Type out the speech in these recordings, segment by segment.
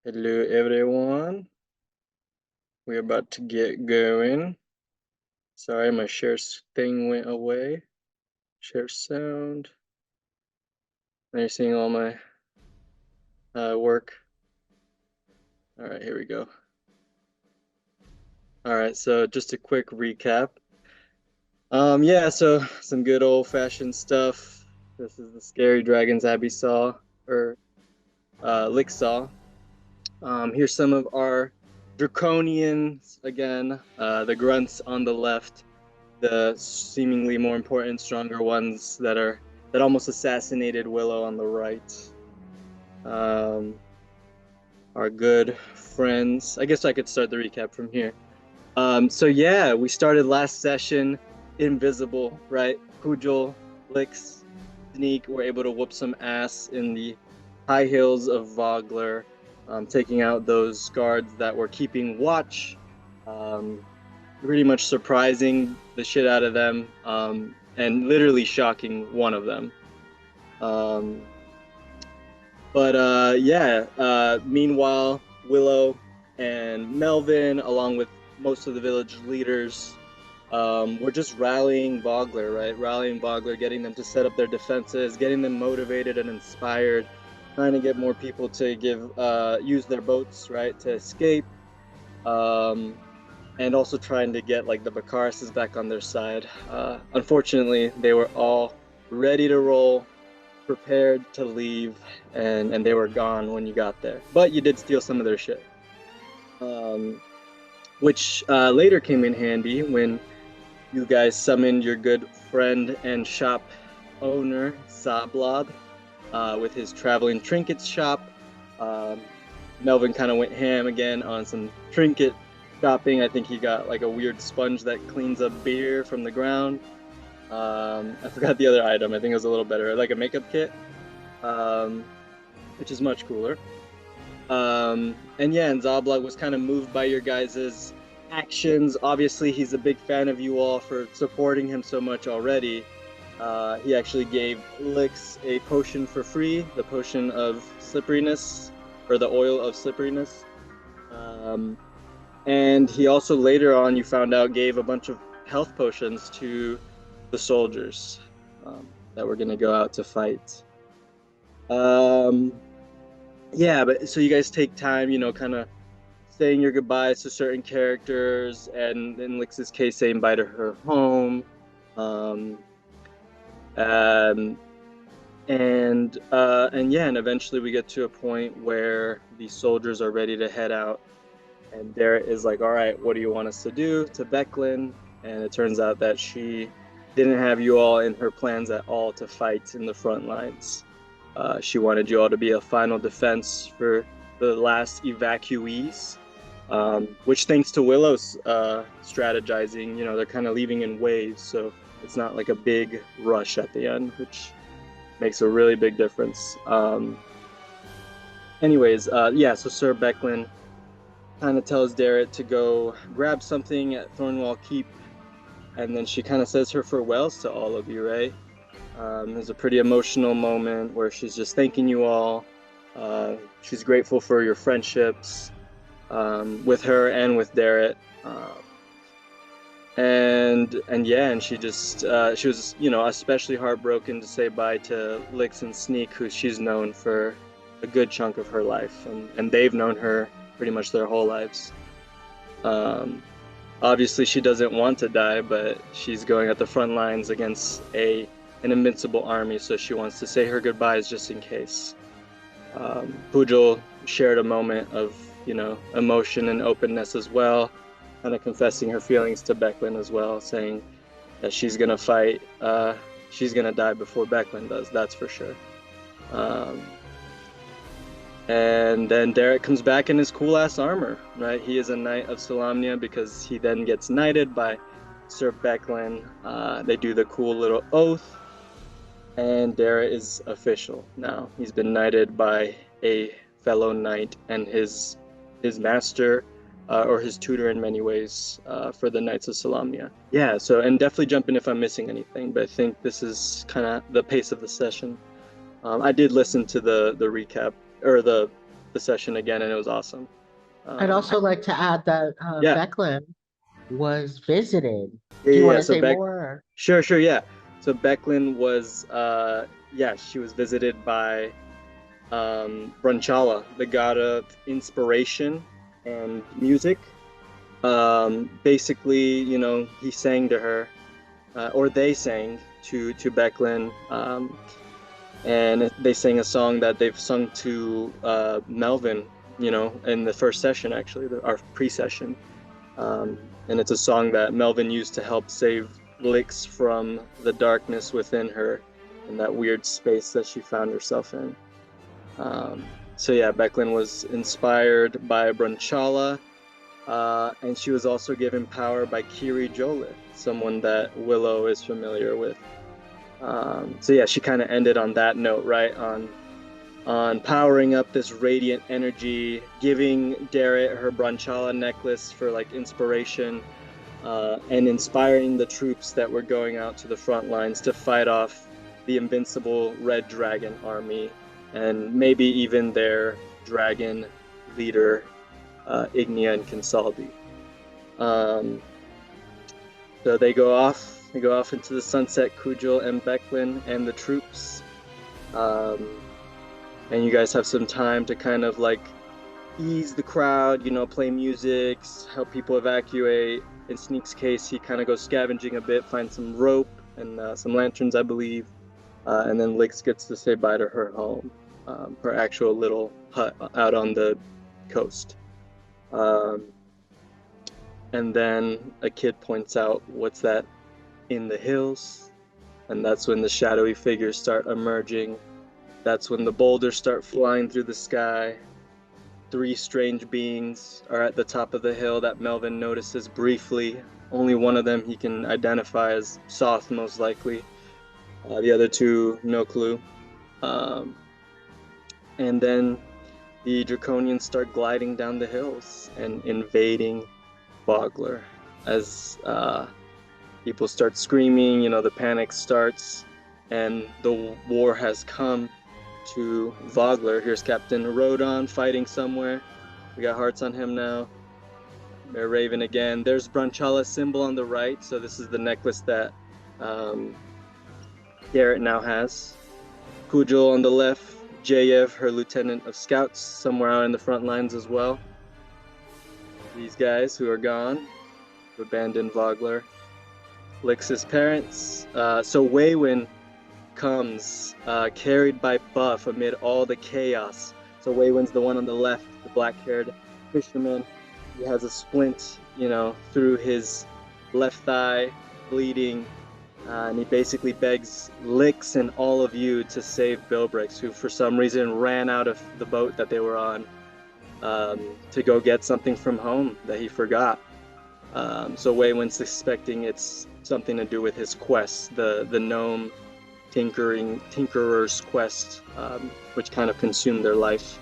Hello everyone, we're about to get going. Sorry, my share thing went away. Share sound. Now you're seeing all my work. All right, here we go. All right, so just a quick recap. Yeah, so some good old-fashioned stuff. This is the scary dragons Abbey saw, or Lyx saw. Here's some of our draconians again. The grunts on the left, the seemingly more important, stronger ones that almost assassinated Willow on the right. Our good friends. I guess I could start the recap from here. So yeah, we started last session invisible, right? Pujol, Lyx, Sneak were able to whoop some ass in the high hills of Vogler, taking out those guards that were keeping watch. Pretty much surprising the shit out of them, and literally shocking one of them. Meanwhile, Willow and Melvin, along with most of the village leaders, were just rallying Vogler, right? Rallying Vogler, getting them to set up their defenses, getting them motivated and inspired, trying to get more people to use their boats, right, to escape. And also trying to get like the Bacarises back on their side. Unfortunately, they were all ready to roll, prepared to leave, and they were gone when you got there. But you did steal some of their shit, which later came in handy when you guys summoned your good friend and shop owner, Sablob, with his traveling trinkets shop. Melvin kind of went ham again on some trinket shopping. I think he got like a weird sponge that cleans up beer from the ground. I forgot the other item. I think it was a little better, like a makeup kit, which is much cooler. And Zablag was kind of moved by your guys' actions. Obviously, he's a big fan of you all for supporting him so much already. He actually gave Lyx a potion for free, the potion of slipperiness, or the oil of slipperiness. And he also later on, you found out, gave a bunch of health potions to the soldiers that were going to go out to fight. But so you guys take time, kind of saying your goodbyes to certain characters, and in Lyx's case, saying bye to her home. And eventually we get to a point where the soldiers are ready to head out, and Derek is like, all right, what do you want us to do, to Becklin? And it turns out that she didn't have you all in her plans at all to fight in the front lines. She wanted you all to be a final defense for the last evacuees, which, thanks to Willow's strategizing, they're kind of leaving in waves, so it's not like a big rush at the end, which makes a really big difference. So Sir Becklin kind of tells Derek to go grab something at Thornwall Keep, and then she kind of says her farewells to all of you, right? It's a pretty emotional moment where she's just thanking you all. She's grateful for your friendships with her and with Derek. And she was, especially heartbroken to say bye to Lyx and Sneak, who she's known for a good chunk of her life, and they've known her pretty much their whole lives. Obviously, she doesn't want to die, but she's going at the front lines against an invincible army, so she wants to say her goodbyes just in case. Pujol shared a moment of, emotion and openness as well, kind of confessing her feelings to Becklin as well, saying that she's gonna fight. She's gonna die before Becklin does, that's for sure. And then Derek comes back in his cool-ass armor, right? He is a Knight of Solamnia because he then gets knighted by Sir Becklin. They do the cool little oath, and Derek is official now. He's been knighted by a fellow knight and his master, or his tutor in many ways, for the Knights of Solamnia. Yeah, so, and definitely jump in if I'm missing anything, but I think this is kind of the pace of the session. I did listen to the recap, or the the session again, and it was awesome. I'd also like to add that Yeah, Becklin was visited. yeah, Do you yeah, want yeah. to say more? Sure, sure, yeah. So Becklin was, yeah, she was visited by Brunchala, the god of inspiration and music. Basically, he sang to her, or they sang to Becklin, and they sang a song that they've sung to Melvin, in the first session, actually, our pre-session. And it's a song that Melvin used to help save Lyx from the darkness within her and that weird space that she found herself in. So yeah, Becklin was inspired by Brunchala, and she was also given power by Kiri Jolith, someone that Willow is familiar with. So yeah, she kind of ended on that note, right? On powering up this radiant energy, giving Darrett her Brunchala necklace for like inspiration, and inspiring the troops that were going out to the front lines to fight off the invincible Red Dragon army, and maybe even their dragon leader, Ignia and Kinsaldi. Um, so they go off. They go off into the sunset, Kujal and Becklin and the troops. Um, and you guys have some time to kind of like ease the crowd, play music, help people evacuate. In Sneak's case, he kind of goes scavenging a bit, finds some rope and some lanterns, I believe. And then Lyx gets to say bye to her home, her actual little hut out on the coast. Um, and then a kid points out, what's that in the hills? And that's when the shadowy figures start emerging. That's when the boulders start flying through the sky. Three strange beings are at the top of the hill that Melvin notices briefly. Only one of them he can identify as Soth, most likely. The other two, no clue. Um, and then the Draconians start gliding down the hills and invading Bogler. As people start screaming, the panic starts, and the war has come to Vogler. Here's Captain Rodon fighting somewhere. We got hearts on him now. They're Raven again. There's Branchala's symbol on the right, so this is the necklace that Garrett now has. Kujal on the left, Jayev, her lieutenant of scouts, somewhere out in the front lines as well. These guys who are gone, who abandoned Vogler. Lyx's parents. So Waywin comes, carried by Buff amid all the chaos. So Waywin's the one on the left, the black-haired fisherman. He has a splint, through his left thigh, bleeding, and he basically begs Lyx and all of you to save Bilbrix, who for some reason ran out of the boat that they were on, to go get something from home that he forgot. So Waywin's suspecting it's something to do with his quest, the gnome tinkerer's quest, which kind of consumed their life.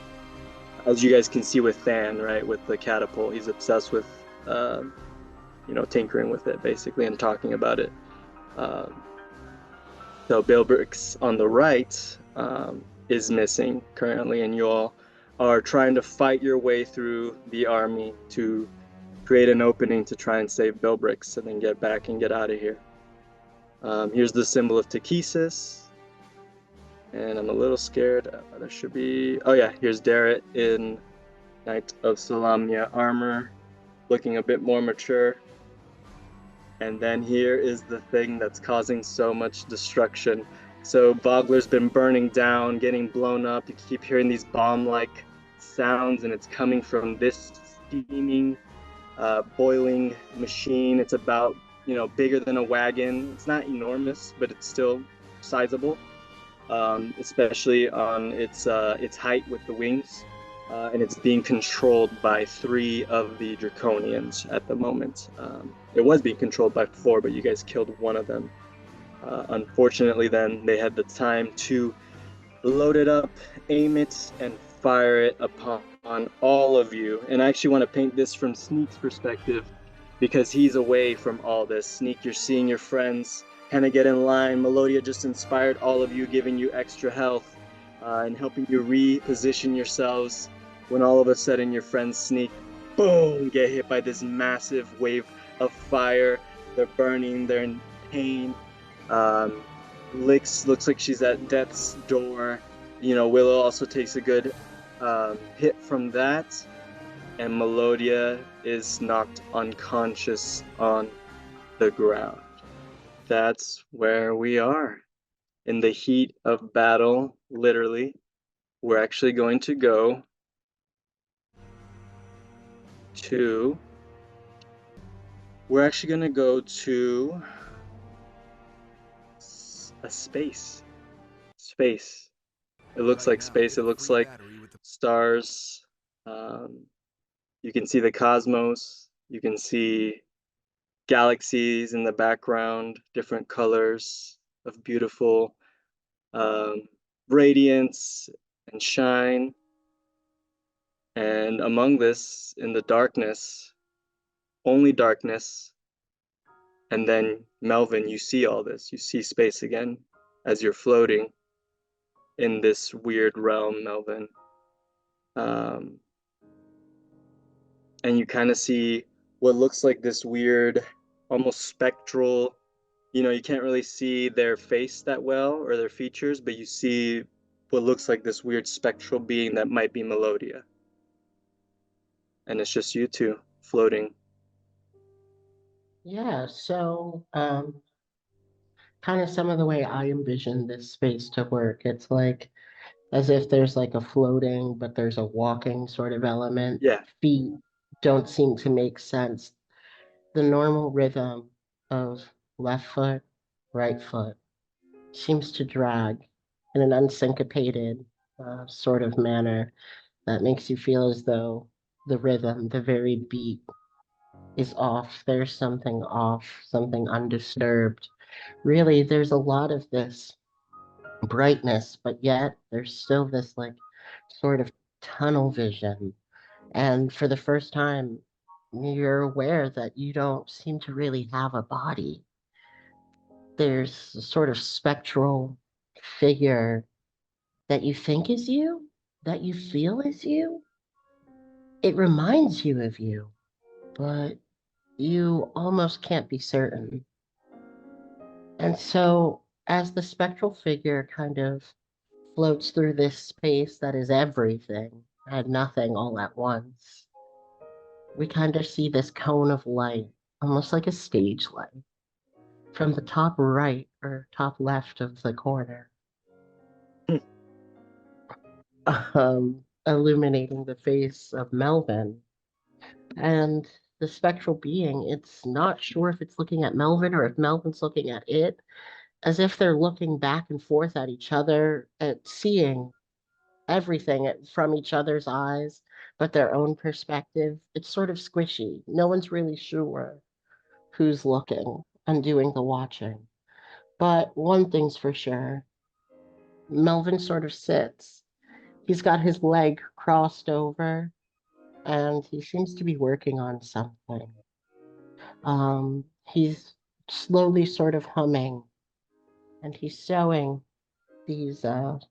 As you guys can see with Than, right, with the catapult, he's obsessed with, tinkering with it basically and talking about it. So Bilbrix on the right is missing currently, and you all are trying to fight your way through the army to create an opening to try and save Bilbrix and then get back and get out of here. Here's the symbol of Takesis. And I'm a little scared. There should be... Oh yeah, here's Darrett in Knight of Salamnia armor, looking a bit more mature. And then here is the thing that's causing so much destruction. So Vogler's been burning down, getting blown up. You keep hearing these bomb-like sounds, and it's coming from this steaming, boiling machine. It's about, bigger than a wagon. It's not enormous, but it's still sizable. Especially on its height with the wings, and it's being controlled by 3 of the Draconians at the moment. It was being controlled by 4, but you guys killed one of them. Unfortunately, then they had the time to load it up, aim it, and fire it upon all of you. And I actually want to paint this from Sneak's perspective, because he's away from all this. Sneak, you're seeing your friends kind of get in line. Melodia just inspired all of you, giving you extra health, and helping you reposition yourselves. when all of a sudden your friends sneak, boom, get hit by this massive wave of fire. They're burning, they're in pain. Lyx looks like she's at death's door. Willow also takes a good hit from that, and Melodia is knocked unconscious on the ground. That's where we are. In the heat of battle, literally, we're actually going to go to a space. It looks like space. It looks like stars. You can see the cosmos. You can see galaxies in the background, different colors of beautiful radiance and shine. And among this, in the darkness, only darkness. And then, Melvin, you see all this. You see space again as you're floating in this weird realm, Melvin. And you kind of see what looks like this weird, almost spectral, you can't really see their face that well or their features, but you see what looks like this weird spectral being that might be Melodia. And it's just you two floating. Yeah, so kind of some of the way I envision this space to work. It's like as if there's like a floating, but there's a walking sort of element. Yeah. Feet don't seem to make sense. The normal rhythm of left foot, right foot seems to drag in an unsyncopated sort of manner that makes you feel as though the rhythm, the very beat, is off. There's something off, something undisturbed. Really, there's a lot of this brightness, but yet there's still this like sort of tunnel vision. And for the first time, you're aware that you don't seem to really have a body. There's a sort of spectral figure that you think is you, that you feel is you. It reminds you of you, but you almost can't be certain. And so, as the spectral figure kind of floats through this space that is everything and nothing all at once, we kind of see this cone of light, almost like a stage light, from the top right or top left of the corner, illuminating the face of Melvin. And the spectral being, it's not sure if it's looking at Melvin or if Melvin's looking at it, as if they're looking back and forth at each other, at seeing everything from each other's eyes, but their own perspective. It's sort of squishy. No one's really sure who's looking and doing the watching. But one thing's for sure, Melvin sort of sits. He's got his leg crossed over and he seems to be working on something. He's slowly sort of humming and he's sewing these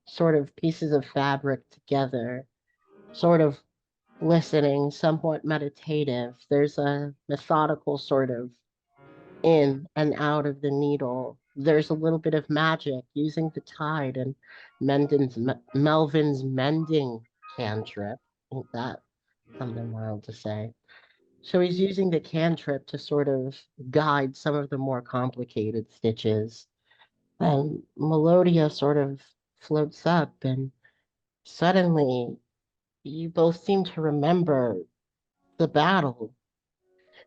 sort of pieces of fabric together, sort of listening, somewhat meditative. There's a methodical sort of in and out of the needle. There's a little bit of magic using the tide and Melvin's mending cantrip. Ain't that something wild to say? So he's using the cantrip to sort of guide some of the more complicated stitches. And Melodia sort of floats up, and suddenly you both seem to remember the battle.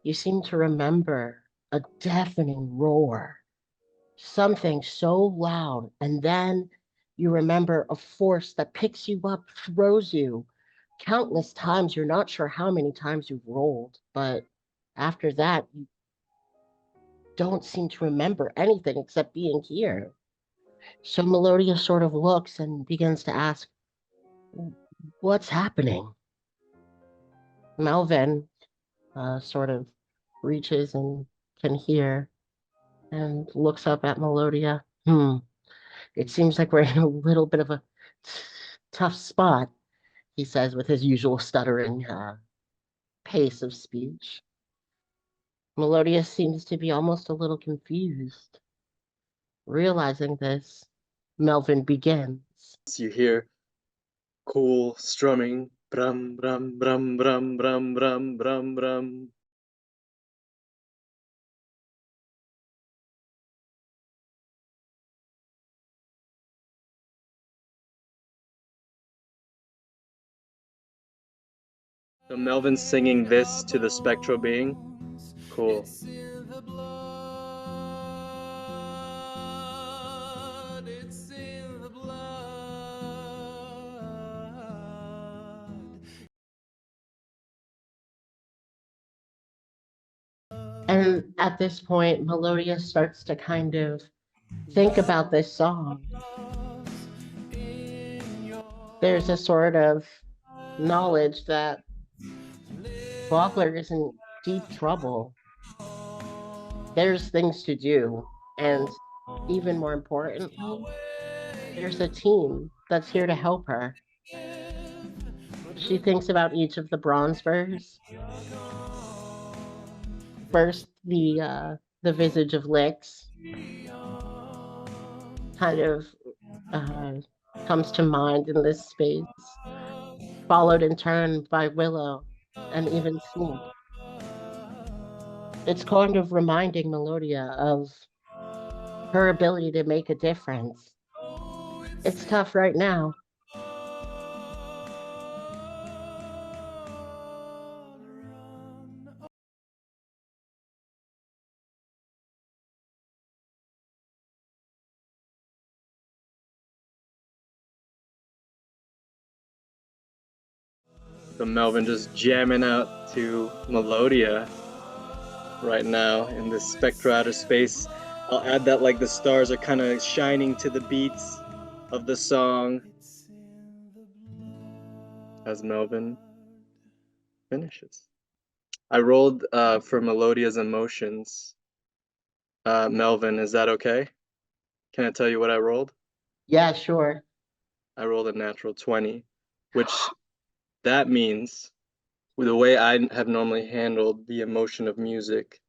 You seem to remember a deafening roar, something so loud, and then you remember a force that picks you up, throws you countless times. You're not sure how many times you've rolled, but after that, you don't seem to remember anything except being here. So Melodia sort of looks and begins to ask, what's happening? Melvin sort of reaches and can hear and looks up at Melodia. It seems like we're in a little bit of a tough spot. he says with his usual stuttering pace of speech. Melodia seems to be almost a little confused. Realizing this, Melvin begins. You hear cool strumming, brum brum brum brum brum brum brum brum. So Melvin's singing this to the spectral being. Cool. And at this point, Melodia starts to kind of think about this song. There's a sort of knowledge that Bogler is in deep trouble. There's things to do. And even more importantly, there's a team that's here to help her. She thinks about each of the Bronzeburs. First, the visage of Lyx kind of comes to mind in this space, followed in turn by Willow and even Sneak. It's kind of reminding Melodia of her ability to make a difference. It's tough right now. So Melvin just jamming out to Melodia right now in this spectral outer space. I'll add that like the stars are kind of shining to the beats of the song as Melvin finishes. I rolled for Melodia's emotions. Melvin, is that okay? Can I tell you what I rolled? Yeah, sure. I rolled a natural 20, which that means the way I have normally handled the emotion of music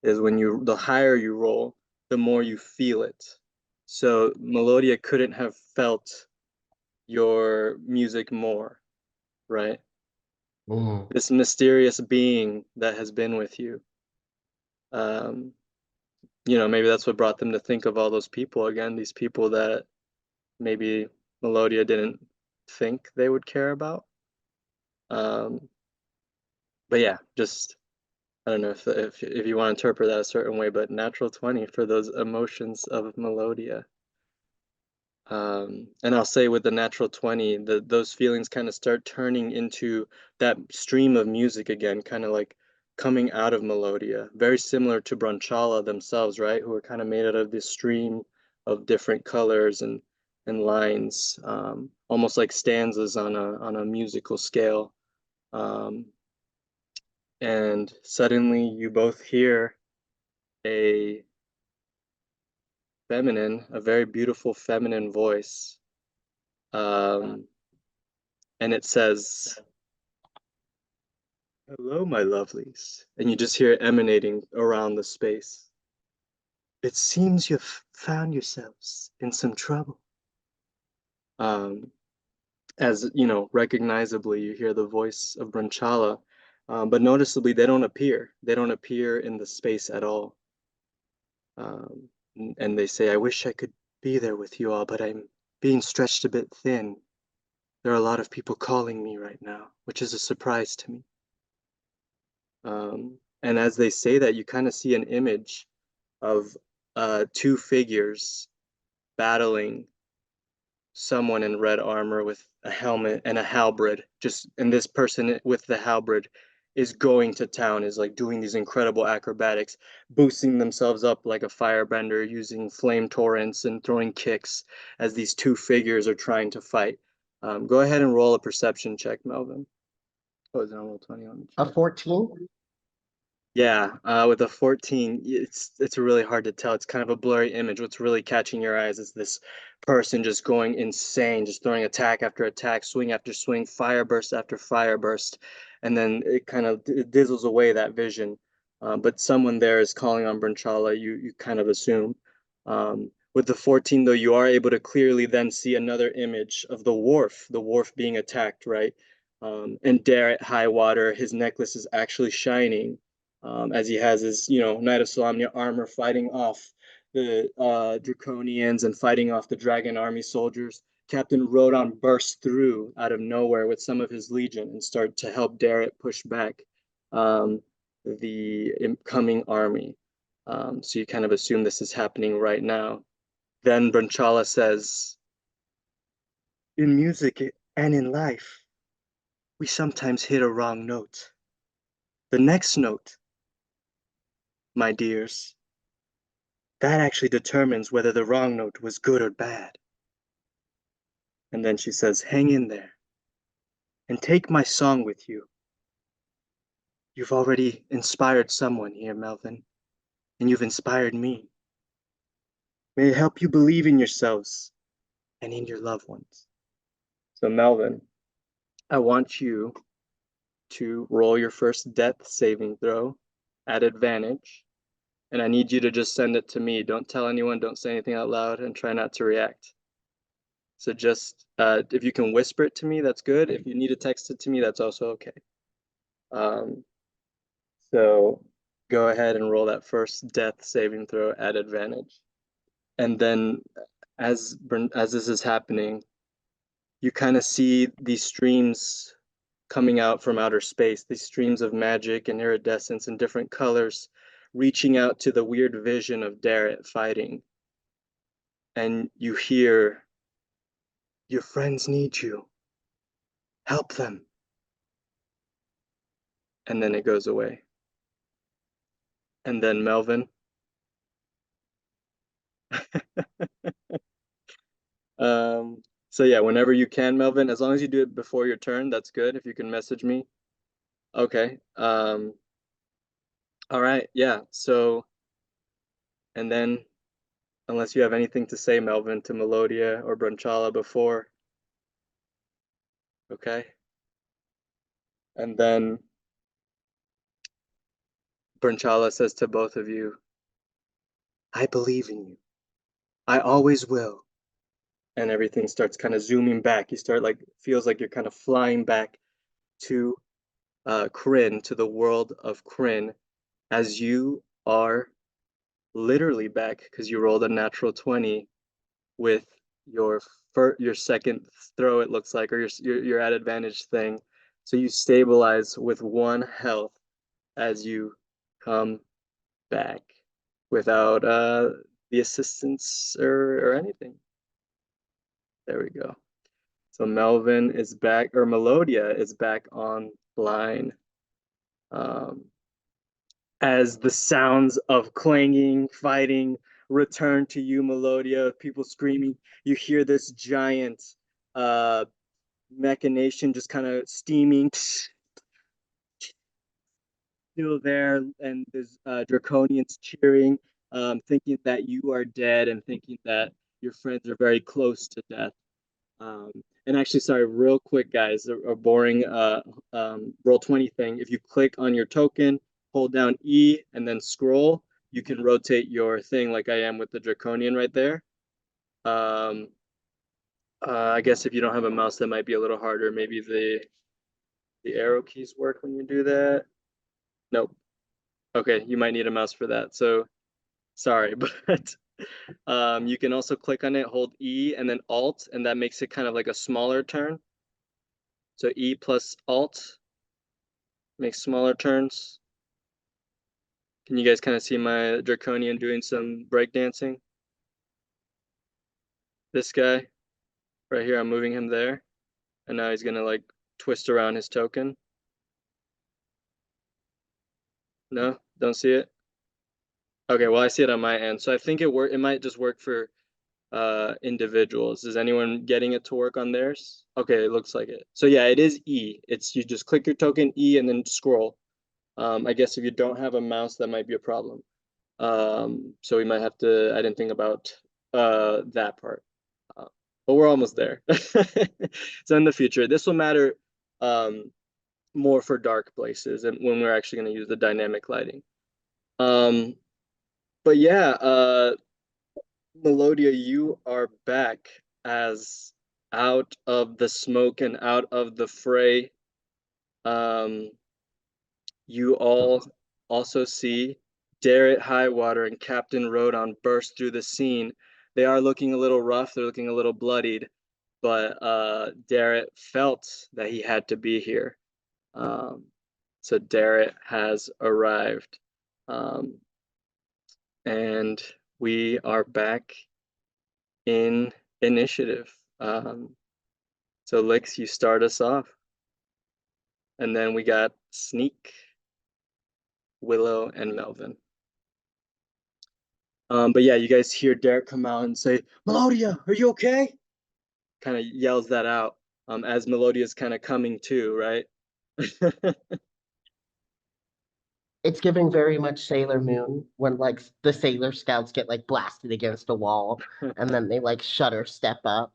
is when the higher you roll, the more you feel it. So Melodia couldn't have felt your music more, right? Mm. This mysterious being that has been with you. Um, maybe that's what brought them to think of all those people again, these people that maybe Melodia didn't think they would care about. But yeah, just I don't know if you want to interpret that a certain way, but natural 20 for those emotions of Melodia. And I'll say with the natural 20, those feelings kind of start turning into that stream of music again, kind of like coming out of Melodia, very similar to Branchala themselves, right? Who are kind of made out of this stream of different colors and lines, almost like stanzas on a musical scale. Um, and suddenly you both hear a a very beautiful feminine voice. And it says, "Hello, my lovelies." And you just hear it emanating around the space. "It seems you've found yourselves in some trouble." Um, as you know, recognizably, you hear the voice of Branchala, but noticeably, they don't appear. They don't appear in the space at all. And they say, "I wish I could be there with you all, but I'm being stretched a bit thin. There are a lot of people calling me right now, which is a surprise to me." And as they say that, you kind of see an image of two figures battling someone in red armor with a helmet and a halberd. And this person with the halberd is going to town, is like doing these incredible acrobatics, boosting themselves up like a firebender, using flame torrents and throwing kicks as these two figures are trying to fight. Go ahead and roll a perception check, Melvin. Oh, is it on roll 20 on the A check? 14? Yeah, with a 14, it's really hard to tell. It's kind of a blurry image. What's really catching your eyes is this person just going insane, just throwing attack after attack, swing after swing, fire burst after fire burst, and then it kind of dizzles away that vision. But someone there is calling on Brunchalla, you kind of assume. With the 14, though, you are able to clearly then see another image of the wharf being attacked, right? And Dare at high water, his necklace is actually shining as he has his, Knight of Solamnia armor fighting off the Draconians and fighting off the Dragon Army soldiers. Captain Rodon bursts through out of nowhere with some of his legion and start to help Darrett push back the incoming army. So you kind of assume this is happening right now. Then Branchala says, in music and in life, we sometimes hit a wrong note. The next note, my dears, that actually determines whether the wrong note was good or bad. And then she says, hang in there and take my song with you. You've already inspired someone here, Melvin, and you've inspired me. May it help you believe in yourselves and in your loved ones. So, Melvin, I want you to roll your first death saving throw at advantage. And I need you to just send it to me. Don't tell anyone, don't say anything out loud, and try not to react. So just if you can whisper it to me, that's good. If you need to text it to me, that's also okay. So go ahead and roll that first death saving throw at advantage. And then as this is happening, you kind of see these streams coming out from outer space, these streams of magic and iridescence in different colors, reaching out to the weird vision of Darrett fighting. And you hear, your friends need you. Help them. And then it goes away. And then Melvin. So yeah, whenever you can, Melvin, as long as you do it before your turn, that's good. If you can message me. Okay. All right, yeah. So, and then unless you have anything to say, Melvin, to Melodia or Branchala before. Okay. And then Branchala says to both of you, I believe in you. I always will. And everything starts kind of zooming back. You start like, feels like you're kind of flying back to Kryn, to the world of Kryn, as you are literally back because you rolled a natural 20 with your your second throw, it looks like, or your at advantage thing. So you stabilize with 1 health as you come back without the assistance or anything. There we go. So Melvin is back, or Melodia is back online. Um, as the sounds of clanging, fighting return to you, Melodia, people screaming, you hear this giant uh, machination just kind of steaming still there, and there's draconians cheering, thinking that you are dead and thinking that your friends are very close to death. And actually, sorry, real quick, guys, a boring roll 20 thing. If you click on your token, hold down E and then scroll, you can rotate your thing like I am with the draconian right there. Um, I guess if you don't have a mouse, that might be a little harder. Maybe the arrow keys work when you do that. Nope. Okay, you might need a mouse for that. So sorry, but you can also click on it, hold E and then Alt, and that makes it kind of like a smaller turn. So E plus Alt makes smaller turns. Can you guys kind of see my Draconian doing some breakdancing? This guy right here, I'm moving him there. And now he's gonna like twist around his token. No, don't see it? Okay, well I see it on my end. So I think it might just work for individuals. Is anyone getting it to work on theirs? Okay, it looks like it. So yeah, it is E. It's you just click your token E and then scroll. I guess if you don't have a mouse, that might be a problem. So we might have to, I didn't think about that part. But we're almost there. So in the future, this will matter more for dark places and when we're actually going to use the dynamic lighting. But yeah, Melodia, you are back as out of the smoke and out of the fray. You all also see Darrett Highwater and Captain Rodon burst through the scene. They are looking a little rough, they're looking a little bloodied, but Darrett felt that he had to be here. So Darrett has arrived. And we are back in initiative. So Lyx, you start us off. And then we got Sneak, Willow, and Melvin. But yeah, you guys hear Derek come out and say, Melodia, are you okay? Kind of yells that out as Melodia's kind of coming to, right? It's giving very much Sailor Moon when like the Sailor Scouts get like blasted against a wall and then they like shutter step up.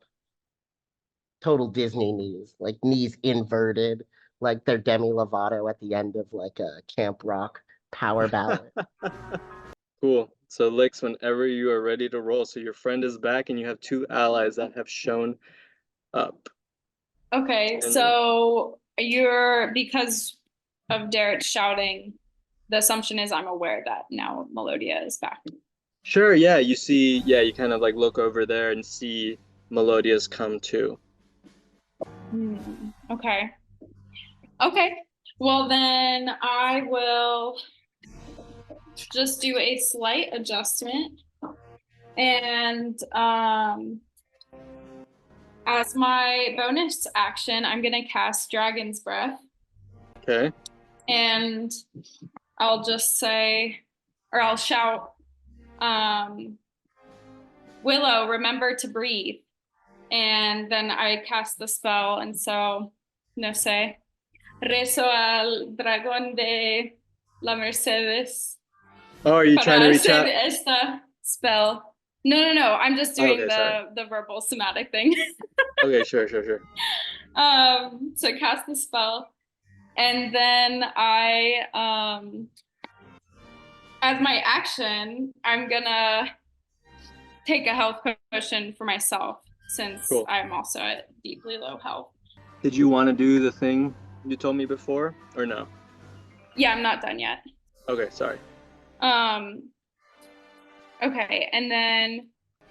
Total Disney knees, like knees inverted, like they're Demi Lovato at the end of like a Camp Rock power ballad. Cool. So Lyx, whenever you are ready to roll, so your friend is back and you have two allies that have shown up. Okay, so you're, because of Derek shouting, the assumption is I'm aware that now Melodia is back. Sure, yeah, you see, yeah, you kind of like look over there and see Melodia's come too. Okay. Okay. Well, then I will just do a slight adjustment. And as my bonus action, I'm going to cast Dragon's Breath. Okay. And I'll just say, or I'll shout, Willow, remember to breathe. And then I cast the spell, and so, no sé, rezo al dragón de la Mercedes. Oh, are you trying to reach out? Esta spell. No. I'm just doing the verbal somatic thing. Okay, sure. So cast the spell, and then I, as my action, I'm gonna take a health potion for myself since I'm also at deeply low health. Did you want to do the thing you told me before, or no? Yeah, I'm not done yet. Okay, sorry. Okay, and then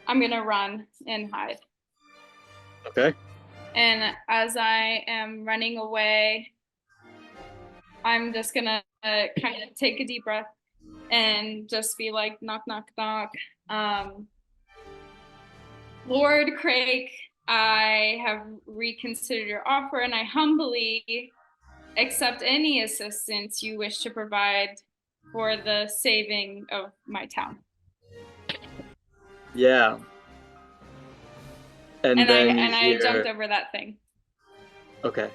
I'm gonna run and hide. Okay. And as I am running away, I'm just gonna kind of take a deep breath and just be like, knock, knock, knock. Lord Craig, I have reconsidered your offer and I humbly accept any assistance you wish to provide for the saving of my town. Yeah. And then I jumped over that thing. Okay.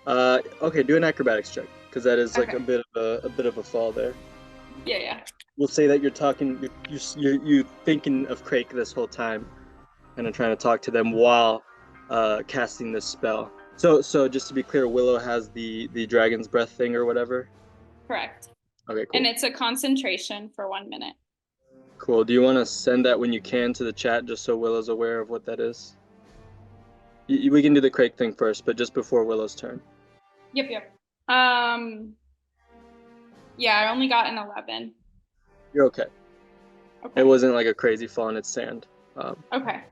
Okay, do an acrobatics check, because that is like a bit of a fall there. Yeah. We'll say that you're talking, you're thinking of Crake this whole time, and I'm trying to talk to them while casting this spell. So just to be clear, Willow has the dragon's breath thing or whatever? Correct. Okay, cool. And it's a concentration for 1 minute. Cool. Do you want to send that when you can to the chat, just so Willow's aware of what that is? We can do the Crake thing first, but just before Willow's turn. Yep. Yeah, I only got an 11. You're okay. It wasn't like a crazy fall and it's sand. Okay.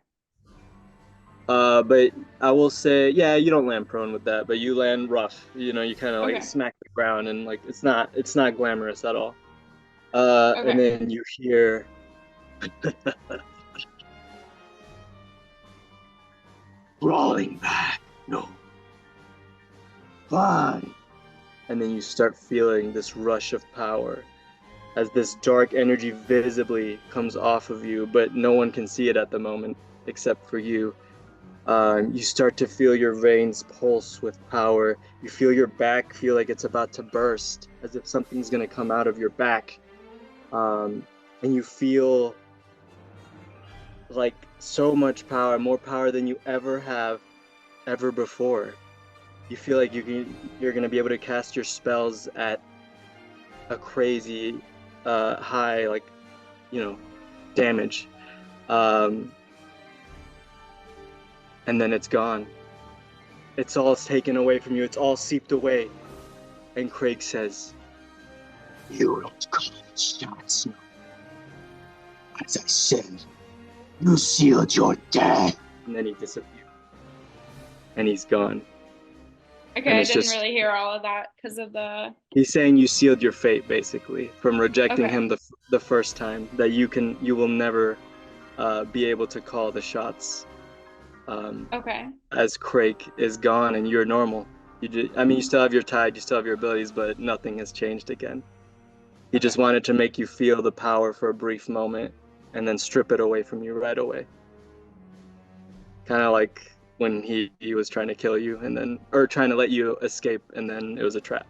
But I will say, yeah, you don't land prone with that, but you land rough. You know, you kind of like smack the ground, and like it's not glamorous at all. And then you hear crawling back. No. Fine. And then you start feeling this rush of power as this dark energy visibly comes off of you, but no one can see it at the moment except for you. You start to feel your veins pulse with power. You feel your back feel like it's about to burst, as if something's going to come out of your back. And you feel like so much power, more power than you ever before. You feel like you're going to be able to cast your spells at a crazy high, like, damage. And then it's gone. It's all taken away from you. It's all seeped away. And Craig says, "You don't call it shots. As I said, you sealed your death." And then he disappeared. And he's gone. Okay, and I it's didn't just- really hear all of that because of the. He's saying you sealed your fate, basically, from rejecting Okay. him the first time. That you will never be able to call the shots. Okay. As Craig is gone and you're normal. You still have your tide, you still have your abilities, but nothing has changed again. He just wanted to make you feel the power for a brief moment and then strip it away from you right away. Kind of like when he was trying to kill you or trying to let you escape, and then it was a trap.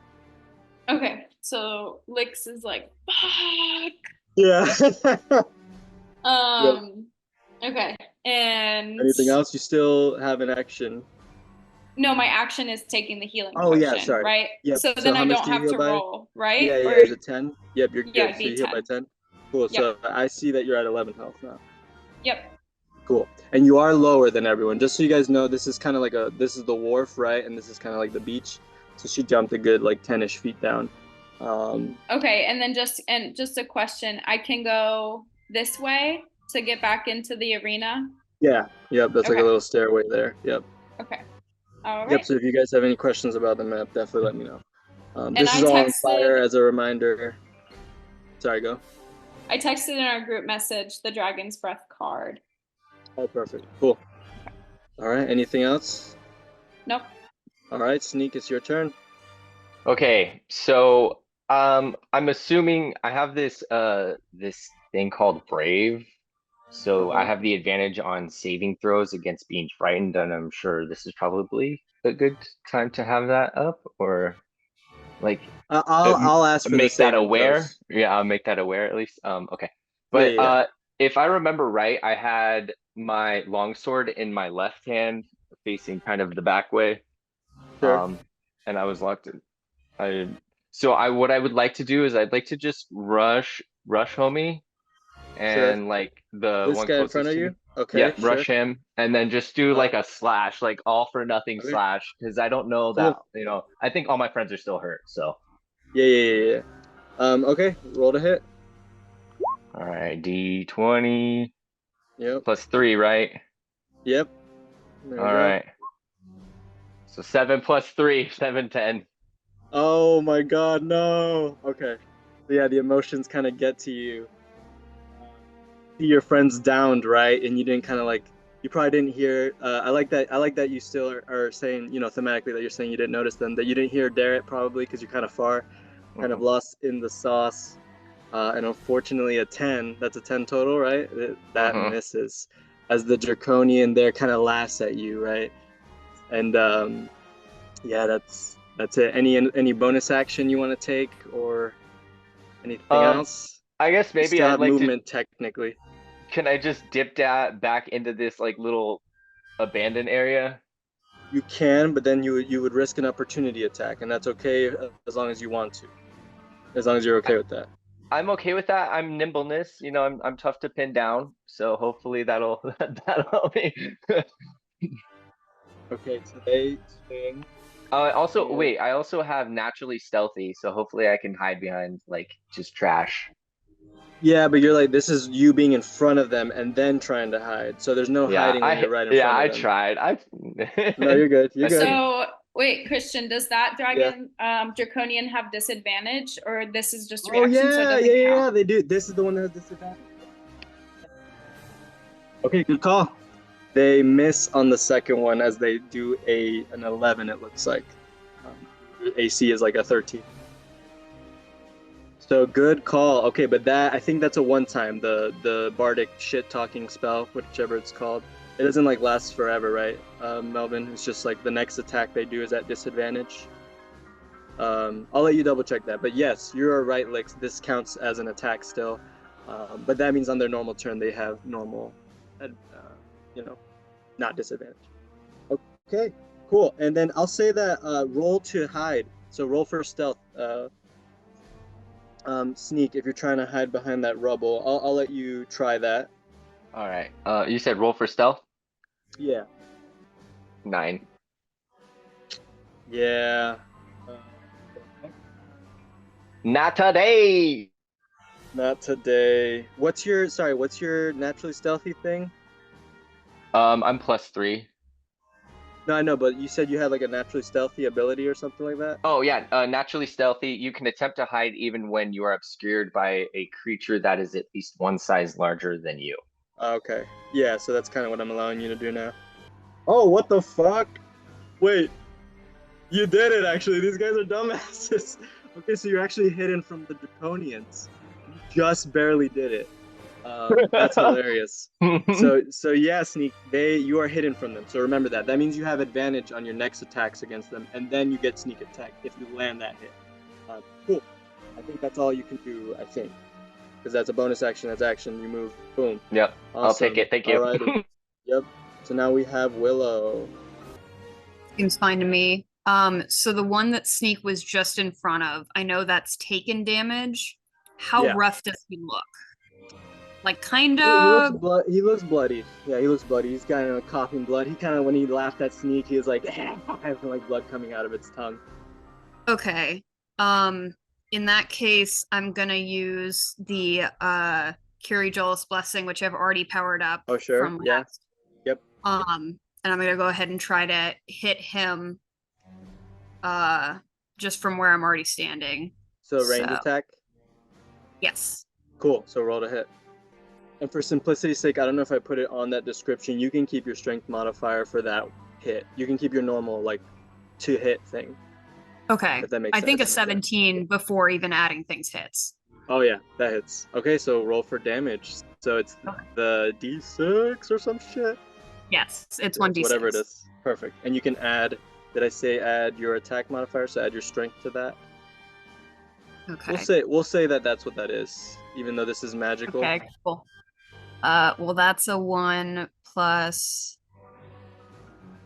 Okay. So Lyx is like, fuck. Yeah. Okay. And Anything else? You still have an action. No, my action is taking the healing Oh, potion, yeah, sorry. right? Yep. So So then how I much don't do you have heal to by? roll, right? Yeah, Or, is it 10? Yep, you're good. Yeah, it'd So be you heal 10. by 10? Cool. Yep. So I see that you're at 11 health now. Yep. Cool. And you are lower than everyone. Just so you guys know, this is kind of like this is the wharf, right? And this is kind of like the beach. So she jumped a good like 10-ish feet down. Okay, and then just a question. I can go this way to get back into the arena? Yeah. Yep. That's like a Okay. little stairway there. Yep. Okay. All Yep. right. So if you guys have any questions about the map, definitely let me know. And This I is all on texted- fire as a reminder. Sorry, go. I texted in our group message the Dragon's Breath card. Oh, perfect. Cool. All right. Anything else? Nope. All right, Sneak, it's your turn. Okay, so I'm assuming I have this thing called Brave. So I Uh-huh. have the advantage on saving throws against being frightened, and I'm sure this is probably a good time to have that up, or like I'll ask for the make that saving aware. throws. Yeah, I'll make that aware at least. Okay. But Yeah. if I remember right, I had my longsword in my left hand facing kind of the back way. Sure. And I was locked in. What I would like to do is I'd like to just rush homie and like the This one guy in closest front of to you? me. Okay, Yeah, sure. rush him and then just do like a slash, like all for nothing Okay. slash, because I don't know Cool. that, I think all my friends are still hurt, so. Yeah. Okay, roll to hit. All right, D20 Yep. plus 3, right? Yep. There we All go. right. So 7 plus 3, 7, 10. Oh my god, no. Okay. So yeah, the emotions kind of get to you. See your friends downed, right? And you didn't kind of like, you probably didn't hear. I like that you still are saying, thematically that you're saying you didn't notice them, that you didn't hear Darrett probably because you're kind of far, kind of lost in the sauce. And unfortunately, a 10, that's a 10 total, right? That misses as the Draconian there kind of laughs at you, right? And yeah, that's it. Any bonus action you want to take or anything else? I guess You maybe still I'd have like movement technically. Can I just dip back into this like little abandoned area? You can, but then you would risk an opportunity attack, and that's okay as long as you want to. As long as you're okay with that. I'm okay with that. I'm nimbleness, I'm tough to pin down, so hopefully that'll help me. Okay, so they swing. Also, Yeah. wait, I also have naturally stealthy, so hopefully I can hide behind like just trash. Yeah, but you're like, this is you being in front of them and then trying to hide. So there's no hiding when you're right in front of them. Tried. No, you're good. You're good. So wait, Cristian, does that dragon Draconian have disadvantage, or this is just a reaction, so it doesn't yeah, count? they do. This is the one that has disadvantage. Okay, good call. They miss on the second one as they do an 11, it looks like. AC is like a 13. So good call. Okay, but I think that's a one-time, the bardic shit-talking spell, whichever it's called. It doesn't like last forever, right, Melvin? It's just like the next attack they do is at disadvantage. I'll let you double check that, but yes, you are right, Lyx. This counts as an attack still, but that means on their normal turn they have normal, not disadvantage. Okay, cool. And then I'll say that roll to hide. So roll for stealth. Sneak if you're trying to hide behind that rubble. I'll let you try that. All right. You said roll for stealth? Yeah. 9. Yeah. Not today. Not today. What's your naturally stealthy thing? I'm +3. No, I know, but you said you had like a naturally stealthy ability or something like that? Oh yeah, naturally stealthy. You can attempt to hide even when you are obscured by a creature that is at least one size larger than you. Okay. Yeah, so that's kind of what I'm allowing you to do now. Oh, what the fuck? Wait. You did it, actually. These guys are dumbasses. Okay, so you're actually hidden from the Draconians. You just barely did it. That's hilarious. So yeah, Sneak, you are hidden from them. So remember that. That means you have advantage on your next attacks against them, and then you get sneak attack if you land that hit. Cool. I think that's all you can do, I think. Because that's a bonus action, that's action, you move, boom. Yep, Awesome. I'll take it, thank you. Alrighty. Yep. So now we have Willow. Seems fine to me. So the one that Sneak was just in front of, I know that's taken damage. How rough does he look? Like kind of. He looks bloody. Yeah, he looks bloody. He's kind of coughing blood. He kind of, when he laughed at Sneak, he was like, having like blood coming out of its tongue. Okay. In that case, I'm gonna use the Curie Jolas Blessing, which I've already powered up. Oh sure. From yeah. last. Yep. And I'm gonna go ahead and try to hit him. Just from where I'm already standing. So range attack. Yes. Cool. So roll to hit. And for simplicity's sake, I don't know if I put it on that description. You can keep your strength modifier for that hit. You can keep your normal like to hit thing. Okay. If that makes sense. I think a 17 before even adding things hits. Oh yeah, that hits. Okay, so roll for damage. So it's the D6 or some shit. Yes, it's 1d6. Whatever it is. Perfect. And you can add. Did I say add your attack modifier? So add your strength to that. Okay. We'll say that that's what that is, even though this is magical. Okay, cool. Well, that's a 1 plus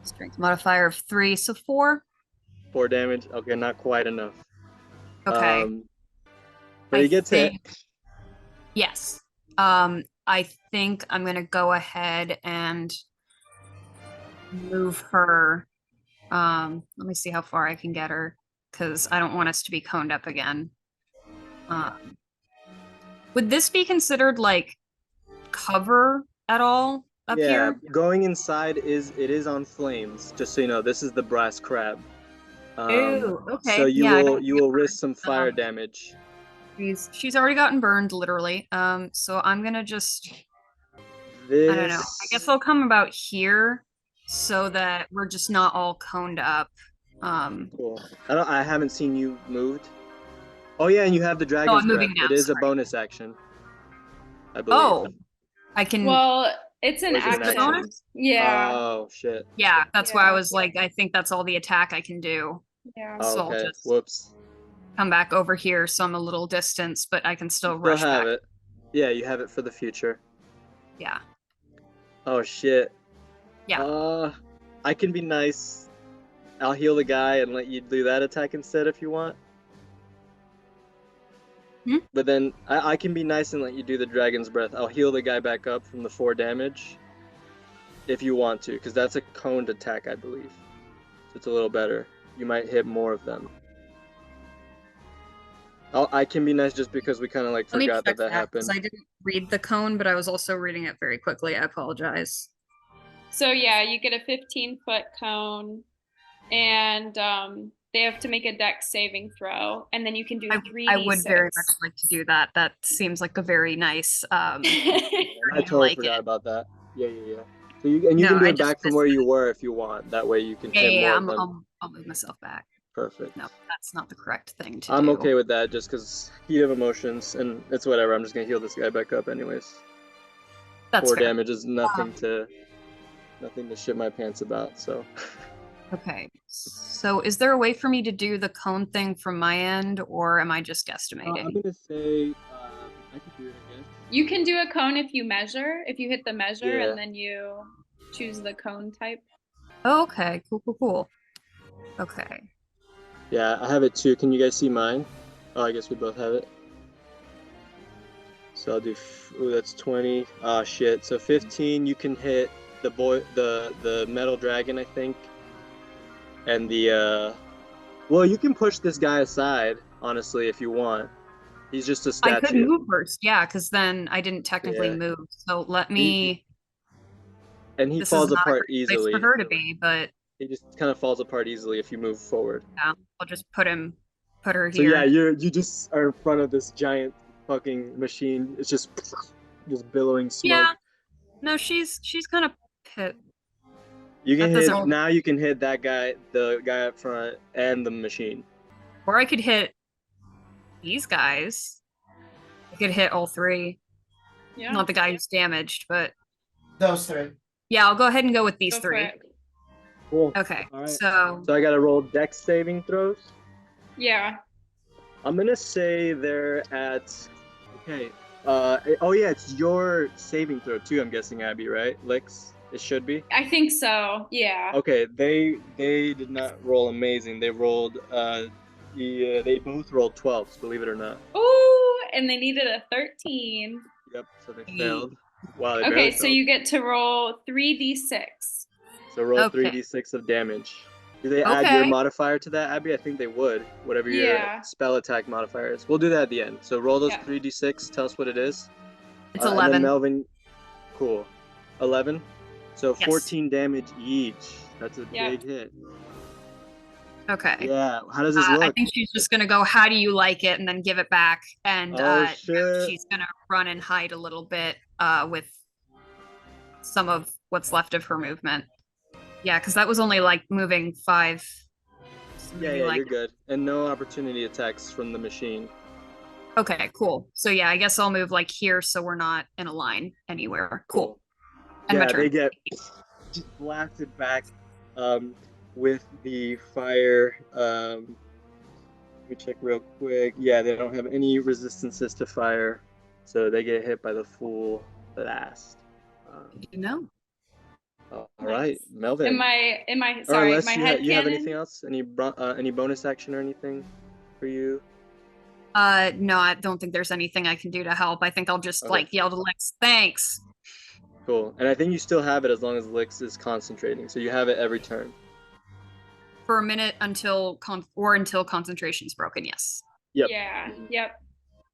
strength modifier of 3, so 4. 4 damage. Okay, not quite enough. Okay. But he gets hit. Yes. I think I'm gonna go ahead and move her. Let me see how far I can get her, because I don't want us to be coned up again. Would this be considered like cover at all up here? Yeah, going inside is on flames. Just so you know, this is the brass crab. Ooh, okay. So you will risk some fire damage. She's already gotten burned, literally. So I'm gonna just. I don't know. I guess I'll come about here so that we're just not all coned up. Cool. I haven't seen you moved. Oh yeah, and you have the dragon's I'm moving breath. now, It is sorry. a bonus action, I believe. Oh, I can. Well, it's an Or is it an action. action? Yeah. Oh shit. Yeah, that's why I Yeah. was like, I think that's all the attack I can do. Yeah. So I'll Okay. just Whoops. come back over here, so I'm a little distance, but I can still Still rush have back. it. Yeah, you have it for the future. Yeah. Oh shit. Yeah. I can be nice. I'll heal the guy and let you do that attack instead if you want. But then I can be nice and let you do the dragon's breath. I'll heal the guy back up from the 4 damage if you want to, because that's a coned attack, I believe. So it's a little better. You might hit more of them. I can be nice just because we kind of like Let me forgot check that happened. because I didn't read the cone, but I was also reading it very quickly. I apologize. So yeah, you get a 15-foot cone, and they have to make a dex saving throw, and then you can do 3d6. I would very much like to do that. That seems like a very nice. I totally forgot about that. Yeah. So you can do it back from where you were if you want. That way you can hit more of them. I'll move myself back. Perfect. No, that's not the correct thing to do. I'm okay with that just because heat of emotions, and it's whatever. I'm just gonna heal this guy back up anyways. That's 4 fair. damage is nothing to nothing to shit my pants about. So. Okay. So is there a way for me to do the cone thing from my end, or am I just guesstimating? I'm gonna say I could do it, I guess. You can do a cone if you measure, if you hit the measure, Yeah. and then you choose the cone type. Oh, okay. Cool. Okay. Yeah, I have it too. Can you guys see mine? Oh, I guess we both have it. So I'll do. Ooh, that's 20. Oh shit. So 15. You can hit the metal dragon, I think. And the well, you can push this guy aside, honestly, if you want. He's just a statue. I could move first, yeah, because then I didn't technically move. So let me. And he this falls is not apart a great easily. place for her to be, but he just kind of falls apart easily if you move forward. yeah, I'll just put her here. So yeah, you just are in front of this giant fucking machine. It's just billowing smoke. Yeah. No, she's kind of pit. You can hit now. You can hit that guy, the guy up front, and the machine. Or I could hit these guys. I could hit all three. Yeah. Not the guy who's damaged, but Those three. yeah, I'll go ahead and go with these three. Cool. Okay. All right. So I gotta roll dex saving throws. Yeah. I'm gonna say they're at. Okay. Oh yeah, it's your saving throw too. I'm guessing, Abbey, right? Lyx. It should be. I think so. Yeah. Okay. They did not roll amazing. They rolled. They both rolled 12s. Believe it or not. Ooh, and they needed a 13. Yep. So they failed. Wow. They Okay, so failed. you get to roll 3d6. So roll 3d6 of damage. Do they add your modifier to that, Abbey? I think they would. Whatever your spell attack modifier is. We'll do that at the end. So roll those 3d6. Tell us what it is. It's 11. And then Melvin. Cool. 11. So 14 damage each. That's a big hit. Okay. Yeah. How does this look? I think she's just gonna go, "How do you like it?" and then give it back. And she's gonna run and hide a little bit with some of what's left of her movement. Yeah, because that was only like moving 5. Yeah, you're good. And no opportunity attacks from the machine. Okay, cool. So yeah, I guess I'll move like here so we're not in a line anywhere. Cool. And my turn. They get just blasted back with the fire. Let me check real quick. Yeah, they don't have any resistances to fire, so they get hit by the full blast. All right, Melvin. Am I sorry, my head you have anything else? Any bonus action or anything for you? No, I don't think there's anything I can do to help. I think I'll just like yell to Lyx, "Thanks." Cool. And I think you still have it as long as Lyx is concentrating. So you have it every turn. For a minute until concentration's broken, yes. Yep. Yeah, yep.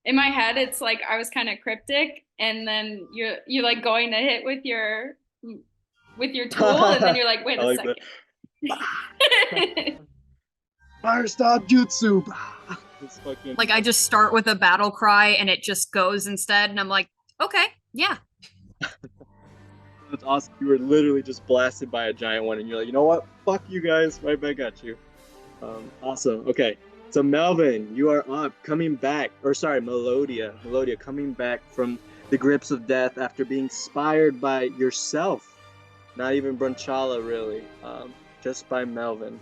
In my head, it's like I was kind of cryptic, and then you're like going to hit with your tool, and then you're like, wait a second. Fire stop jutsu. Like I just start with a battle cry, and it just goes instead, and I'm like, okay, yeah. That's awesome. You were literally just blasted by a giant one, and you're like, you know what? Fuck you guys. Right back at you. Awesome. Okay. So Melvin, you are up, coming back. Or sorry, Melodia. Melodia coming back from the grips of death after being inspired by yourself. Not even Brunchala, really. Just by Melvin.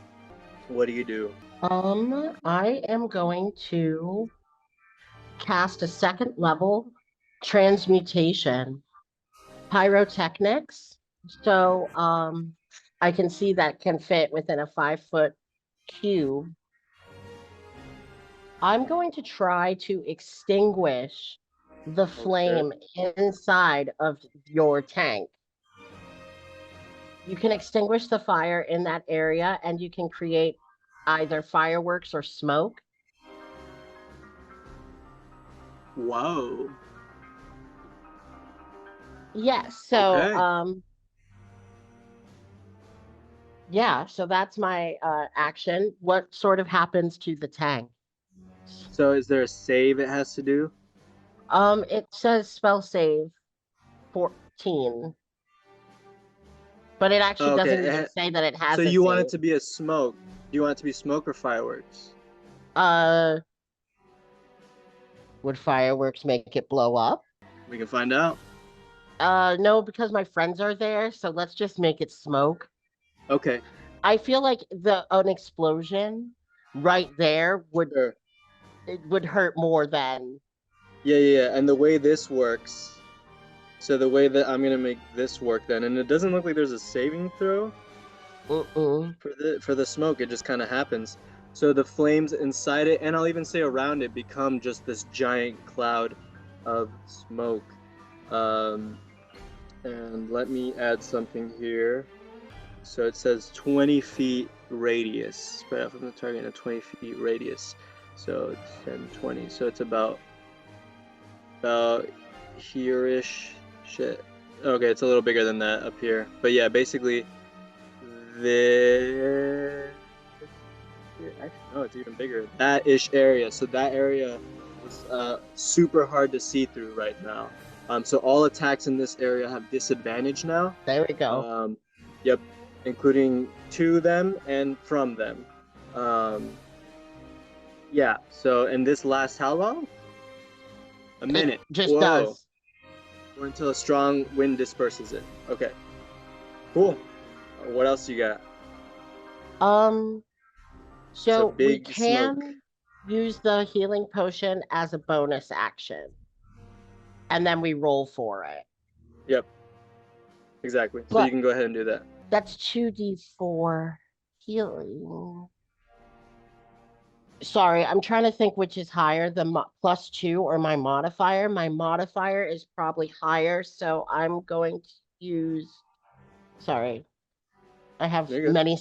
What do you do? I am going to cast a 2nd level transmutation. Pyrotechnics. So I can see that can fit within a 5-foot cube. I'm going to try to extinguish the flame inside of your tank. You can extinguish the fire in that area, and you can create either fireworks or smoke. Whoa. Yes. So, yeah. So that's my action. What sort of happens to the tank? So, is there a save it has to do? It says spell save 14, but it actually doesn't even say that it has. So you want it to be a smoke? Do you want it to be smoke or fireworks? Would fireworks make it blow up? We can find out. No, because my friends are there, so let's just make it smoke. Okay. I feel like an explosion right there would Sure. it would hurt more than Yeah. And the way this works, so the way that I'm gonna make this work then, and it doesn't look like there's a saving throw mm-mm. for the smoke. It just kind of happens. So the flames inside it, and I'll even say around it, become just this giant cloud of smoke. And let me add something here. So it says 20 feet radius, spread out from the target in a 20 feet radius. So 10, 20. So it's about here-ish. Shit. Okay, it's a little bigger than that up here. But yeah, basically, this. Actually, no, it's even bigger. That-ish area. So that area is super hard to see through right now. So all attacks in this area have disadvantage now. There we go. Yep, including to them and from them. Yeah. So and this lasts how long? A minute. It just Whoa. does. Or until a strong wind disperses it. Okay. Cool. What else you got? So we big can smoke. use the healing potion as a bonus action. And then we roll for it. Yep. Exactly. So But you can go ahead and do that. that's 2d4 healing. Sorry, I'm trying to think which is higher, the +2 or my modifier. My modifier is probably higher, so I'm going to use. Sorry, I have You're good.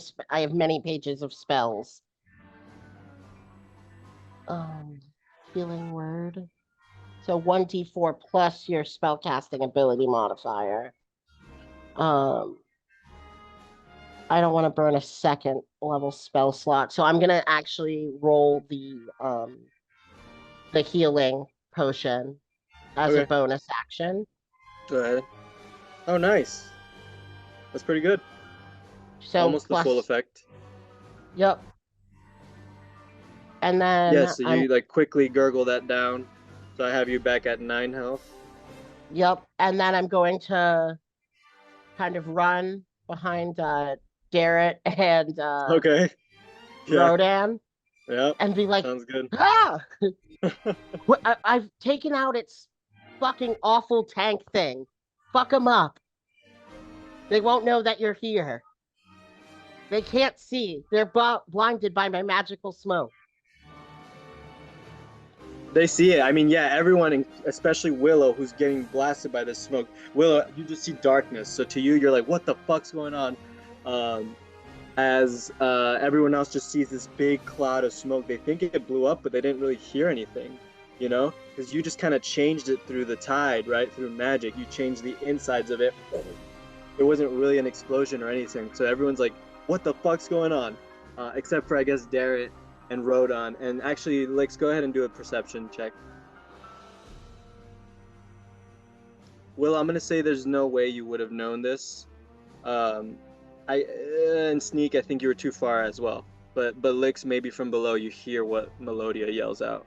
many pages of spells. Healing word. So 1d4 plus your spellcasting ability modifier. I don't want to burn a second level spell slot, so I'm gonna actually roll the healing potion as a Okay. bonus action. Go ahead. Oh, nice. That's pretty good. So Almost plus, the full effect. Yep. And then Yeah, so you like quickly gurgle that down. So I have you back at 9 health. Yep. And then I'm going to kind of run behind Garrett and Okay. Yeah. Rodan Yeah. and be like, Sounds good. ah! I've taken out its fucking awful tank thing. Fuck them up. They won't know that you're here. They can't see. They're blinded by my magical smoke. They see it. I mean, yeah, everyone, especially Willow, who's getting blasted by this smoke. Willow, you just see darkness. So to you, you're like, what the fuck's going on? As everyone else just sees this big cloud of smoke. They think it blew up, but they didn't really hear anything, you know? Because you just kind of changed it through the tide, right? Through magic. You changed the insides of it. It wasn't really an explosion or anything. So everyone's like, what the fuck's going on? Except for, I guess, Darrett and Rodan. And actually, Lyx, go ahead and do a perception check. Will, I'm going to say there's no way you would have known this. And Sneak, I think you were too far as well. But Lyx, maybe from below, you hear what Melodia yells out.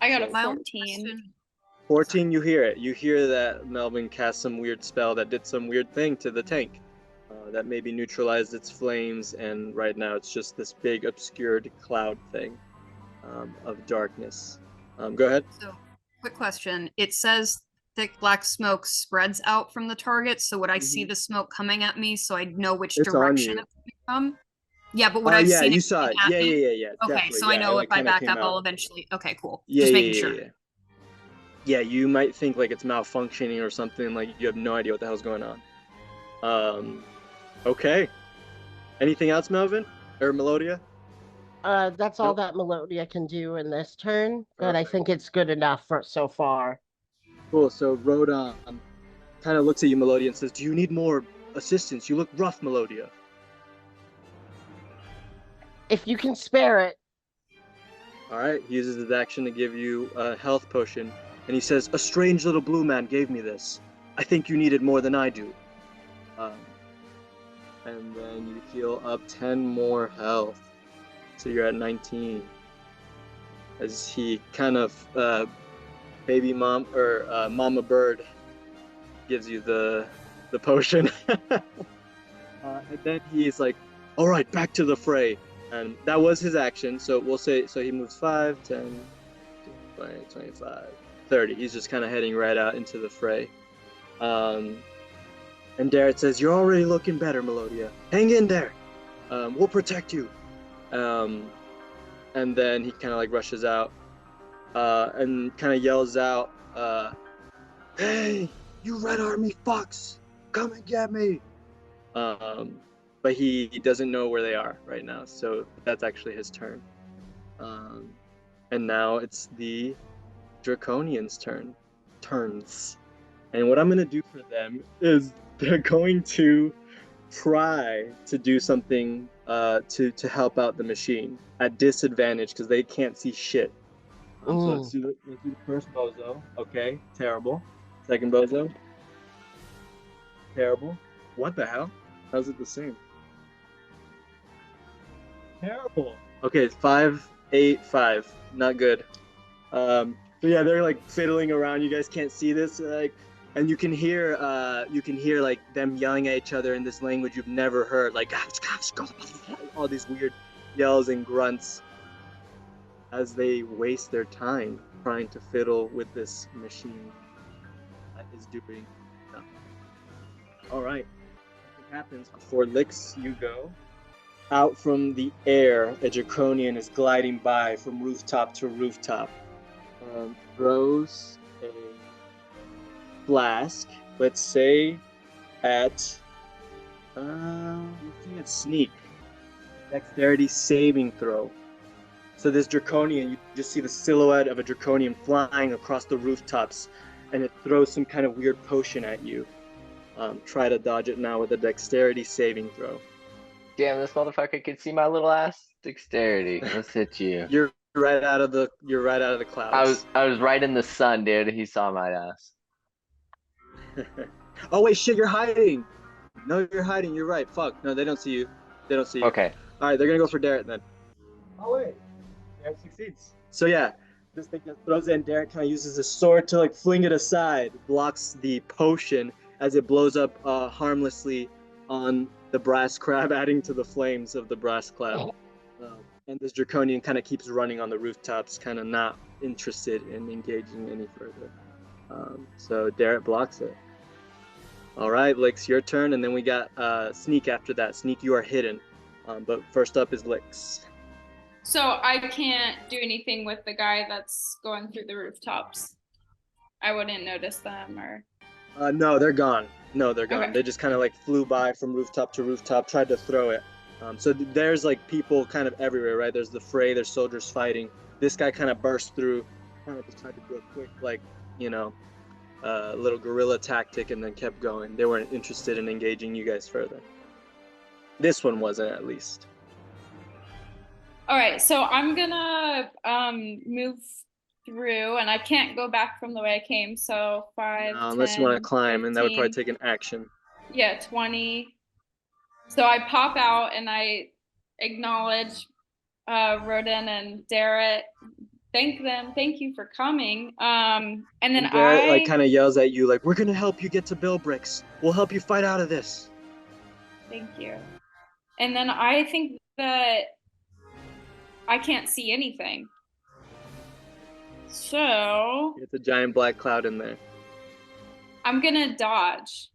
I got a My 14. 14, you hear it. You hear that Melvin cast some weird spell that did some weird thing to the tank. That maybe neutralized its flames, and right now it's just this big obscured cloud thing of darkness. Go ahead. So, quick question. It says thick black smoke spreads out from the target, so would I see the smoke coming at me so I know which It's direction on it's coming from? Yeah, but would I see you it saw it. coming at me? Yeah. Okay, Definitely. so I know it, if I kinda back came up, out. I'll eventually. Okay, cool. Yeah, Just making sure. Yeah, you might think like it's malfunctioning or something, like you have no idea what the hell's going on. Okay. Anything else, Melvin? Or Melodia? That's all that Melodia can do in this turn, but I think it's good enough for so far. Cool, so Rodan kind of looks at you, Melodia, and says, do you need more assistance? You look rough, Melodia. If you can spare it. Alright, he uses his action to give you a health potion, and he says, a strange little blue man gave me this. I think you need it more than I do. And then you heal up 10 more health. So you're at 19. As he kind of, baby mom, or mama bird, gives you the potion. And then he's like, all right, back to the fray. And that was his action. So we'll say, so he moves 5, 10, 20, 25, 30. He's just kind of heading right out into the fray. And Darrett says, you're already looking better, Melodia. Hang in there. We'll protect you. And then he kind of like rushes out and kind of yells out, hey, you Red Army fucks, come and get me. But he doesn't know where they are right now, so that's actually his turn. And now it's the Draconians' turns. And what I'm gonna do for them is they're going to try to do something to help out the machine at disadvantage because they can't see shit. So let's do the first bozo. Okay, terrible. Second bozo. Terrible. What the hell? How's it the same? Terrible. Okay, 5, 8, 5. Not good. So yeah, they're like fiddling around. You guys can't see this, like, and you can hear like them yelling at each other in this language you've never heard, like all these weird yells and grunts as they waste their time trying to fiddle with this machine that is doing nothing. All right. What happens before Lyx, you go? Out from the air, a Draconian is gliding by from rooftop to rooftop. Throws a flask, let's say at sneak. Dexterity saving throw. So this Draconian, you just see the silhouette of a Draconian flying across the rooftops, and it throws some kind of weird potion at you. Try to dodge it now with a Dexterity saving throw. Damn, this motherfucker can see my little ass. Dexterity. Let's hit you. You're right out of the clouds. I was right in the sun, dude. He saw my ass. Oh wait, shit! You're hiding. No, you're hiding. You're right. Fuck. No, they don't see you. They don't see you. Okay. All right, they're gonna go for Darrett then. Oh wait, Darrett succeeds. So yeah, this thing just throws it, and Darrett kind of uses his sword to like fling it aside, blocks the potion as it blows up harmlessly on the brass crab, adding to the flames of the brass crab. And this Draconian kind of keeps running on the rooftops, kind of not interested in engaging any further. So Darrett blocks it. All right, Lyx, your turn, and then we got Sneak after that. Sneak, you are hidden. But first up is Lyx. So I can't do anything with the guy that's going through the rooftops. I wouldn't notice them, or... No, they're gone. No, they're gone. Okay. They just kind of like flew by from rooftop to rooftop, tried to throw it. So there's like people kind of everywhere, right? There's the fray, there's soldiers fighting. This guy kind of burst through, kind of just tried to do a quick, like, little guerrilla tactic and then kept going. They weren't interested in engaging you guys further. This one wasn't, at least. All right, so I'm gonna move through, and I can't go back from the way I came, so 5, unless 10, you want to climb, 15, and that would probably take an action. Yeah, 20. So I pop out and I acknowledge Rodin and Darrett. Thank them. Thank you for coming. And then Darrett like kind of yells at you, like, "We're gonna help you get to Bill Bricks. We'll help you fight out of this." Thank you. And then I think that I can't see anything. So It's a giant black cloud in there. I'm gonna dodge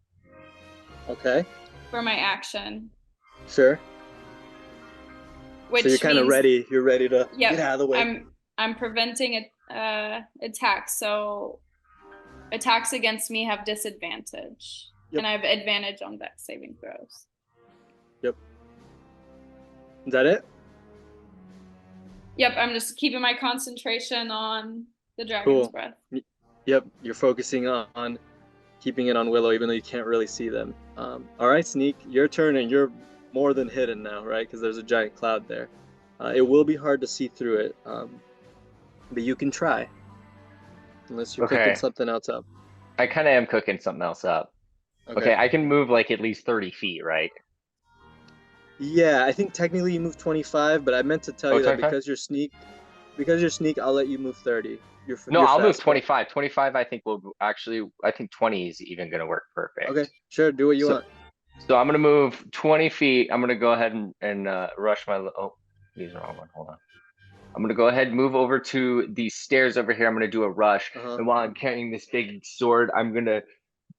Okay. for my action. Sure. Which So you're kind of means- ready. You're ready to Yep, get out of the way. I'm preventing attacks, so attacks against me have disadvantage, Yep. and I have advantage on dex saving throws. Yep. Is that it? Yep, I'm just keeping my concentration on the dragon's Cool. breath. Yep. You're focusing on keeping it on Willow, even though you can't really see them. All right, Sneak, your turn, and you're more than hidden now, right? Because there's a giant cloud there. It will be hard to see through it, but you can try. Unless you're Okay. cooking something else up. I kind of am cooking something else up. Okay, I can move like at least 30 feet, right? Yeah, I think technically you move 25, but I meant to tell Oh, you that 25? because you're Sneak, because you're sneak, I'll let you move 30. No, You're I'll move fast, 25. 25, I think will actually, I think 20 is even gonna work perfect. Okay, sure. Do what you want. So I'm gonna move 20 feet. I'm gonna go ahead and rush my. Oh, these are wrong one. Hold on. I'm gonna go ahead and move over to these stairs over here. I'm gonna do a rush, and while I'm carrying this big sword, I'm gonna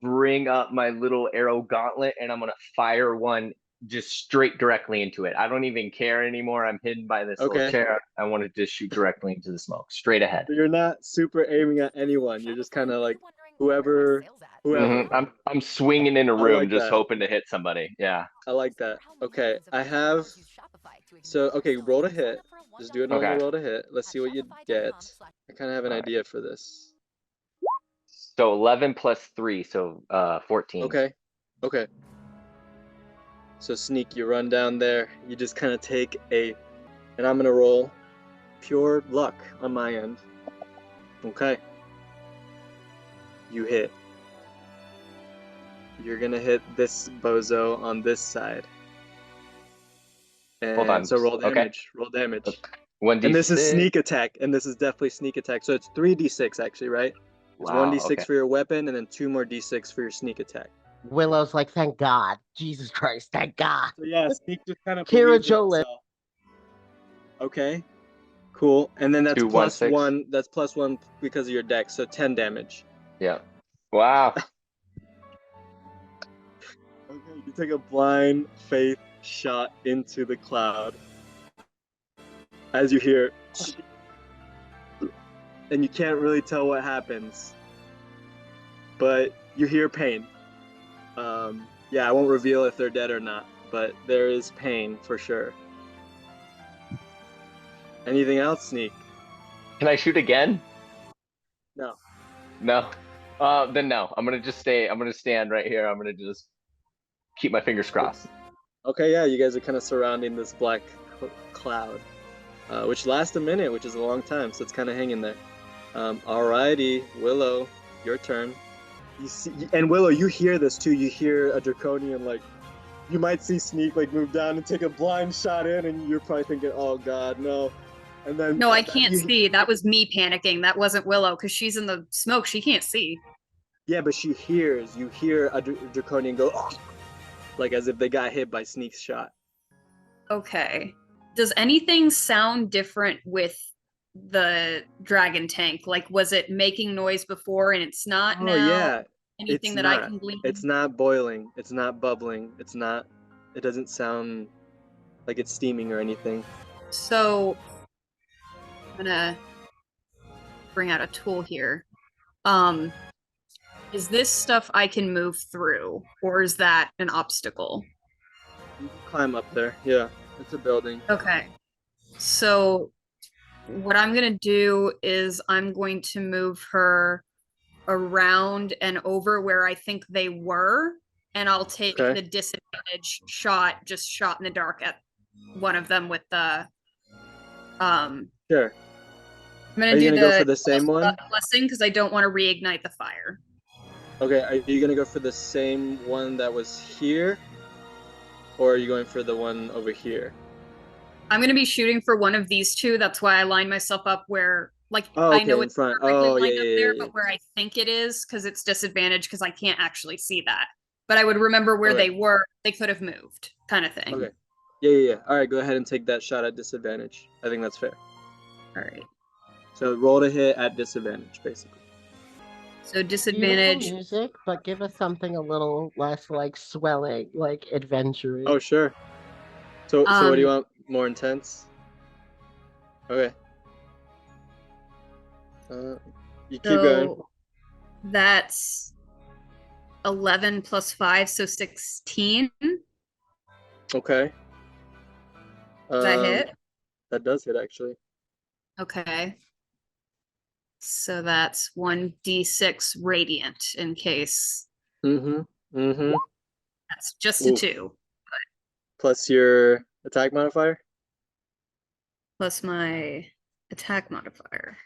bring up my little arrow gauntlet, and I'm gonna fire one just straight directly into it. I don't even care anymore. I'm hidden by this little chair. I want to just shoot directly into the smoke, straight ahead. So you're not super aiming at anyone. You're just kind of like whoever. I'm swinging in a room, like just that. hoping to hit somebody. Yeah. I like that. Okay, I have. So okay, roll to hit. Just do a normal roll to hit. Let's see what you get. I kind of have an idea for this. So 11 plus 3, so 14. Okay. Okay. So sneak, you run down there. You just kind of take and I'm gonna roll pure luck on my end. Okay. You hit. You're gonna hit this bozo on this side. And hold on. So roll damage. Roll damage. 1d6. And this is sneak attack. And this is definitely sneak attack. So it's 3d6 actually, right? It's 1d6 for your weapon, and then 2 more d6 for your sneak attack. Willow's like, thank God. Jesus Christ, thank God. So yeah, sneak just kind of Kira Jolin. Okay. Cool. And then that's 2, plus 1, 6. 1. That's plus 1 because of your dex, so 10 damage. Yeah. Wow. Okay, you take a blind faith shot into the cloud. As you hear, and you can't really tell what happens, but you hear pain. Yeah, I won't reveal if they're dead or not, but there is pain for sure. Anything else, Sneak? Can I shoot again? No. No. Then no. I'm gonna just stay. I'm gonna stand right here. I'm gonna just keep my fingers crossed. Okay, yeah, you guys are kind of surrounding this black cloud, which lasts a minute, which is a long time, so it's kind of hanging there. Alrighty, Willow, your turn. You see, and Willow, you hear this too. You hear a draconian, like, you might see Sneak like move down and take a blind shot in, and you're probably thinking, "Oh God, no!" And then no, I can't see. That was me panicking. That wasn't Willow because she's in the smoke. She can't see. Yeah, but she hears. You hear a draconian go, "Oh!" Like as if they got hit by Sneak's shot. Okay. Does anything sound different with the dragon tank? Like, was it making noise before and it's not now? Yeah. Anything that I can glean? It's not boiling. It's not bubbling. It doesn't sound like it's steaming or anything. So I'm gonna bring out a tool here. Is this stuff I can move through, or is that an obstacle? You can climb up there. Yeah, it's a building. Okay. So what I'm gonna do is I'm going to move her around and over where I think they were, and I'll take the disadvantage shot, just shot in the dark at one of them with the Sure. I'm gonna go for the same one? Blessing because I don't want to reignite the fire. Okay, are you gonna go for the same one that was here? Or are you going for the one over here? I'm gonna be shooting for one of these two. That's why I line myself up where, like, I know it's front. perfectly lined up there, but where I think it is, because it's disadvantaged because I can't actually see that. But I would remember where they were. They could have moved, kind of thing. Okay. Yeah. All right, go ahead and take that shot at disadvantage. I think that's fair. All right. So roll to hit at disadvantage, basically. So disadvantage. Beautiful music, but give us something a little less like swelling, like adventurous. Oh, sure. So what do you want? More intense? Okay. You keep going. That's 11 plus 5, so 16. Okay. Does that hit? That does hit, actually. Okay. So that's 1d6 radiant in case. That's just a 2. But... Plus your attack modifier? Plus my attack modifier.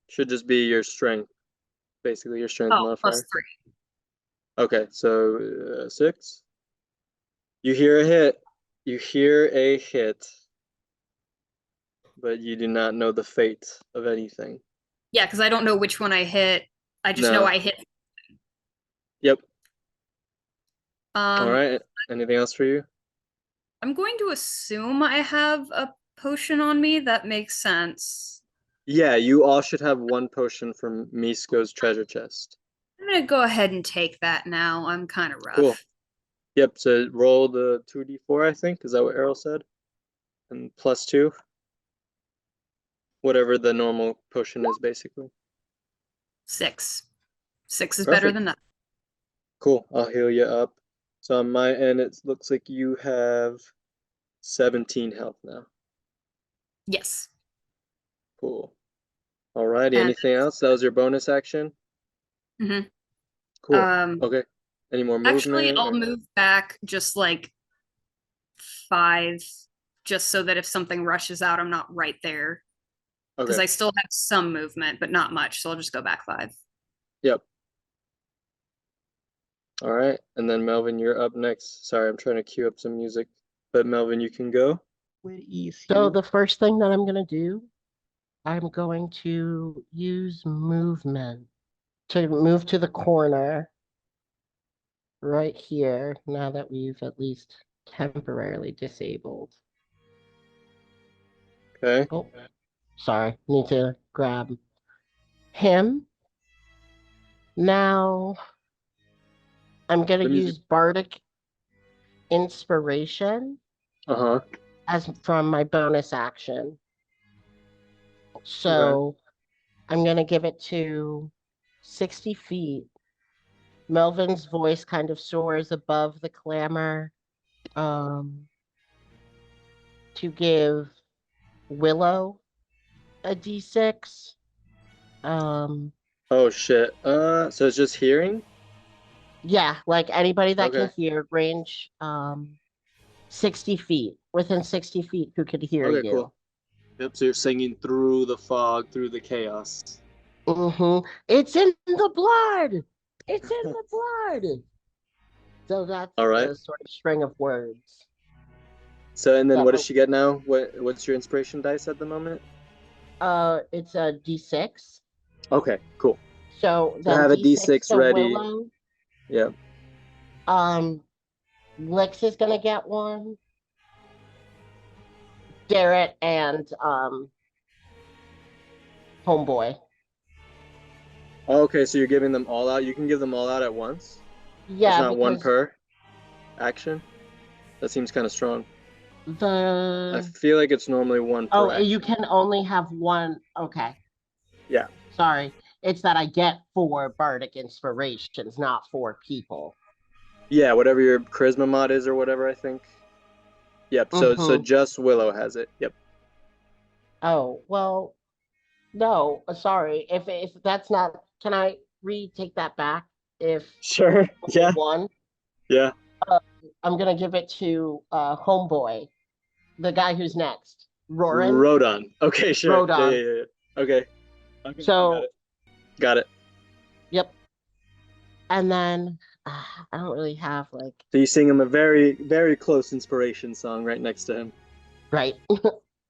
Should just be your strength. Basically, your strength modifier. Plus 3. Okay, so 6. You hear a hit. but you do not know the fate of anything. Yeah, because I don't know which one I hit. I just know No. I hit. Yep. All right. Anything else for you? I'm going to assume I have a potion on me. That makes sense. Yeah, you all should have one potion from Misko's treasure chest. I'm gonna go ahead and take that now. I'm kind of rough. Cool. Yep, so roll the 2d4, I think. Is that what Errol said? And +2. Whatever the normal potion is, basically. 6. 6 is Perfect. better than that. Cool, I'll heal you up. So on my end, it looks like you have 17 health now. Yes. Cool. Alrighty, And- anything else? That was your bonus action? Mm-hmm. Cool. Okay. Any more movement? Actually, I'll or... move back just like 5, just so that if something rushes out, I'm not right there. Because I still have some movement, but not much. So I'll just go back 5. Yep. All right. And then Melvin, you're up next. Sorry, I'm trying to cue up some music. But Melvin, you can go. So the first thing that I'm going to do, I'm going to use movement to move to the corner right here, now that we've at least temporarily disabled. Okay. Oh, sorry. Need to grab him. Now, I'm going to use Bardic Inspiration as from my bonus action. So I'm going to give it to 60 feet. Melvin's voice kind of soars above the clamor to give Willow a d6. Oh shit. So it's just hearing? Yeah, like anybody that can hear, range 60 feet. Within 60 feet who could hear you. Okay, cool. Yep, so you're singing through the fog, through the chaos. It's in the blood! It's in the blood! So that's the sort of string of words. So, and then what does she get now? What's your inspiration dice at the moment? It's a d6. Okay, cool. So I have a d6 ready. Willow, yeah. Lyx is gonna get one. Garrett and Homeboy. Okay, so you're giving them all out. You can give them all out at once. Yeah, it's not one per action. That seems kind of strong. I feel like it's normally one per action. You can only have one. Okay. Yeah. Sorry. It's that I get 4 bardic inspirations, not 4 people. Yeah, whatever your charisma mod is or whatever, I think. Yep, so just Willow has it. Yep. Oh, well, no, sorry. If that's not, can I retake that back? Sure. Yeah. 1. Yeah. I'm gonna give it to Homeboy, the guy who's next. Rodon. Okay, sure. Rodon. Yeah. Okay. So got it. Yep. And then I don't really have like. So you sing him a very, very close inspiration song right next to him. Right.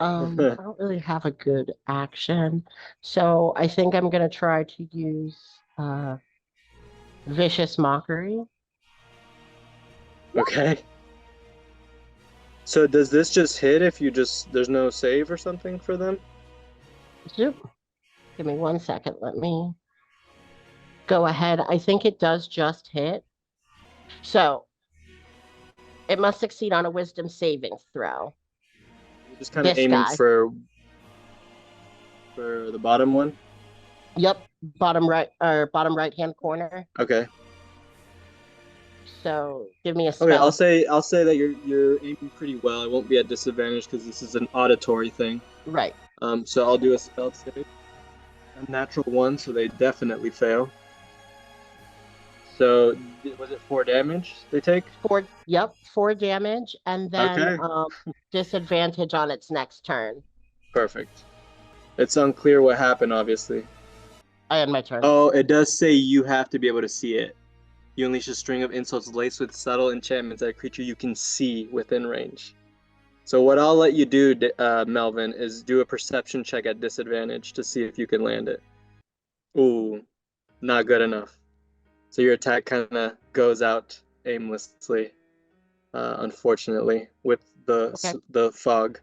I don't really have a good action, so I think I'm gonna try to use Vicious Mockery. Okay. So does this just hit if you there's no save or something for them? Yep. Give me 1 second. Let me go ahead. I think it does just hit. So it must succeed on a wisdom saving throw. You're just kind of aiming for the bottom one? Yep. Bottom right hand corner. Okay. So give me a spell. Okay, I'll say that you're aiming pretty well. I won't be at disadvantage because this is an auditory thing. Right. So I'll do a spell save. A natural 1, so they definitely fail. So was it 4 damage they take? 4. Yep, 4 damage, and then disadvantage on its next turn. Perfect. It's unclear what happened, obviously. I had my turn. Oh, it does say you have to be able to see it. You unleash a string of insults laced with subtle enchantments at a creature you can see within range. So what I'll let you do, Melvin, is do a perception check at disadvantage to see if you can land it. Ooh, not good enough. So your attack kind of goes out aimlessly, unfortunately, with the fog.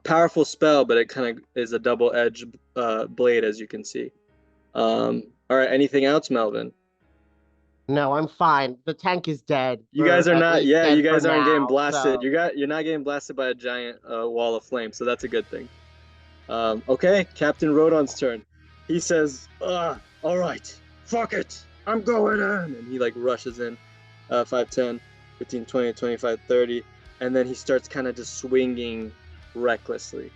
Powerful spell, but it kind of is a double-edged blade, as you can see. All right, anything else, Melvin? No, I'm fine. The tank is dead. You guys are not, yeah, you guys aren't getting now, blasted. so- You're not getting blasted by a giant wall of flame, so that's a good thing. Okay, Captain Rodon's turn. He says, all right, fuck it, I'm going in. And he like rushes in, 5, 10, 15, 20, 25, 30. And then he starts kind of just swinging recklessly.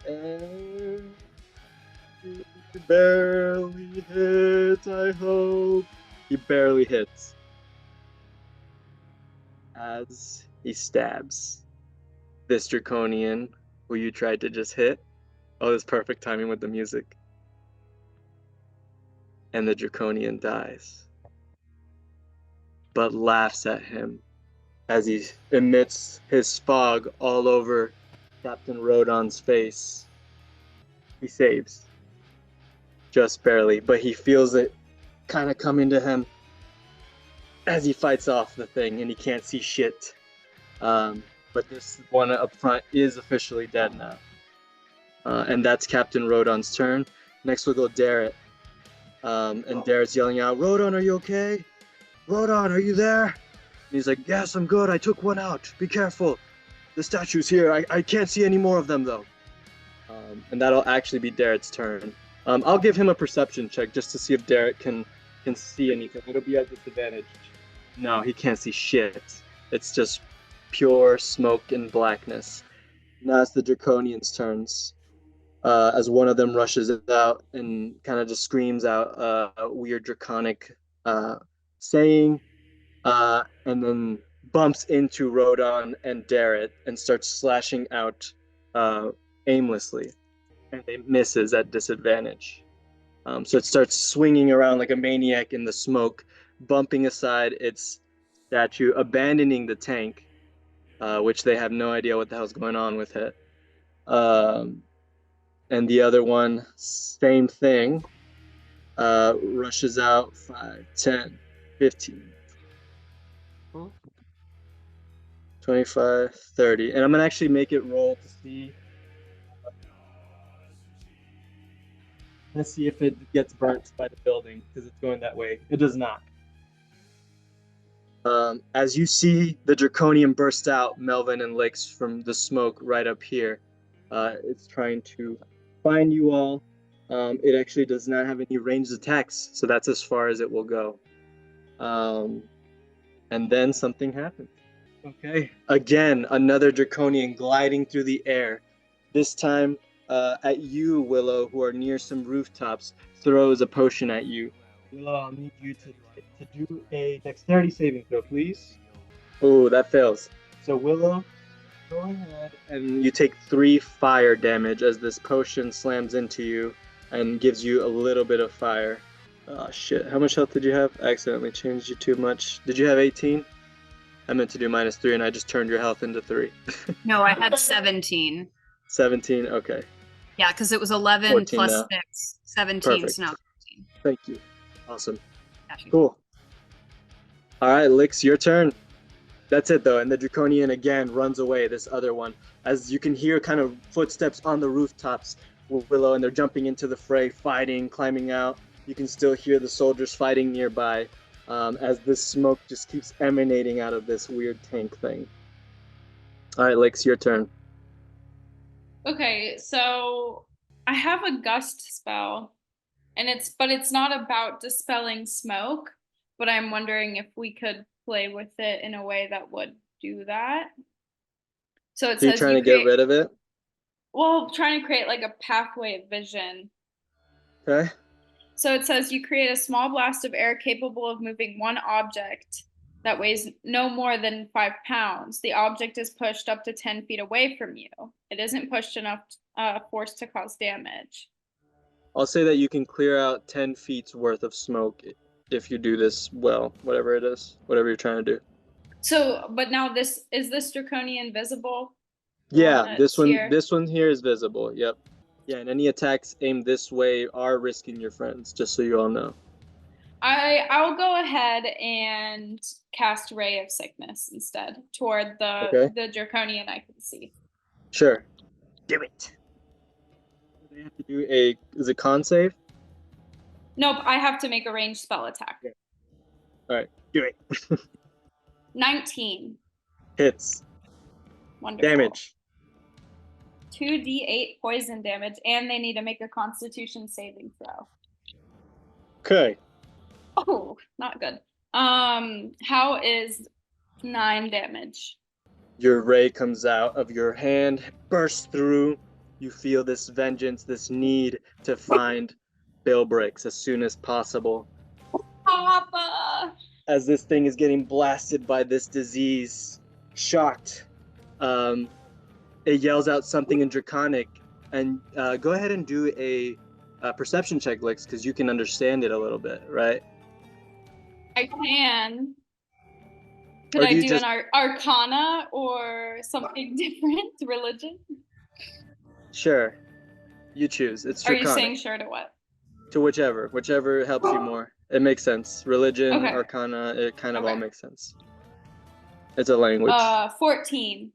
And he barely hits, I hope. He barely hits. As he stabs this draconian who you tried to just hit. Oh, this perfect timing with the music. And the draconian dies, but laughs at him as he emits his fog all over Captain Rodon's face. He saves. Just barely, but he feels it kind of coming to him as he fights off the thing, and he can't see shit. But this one up front is officially dead now. And that's Captain Rodon's turn. Next we'll go Darrett. And Darrett's yelling out, Rodon, are you okay? Rodon, are you there? And he's like, yes, I'm good. I took one out. Be careful. The statue's here. I can't see any more of them, though. And that'll actually be Darrett's turn. I'll give him a perception check just to see if Darrett can see anything. It'll be at disadvantage. No, he can't see shit. It's just pure smoke and blackness. Now it's the Draconians' turns. As one of them rushes out and kind of just screams out a weird draconic saying, and then bumps into Rodon and Darrett and starts slashing out aimlessly, and it misses at disadvantage. So it starts swinging around like a maniac in the smoke, bumping aside its statue, abandoning the tank, which they have no idea what the hell's going on with it. And the other one, same thing, rushes out 5, 10, 15, 25, 30. And I'm going to actually make it roll to see. Let's see if it gets burnt by the building, because it's going that way. It does not. As you see the Draconian burst out, Melvin and Lyx, from the smoke right up here, it's trying to find you all. It actually does not have any ranged attacks, so that's as far as it will go. And then something happens. Okay. Again, another Draconian gliding through the air. This time at you, Willow, who are near some rooftops, throws a potion at you. Willow, I'll need you to do a dexterity saving throw, please. Oh, that fails. So Willow, go ahead and you take 3 fire damage as this potion slams into you and gives you a little bit of fire. Oh shit, how much health did you have? I accidentally changed you too much. Did you have 18? I meant to do -3 and I just turned your health into 3. No, I had 17. 17, okay. Yeah, because it was 11 plus now. 6, 17, Perfect. so now 13. Thank you. Awesome. Gotcha. Cool. All right, Lyx, your turn. That's it, though. And the Draconian again runs away, this other one. As you can hear kind of footsteps on the rooftops with Willow, and they're jumping into the fray, fighting, climbing out. You can still hear the soldiers fighting nearby as this smoke just keeps emanating out of this weird tank thing. All right, Lyx, your turn. Okay, so I have a gust spell, and it's not about dispelling smoke, but I'm wondering if we could play with it in a way that would do that. So it So you're says trying to get rid of it? Well, trying to create like a pathway of vision. Okay. So it says you create a small blast of air capable of moving one object that weighs no more than 5 pounds. The object is pushed up to 10 feet away from you. It isn't pushed enough force to cause damage. I'll say that you can clear out 10 feet's worth of smoke if you do this well, whatever it is, whatever you're trying to do. So, but now is this Draconian visible? Yeah, this one here. this one here is visible. Yep. Yeah, and any attacks aimed this way are risking your friends, just so you all know. I'll go ahead and cast Ray of Sickness instead toward the draconian I can see. Sure. Do it. They have to do is it con save? Nope, I have to make a ranged spell attack. Okay. All right, do it. 19. Hits. Wonderful. Damage. 2d8 poison damage, and they need to make a Constitution saving throw. Okay. Oh, not good. How is 9 damage? Your ray comes out of your hand, bursts through. You feel this vengeance, this need to find Billbricks as soon as possible. Papa! As this thing is getting blasted by this disease, shocked, it yells out something in Draconic. And go ahead and do a perception check, Lyx, because you can understand it a little bit, right? I can. Could I do an Arcana or something different? Religion? Sure. You choose. It's Draconic. Are you saying sure to what? To whichever helps you more. It makes sense. Religion, Okay. Arcana, it kind of all makes sense. It's a language. 14.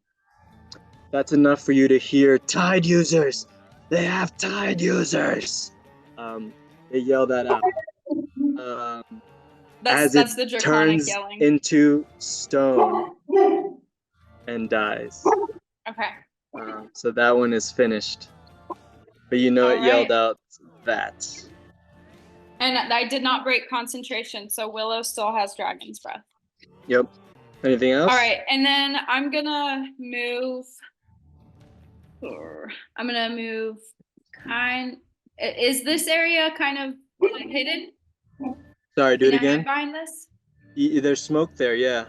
That's enough for you to hear Tide users. They have Tide users. They yell that out. That's the Draconic turns yelling. into stone and dies. Okay. So that one is finished. But you know it yelled out that. And I did not break concentration, so Willow still has Dragon's Breath. Yep. Anything else? All right, and then I'm gonna move. Is this area kind of hidden? Sorry, do it again. Behind this? There's smoke there, yeah.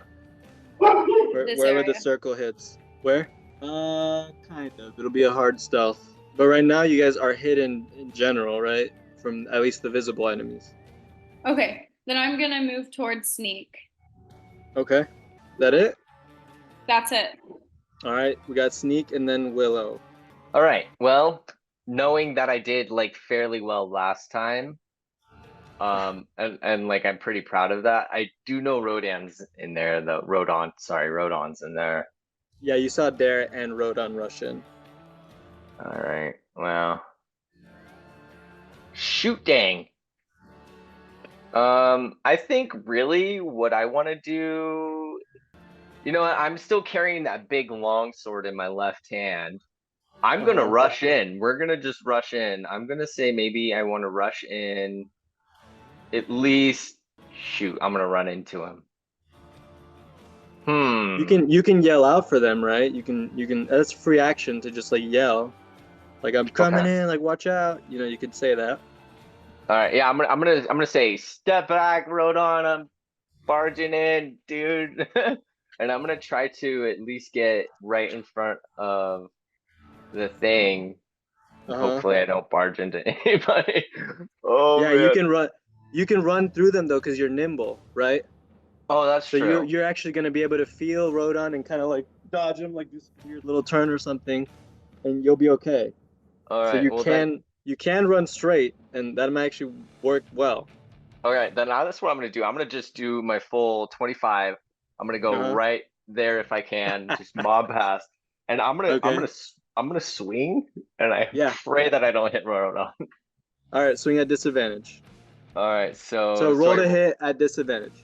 Wherever the circle hits. Where? Kind of. It'll be a hard stealth. But right now, you guys are hidden in general, right? From at least the visible enemies. Okay, then I'm gonna move towards Sneak. Okay. Is that it? That's it. All right, we got Sneak and then Willow. All right. Well, knowing that I did like fairly well last time, and like I'm pretty proud of that. I do know Rodan's in there, Rodon's in there. Yeah, you saw Dare and Rodon rush in. All right. Well, shoot, dang. I think really what I want to do, you know what? I'm still carrying that big long sword in my left hand. I'm gonna rush in. We're gonna just rush in. I'm gonna say maybe I want to rush in. At least, shoot, I'm gonna run into him. You can yell out for them, right? You can. That's free action to just like yell, like I'm coming in, like watch out. You know, you could say that. All right, yeah, I'm gonna say step back, Rodon. I'm barging in, dude, and I'm gonna try to at least get right in front of the thing. Hopefully, I don't barge into anybody. Oh, yeah, man. You can run through them though, because you're nimble, right? Oh, that's true. So you're actually gonna be able to feel Rodon and kind of like dodge him, like this weird little turn or something, and you'll be okay. All right. So you can run straight, and that might actually work well. All right, then that's what I'm gonna do. I'm gonna just do my full 25. I'm gonna go right there if I can, just mob past, and I'm gonna swing, and I pray that I don't hit Rodon. All right, swing at disadvantage. All right, so roll to hit at disadvantage.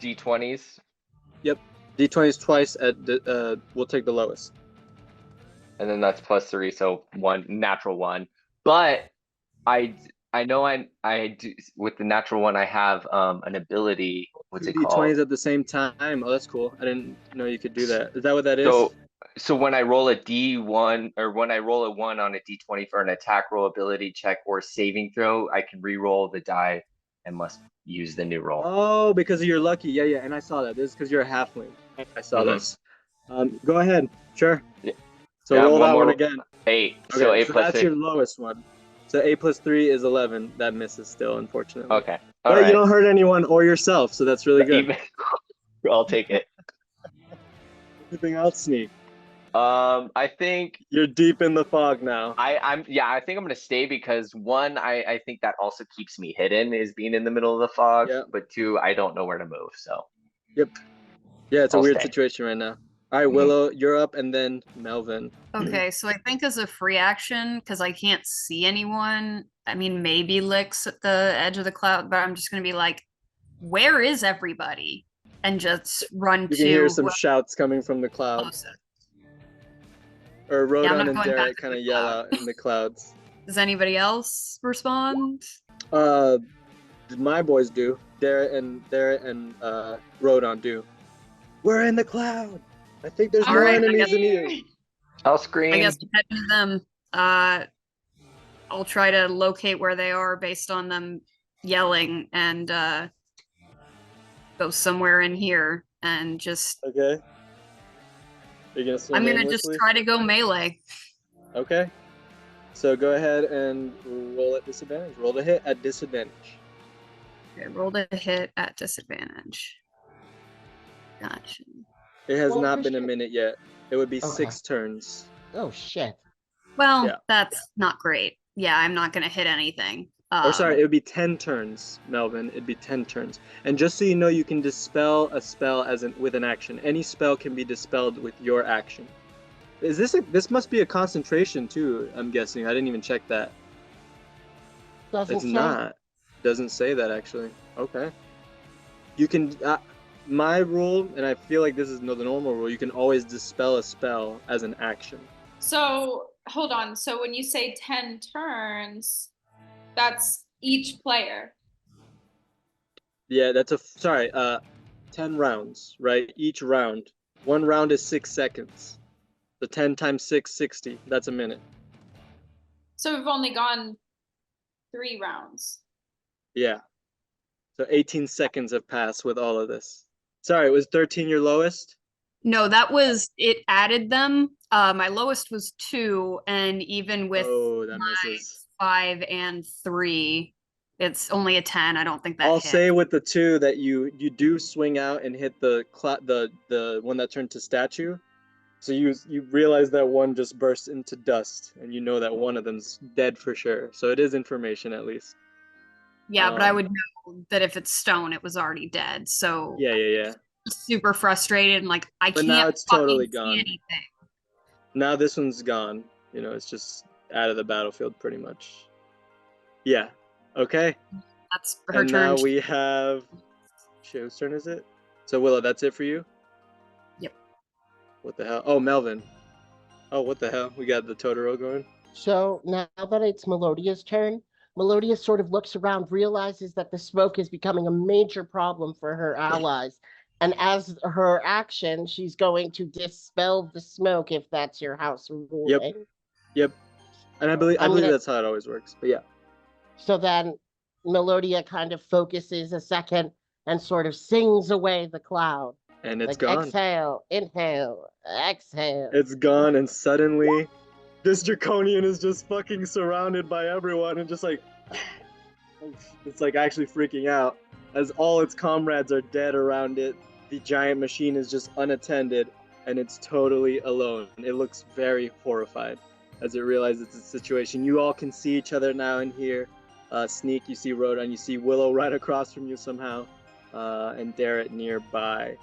D20s. Yep, D20s twice at we'll take the lowest. And then that's +3, so natural 1. But I know I do with the natural 1 I have an ability. What's it called? D20s at the same time. Oh, that's cool. I didn't know you could do that. Is that what that is? So when I roll a D1 or when I roll a 1 on a D20 for an attack roll, ability check, or saving throw, I can re-roll the die and must use the new roll. Oh, because you're lucky. Yeah, and I saw that. This is because you're a halfling. I saw this. Go ahead. Sure. Yeah. So roll that one again. 8. Okay, so 8 so plus that's 6. your lowest one. So 8 plus 3 is 11. That misses still, unfortunately. Okay. But you don't hurt anyone or yourself, so that's really good. I'll take it. Anything else, Sneak? I think You're deep in the fog now. I think I'm gonna stay because one, I think that also keeps me hidden is being in the middle of the fog. Yeah. But two, I don't know where to move. So Yep. Yeah, it's a I'll weird stay. situation right now. All right, Willow, you're up, and then Melvin. Okay, so I think as a free action, because I can't see anyone, I mean, maybe Lyx at the edge of the cloud, but I'm just going to be like, where is everybody? And just run You to can hear some whoever shouts coming from the cloud. closest. Or Yeah, I'm Rodon not and going Derek back to kind of the yell cloud. out in the clouds. Does anybody else respond? My boys do. Derek and Rodon do. We're in the cloud. I think there's All more right, I enemies guess- than you. I'll scream. I guess heading to them. I'll try to locate where they are based on them yelling and go somewhere in here and just. Okay. You're gonna swing I'm gonna aimlessly? just try to go melee. Okay. So go ahead and roll at disadvantage. Roll to hit at disadvantage. Okay, rolled a hit at disadvantage. Gotcha. It has Well, not been a Cristian- minute yet. It would be Okay. 6 turns. Oh shit. Well, Yeah. that's not great. Yeah, I'm not gonna hit anything. Or sorry, it would be 10 turns, Melvin. It'd be 10 turns. And just so you know, you can dispel a spell with an action. Any spell can be dispelled with your action. This must be a concentration too, I'm guessing. I didn't even check that. Doesn't It's say. not. Doesn't say that actually. Okay. You can my rule, and I feel like this is the normal rule, you can always dispel a spell as an action. So hold on. So when you say 10 turns, that's each player. Yeah, that's 10 rounds, right? Each round. One round is 6 seconds. So 10 times 6, 60. That's a minute. So we've only gone 3 rounds. Yeah. So 18 seconds have passed with all of this. Sorry, was 13 your lowest? No, that was it. Added them. My lowest was 2, and even with Oh, that my misses. 5 and 3, it's only a 10. I don't think that. I'll hit. say with the 2 that you do swing out and hit the one that turned to statue. So you realize that one just burst into dust, and you know that one of them's dead for sure. So it is information at least. Yeah, but I would know that if it's stone, it was already dead. So Yeah. super frustrated and like I But can't. now it's fucking totally see gone. anything. Now this one's gone. You know, it's just out of the battlefield pretty much. Yeah. Okay. That's her And turn. now we have. Shit, whose turn is it? So Willow, that's it for you? Yep. What the hell? Oh, Melvin. Oh, what the hell? We got the Totoro going. So now that it's Melodia's turn, Melodia sort of looks around, realizes that the smoke is becoming a major problem for her allies. And as her action, she's going to dispel the smoke if that's your house ruling. Yep. And I believe that's how it always works. But yeah. So then Melodia kind of focuses a second and sort of sings away the cloud. And it's like, gone. Exhale, inhale, exhale. It's gone, and suddenly this draconian is just fucking surrounded by everyone and just like it's like actually freaking out as all its comrades are dead around it. The giant machine is just unattended and it's totally alone. It looks very horrified as it realizes its situation. You all can see each other now in here. Sneak, you see Rodon, you see Willow right across from you somehow, and Derek nearby.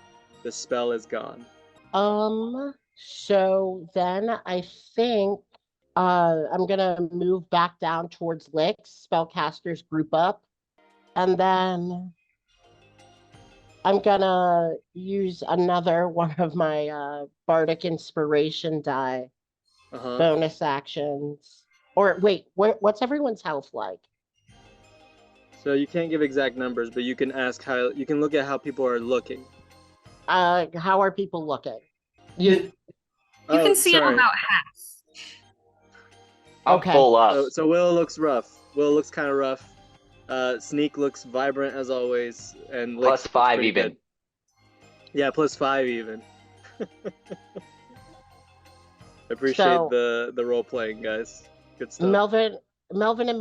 The spell is gone. So then I think I'm gonna move back down towards Lyx, spellcasters group up, and then I'm gonna use another one of my bardic inspiration die bonus actions. Or wait, what's everyone's health like? So you can't give exact numbers, but you can look at how people are looking. How are people looking? You can see it about half. I'm Okay. full up. So Willow looks rough. Willow looks kind of rough. Sneak looks vibrant as always, and Lyx looks +5 pretty even. good. Yeah, +5 even. Appreciate the role playing, guys. Good stuff. Melvin and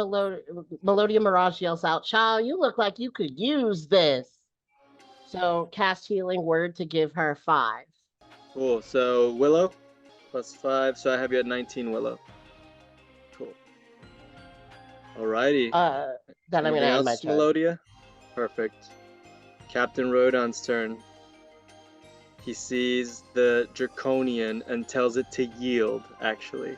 Melodia Mirage yells out, "Child, you look like you could use this." So cast Healing Word to give her 5. Cool. So Willow. +5, so I have you at 19, Willow. Cool. Alrighty. Then I'm Anything gonna end else, my turn. Melodia? Perfect. Captain Rodon's turn. He sees the Draconian and tells it to yield, actually,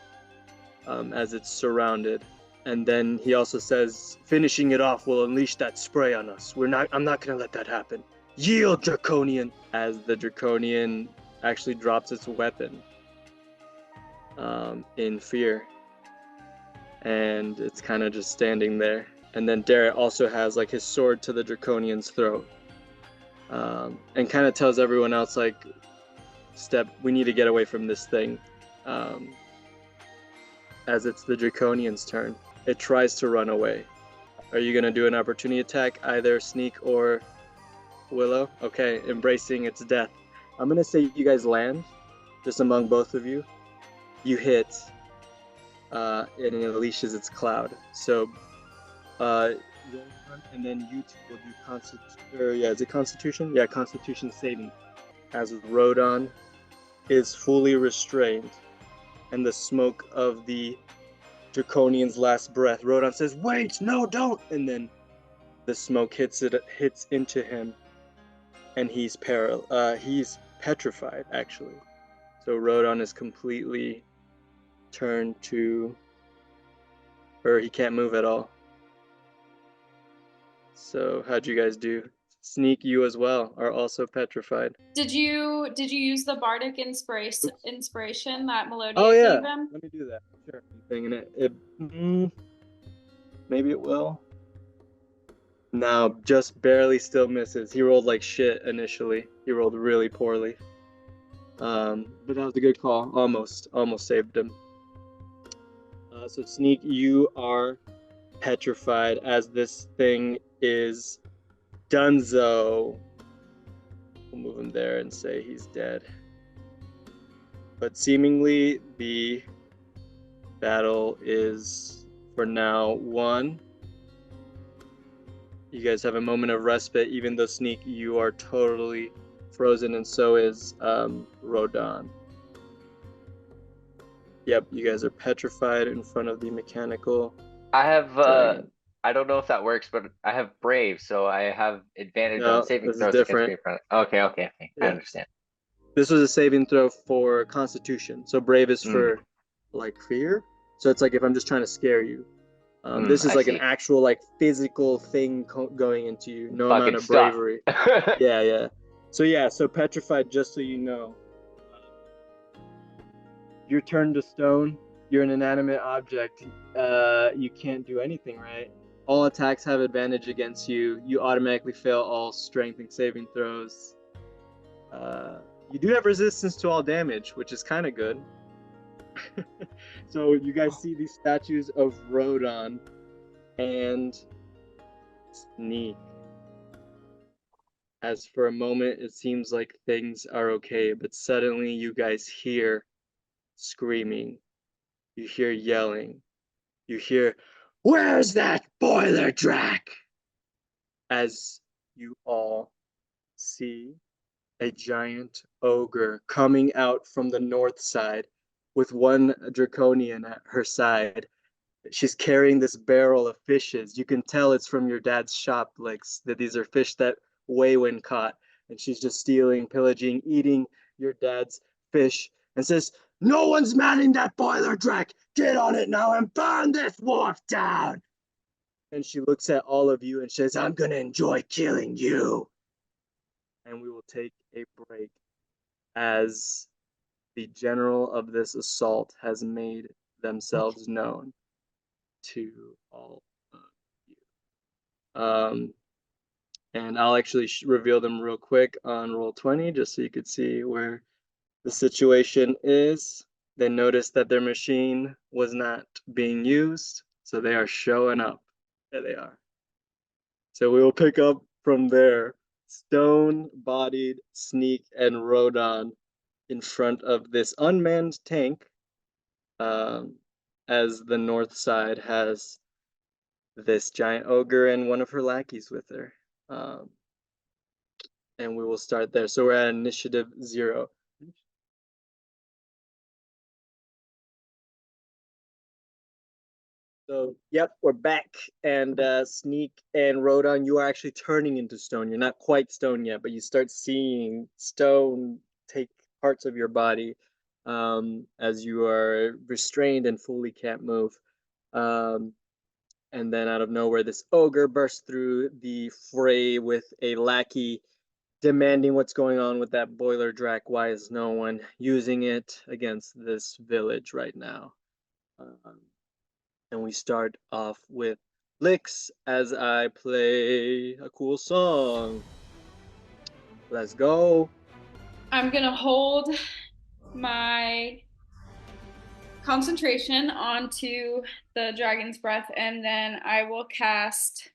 as it's surrounded. And then he also says, finishing it off will unleash that spray on us. I'm not gonna let that happen. Yield, Draconian! As the Draconian actually drops its weapon in fear. And it's kind of just standing there. And then Derek also has like his sword to the Draconian's throat. And kind of tells everyone else, like, we need to get away from this thing. As it's the Draconian's turn. It tries to run away. Are you going to do an opportunity attack, either Sneak or Willow? Okay, embracing its death. I'm going to say you guys land, just among both of you. You hit, and it unleashes its cloud. So, and then you two will do Constitution? Yeah, Constitution saving. As Rodon is fully restrained, and the smoke of the Draconian's last breath, Rodon says, "Wait, no, don't!" And then the smoke hits into him, and he's petrified, actually. So Rodon is completely turned to, or he can't move at all. So how'd you guys do? Sneak, you as well are also petrified. Did you use the bardic inspiration that Melodia gave him? Let me do that. Sure. Maybe it will. No, just barely still misses. He rolled like shit initially. He rolled really poorly. But that was a good call. Almost saved him. So Sneak, you are petrified as this thing is donezo. We'll move him there and say he's dead. But seemingly the battle is, for now, won. You guys have a moment of respite, even though Sneak, you are totally frozen, and so is Rodon. Yep, you guys are petrified in front of the mechanical. I have I don't know if that works, but I have Brave, so I have advantage on saving throws against Brave. Okay. Yeah. I understand. This was a saving throw for Constitution, so Brave is for like fear. So it's like if I'm just trying to scare you. This is like an actual like physical thing going into you. No amount of bravery. Yeah. So petrified, just so you know. You're turned to stone. You're an inanimate object. You can't do anything, right? All attacks have advantage against you. You automatically fail all strength and saving throws. You do have resistance to all damage, which is kind of good. So you guys see these statues of Rodon and Sneak. As for a moment, it seems like things are okay, but suddenly you guys hear screaming. You hear yelling. You hear, "Where's that boiler drac?" As you all see a giant ogre coming out from the north side with one Draconian at her side. She's carrying this barrel of fishes. You can tell it's from your dad's shop, Lyx, that these are fish that Waywin caught. And she's just stealing, pillaging, eating your dad's fish, and says, "No one's manning that boiler drac. Get on it now and burn this wharf down." And she looks at all of you and says, "I'm going to enjoy killing you." And we will take a break as the general of this assault has made themselves known to all of you. And I'll actually reveal them real quick on Roll20, just so you could see where the situation is. They noticed that their machine was not being used, so they are showing up. There they are. So we will pick up from there. Stone-bodied Sneak and Rodon in front of this unmanned tank, as the north side has this giant ogre and one of her lackeys with her. And we will start there. So we're at initiative 0. So, yep, we're back. And Sneak and Rodon, you are actually turning into stone. You're not quite stone yet, but you start seeing stone take parts of your body as you are restrained and fully can't move. And then out of nowhere, this ogre bursts through the fray with a lackey demanding what's going on with that boiler drac. Why is no one using it against this village right now? And we start off with Lyx as I play a cool song. Let's go. I'm gonna hold my concentration onto the dragon's breath, and then I will cast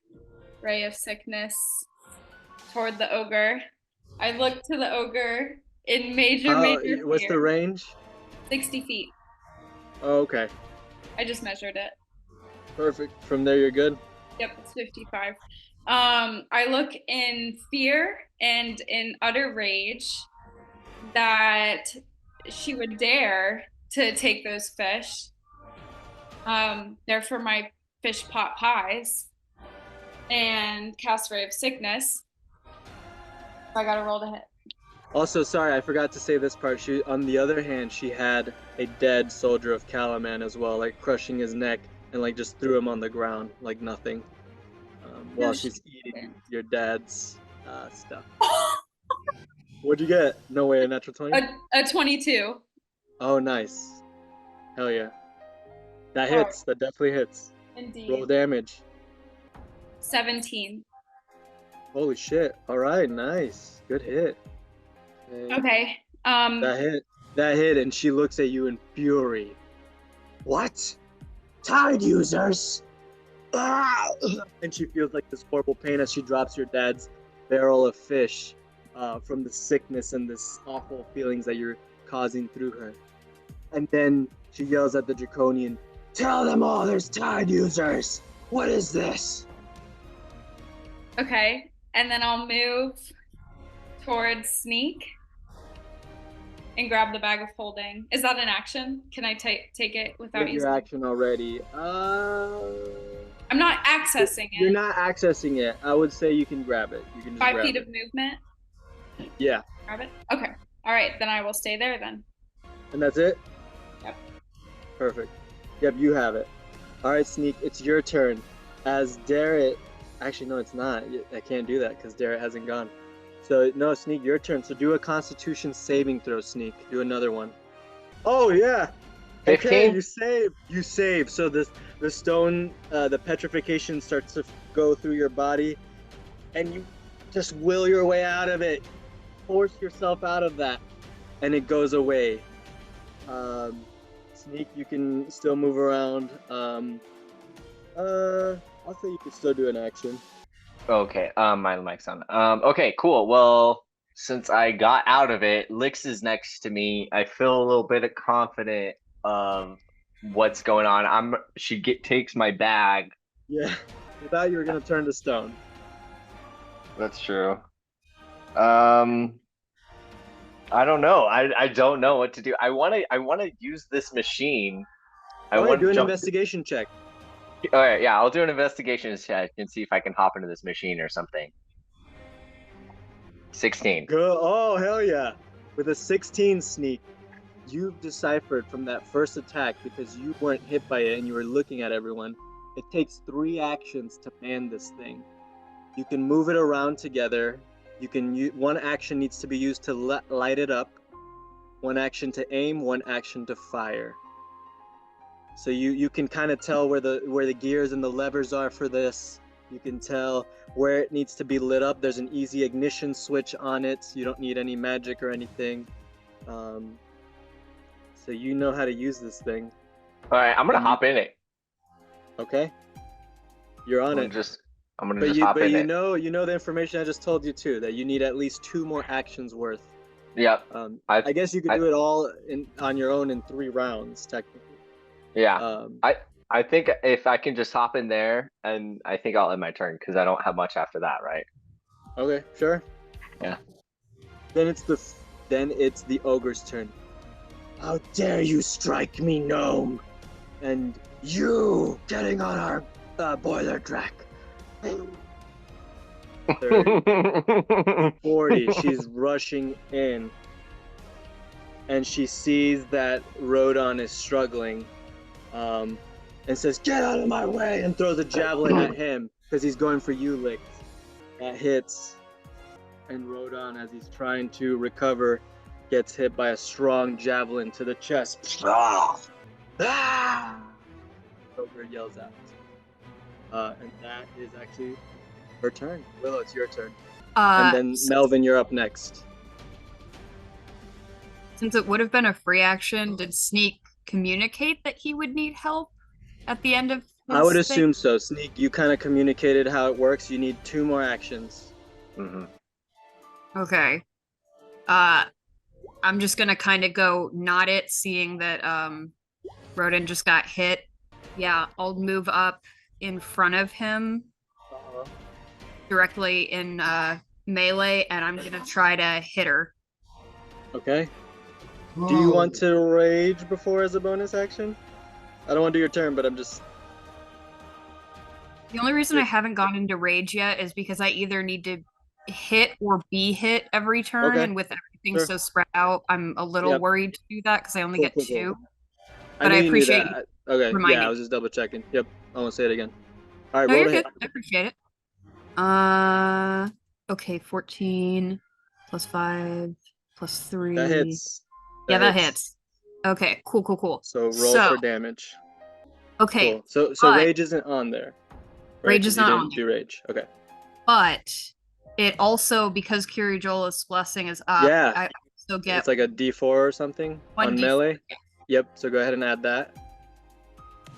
Ray of Sickness toward the ogre. I look to the ogre in major What's fear. the range? 60 feet. Oh, okay. I just measured it. Perfect. From there, you're good? Yep, it's 55. I look in fear and in utter rage that she would dare to take those fish. They're for my fish pot pies. And cast Ray of Sickness. I gotta roll to hit. Also, sorry, I forgot to say this part. She, on the other hand, she had a dead soldier of Calaman as well, like crushing his neck and like just threw him on the ground like nothing, while she's eating your dad's stuff. What'd you get? No way, a natural 20? A 22. Oh, nice. Hell yeah. That hits. That definitely hits. Indeed. Roll damage. 17. Holy shit. All right, nice. Good hit. Okay. That hit, and she looks at you in fury. What? Tide users? Ah! And she feels like this horrible pain as she drops your dad's barrel of fish from the sickness and this awful feelings that you're causing through her. And then she yells at the Draconian, "Tell them all there's tide users! What is this?" Okay. And then I'll move towards Sneak and grab the bag of holding. Is that an action? Can I take it without using your action already? I'm not accessing it. You're not accessing it. I would say you can grab it. You can just 5 grab feet it. of movement? Yeah. Grab it? Okay. All right, then I will stay there then. And that's it? Yep. Perfect. Yep, you have it. All right, Sneak, it's your turn. As Darrett... Actually, no, it's not. I can't do that because Darrett hasn't gone. So, no, Sneak, your turn. So do a Constitution saving throw, Sneak. Do another one. Oh, yeah. 15? Okay, you save. You save. So the stone, the petrification starts to go through your body, and you just will your way out of it. Force yourself out of that, and it goes away. Sneak, you can still move around. I'll say you can still do an action. Okay, my mic's on. Okay, cool. Well, since I got out of it, Lyx is next to me. I feel a little bit of confident of what's going on. She takes my bag. Yeah, I thought you were gonna turn to stone. That's true. I don't know. I don't know what to do. I wanna use this machine. I want to do an investigation check. All right, yeah, I'll do an investigation check and see if I can hop into this machine or something. 16. Good. Oh, hell yeah. With a 16 sneak, you've deciphered from that first attack, because you weren't hit by it and you were looking at everyone. It takes 3 actions to man this thing. You can move it around together. You can one action needs to be used to light it up. 1 action to aim, 1 action to fire. So you can kind of tell where the gears and the levers are for this. You can tell where it needs to be lit up. There's an easy ignition switch on it. You don't need any magic or anything. So you know how to use this thing. All right, I'm gonna hop in it. Okay. You're on it. I'm gonna just hop in it. But you know the information I just told you too, that you need at least 2 more actions worth. Yep. I guess you could do it all on your own in 3 rounds, technically. Yeah. I think if I can just hop in there, and I think I'll end my turn because I don't have much after that, right? Okay, sure. Yeah. Then it's the ogre's turn. How dare you strike me, gnome? And You getting on our boiler track. 30, 40. She's rushing in. And she sees that Rodon is struggling. And says, "Get out of my way!" and throws a javelin at him because he's going for you, Lyx. That hits. And Rodon, as he's trying to recover, gets hit by a strong javelin to the chest. Ogre yells out. And that is actually her turn. Willow, it's your turn. And then Melvin, you're up next. Since it would have been a free action, did Sneak communicate that he would need help at the end of his I would thing? assume so. Sneak, you kind of communicated how it works. You need 2 more actions. Mm-hmm. Okay. I'm just gonna kind of go nod it, seeing that Rodin just got hit. Yeah, I'll move up in front of him, directly in melee, and I'm gonna try to hit her. Okay. Do you want to rage before as a bonus action? I don't want to do your turn, but I'm just... The only reason I haven't gone into rage yet is because I either need to hit or be hit every turn, and with everything so spread out, I'm a little worried to do that because I only get 2. But I appreciate you reminding. Yeah, I was just double checking. Yep, I won't say it again. All right, no, roll you're hit. good. I appreciate it. Okay, 14 plus 5 plus 3. That hits. That hits. Okay, cool. So roll for damage. Okay. Cool. So rage isn't on there. Right? Rage is not on there. Do rage. Okay. But it also, because Curijolis' blessing is up, I still get... It's like a D4 or something on melee. Yep, so go ahead and add that.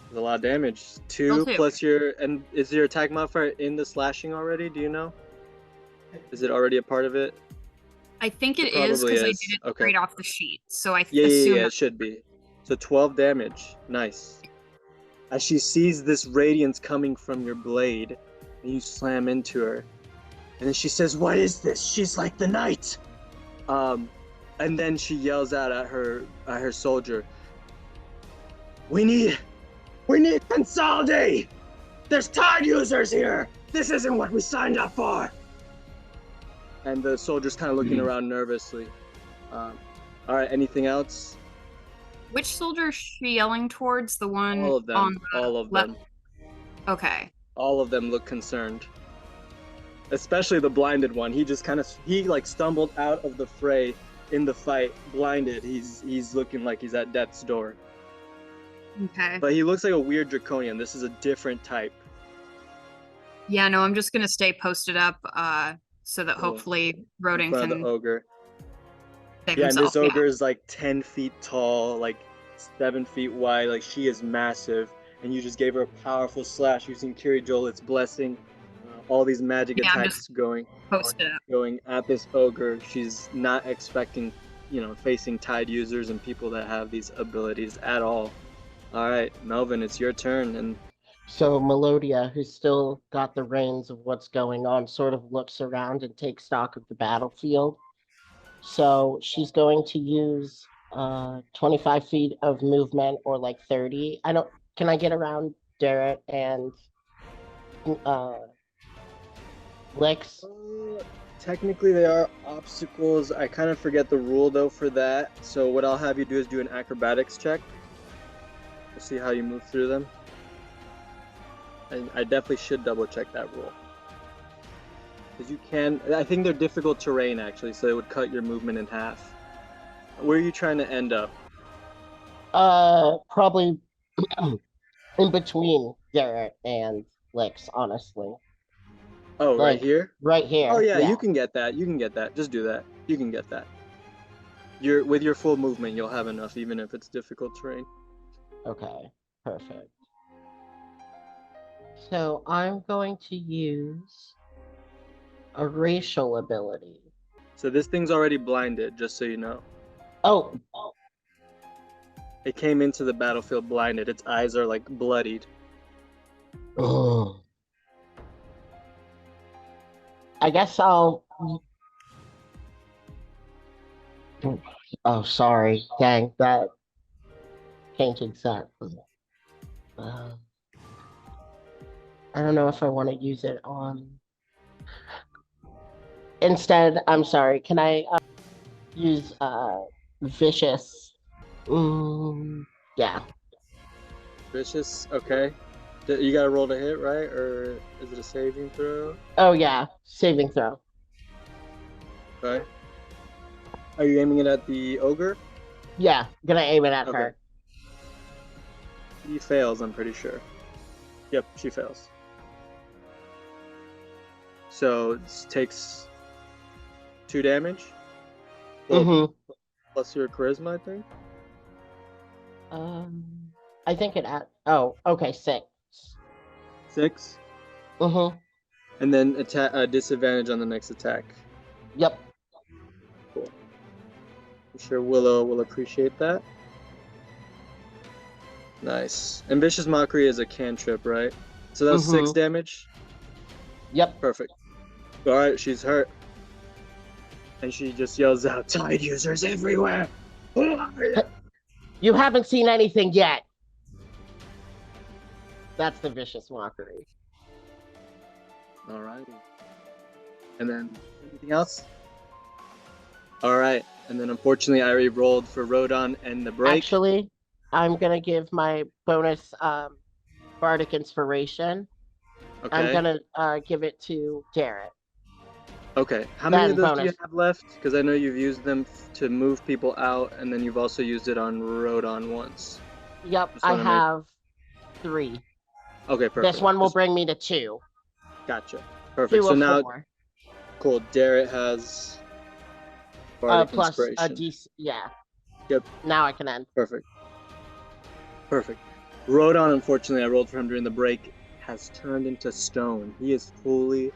There's a lot of damage. 2 plus your... And is your attack modifier in the slashing already? Do you know? Is it already a part of it? I think it is, because I did it straight off the sheet. So I assume... Yeah, it should be. So 12 damage. Nice. As she sees this radiance coming from your blade, and you slam into her. And then she says, "What is this?" She's like, "The night." And then she yells out at her soldier, We need consolidate! There's tide users here! This isn't what we signed up for! And the soldier's kind of looking around nervously. All right, anything else? Which soldier is she yelling towards? The one All of them. on the All of left? them. Okay. All of them look concerned. Especially the blinded one. He just he stumbled out of the fray in the fight, blinded. He's looking like he's at death's door. Okay. But he looks like a weird draconian. This is a different type. Yeah, no, I'm just gonna stay posted up, so that hopefully Rodin can... the ogre. Save and himself. this ogre is like 10 feet tall, like 7 feet wide. Like, she is massive. And you just gave her a powerful slash using Curijolis' blessing. All these magic attacks going at this ogre. She's not expecting, facing tide users and people that have these abilities at all. All right, Melvin, it's your turn. And so Melodia, who's still got the reins of what's going on, sort of looks around and takes stock of the battlefield. So she's going to use 25 feet of movement, or like 30. Can I get around Derek and Lyx? Technically, they are obstacles. I kind of forget the rule, though, for that. So what I'll have you do is do an acrobatics check. We'll see how you move through them. And I definitely should double-check that rule. Because you can... I think they're difficult terrain, actually, so it would cut your movement in half. Where are you trying to end up? Probably in between Derek and Lyx, honestly. Oh, right here? Right here. Oh, yeah, you can get that. You can get that. Just do that. You can get that. With your full movement, you'll have enough, even if it's difficult terrain. Okay, perfect. So I'm going to use a racial ability. So this thing's already blinded, just so you know. Oh. It came into the battlefield blinded. Its eyes are like bloodied. Oh. I guess I'll... Oh, sorry. Dang, that changed exactly. I don't know if I want to use it on. Instead, I'm sorry. Can I use vicious? Yeah. Vicious. Okay. You gotta roll to hit, right? Or is it a saving throw? Oh yeah, saving throw. Okay. Are you aiming it at the ogre? Yeah, gonna aim it at Okay. her. She fails, I'm pretty sure. Yep, she fails. So it takes 2 damage. Well, plus your charisma, I think. I think it at. Oh, okay, 6. 6. And then attack disadvantage on the next attack. Yep. Cool. I'm sure Willow will appreciate that. Nice. Ambitious Mockery is a cantrip, right? So that's 6 damage? Yep. Perfect. Alright, she's hurt. And she just yells out, "Tide users everywhere!" You haven't seen anything yet. That's the vicious mockery. Alrighty. And then, anything else? Alright. And then unfortunately I already rolled for Rodon and the break. Actually, I'm gonna give my bonus bardic inspiration. Okay. I'm gonna give it to Garrett. Okay. How many of those bonus. do you have left? Because I know you've used them to move people out, and then you've also used it on Rodon once. Yep, I have 3. Okay, perfect. This one will bring me to 2. Gotcha. Perfect. 2 So of now, 4. cool. Darrett has bardic Plus inspiration. a DC. Yeah. Yep. Now I can end. Perfect. Perfect. Rodon, unfortunately, I rolled for him during the break, has turned into stone. He is fully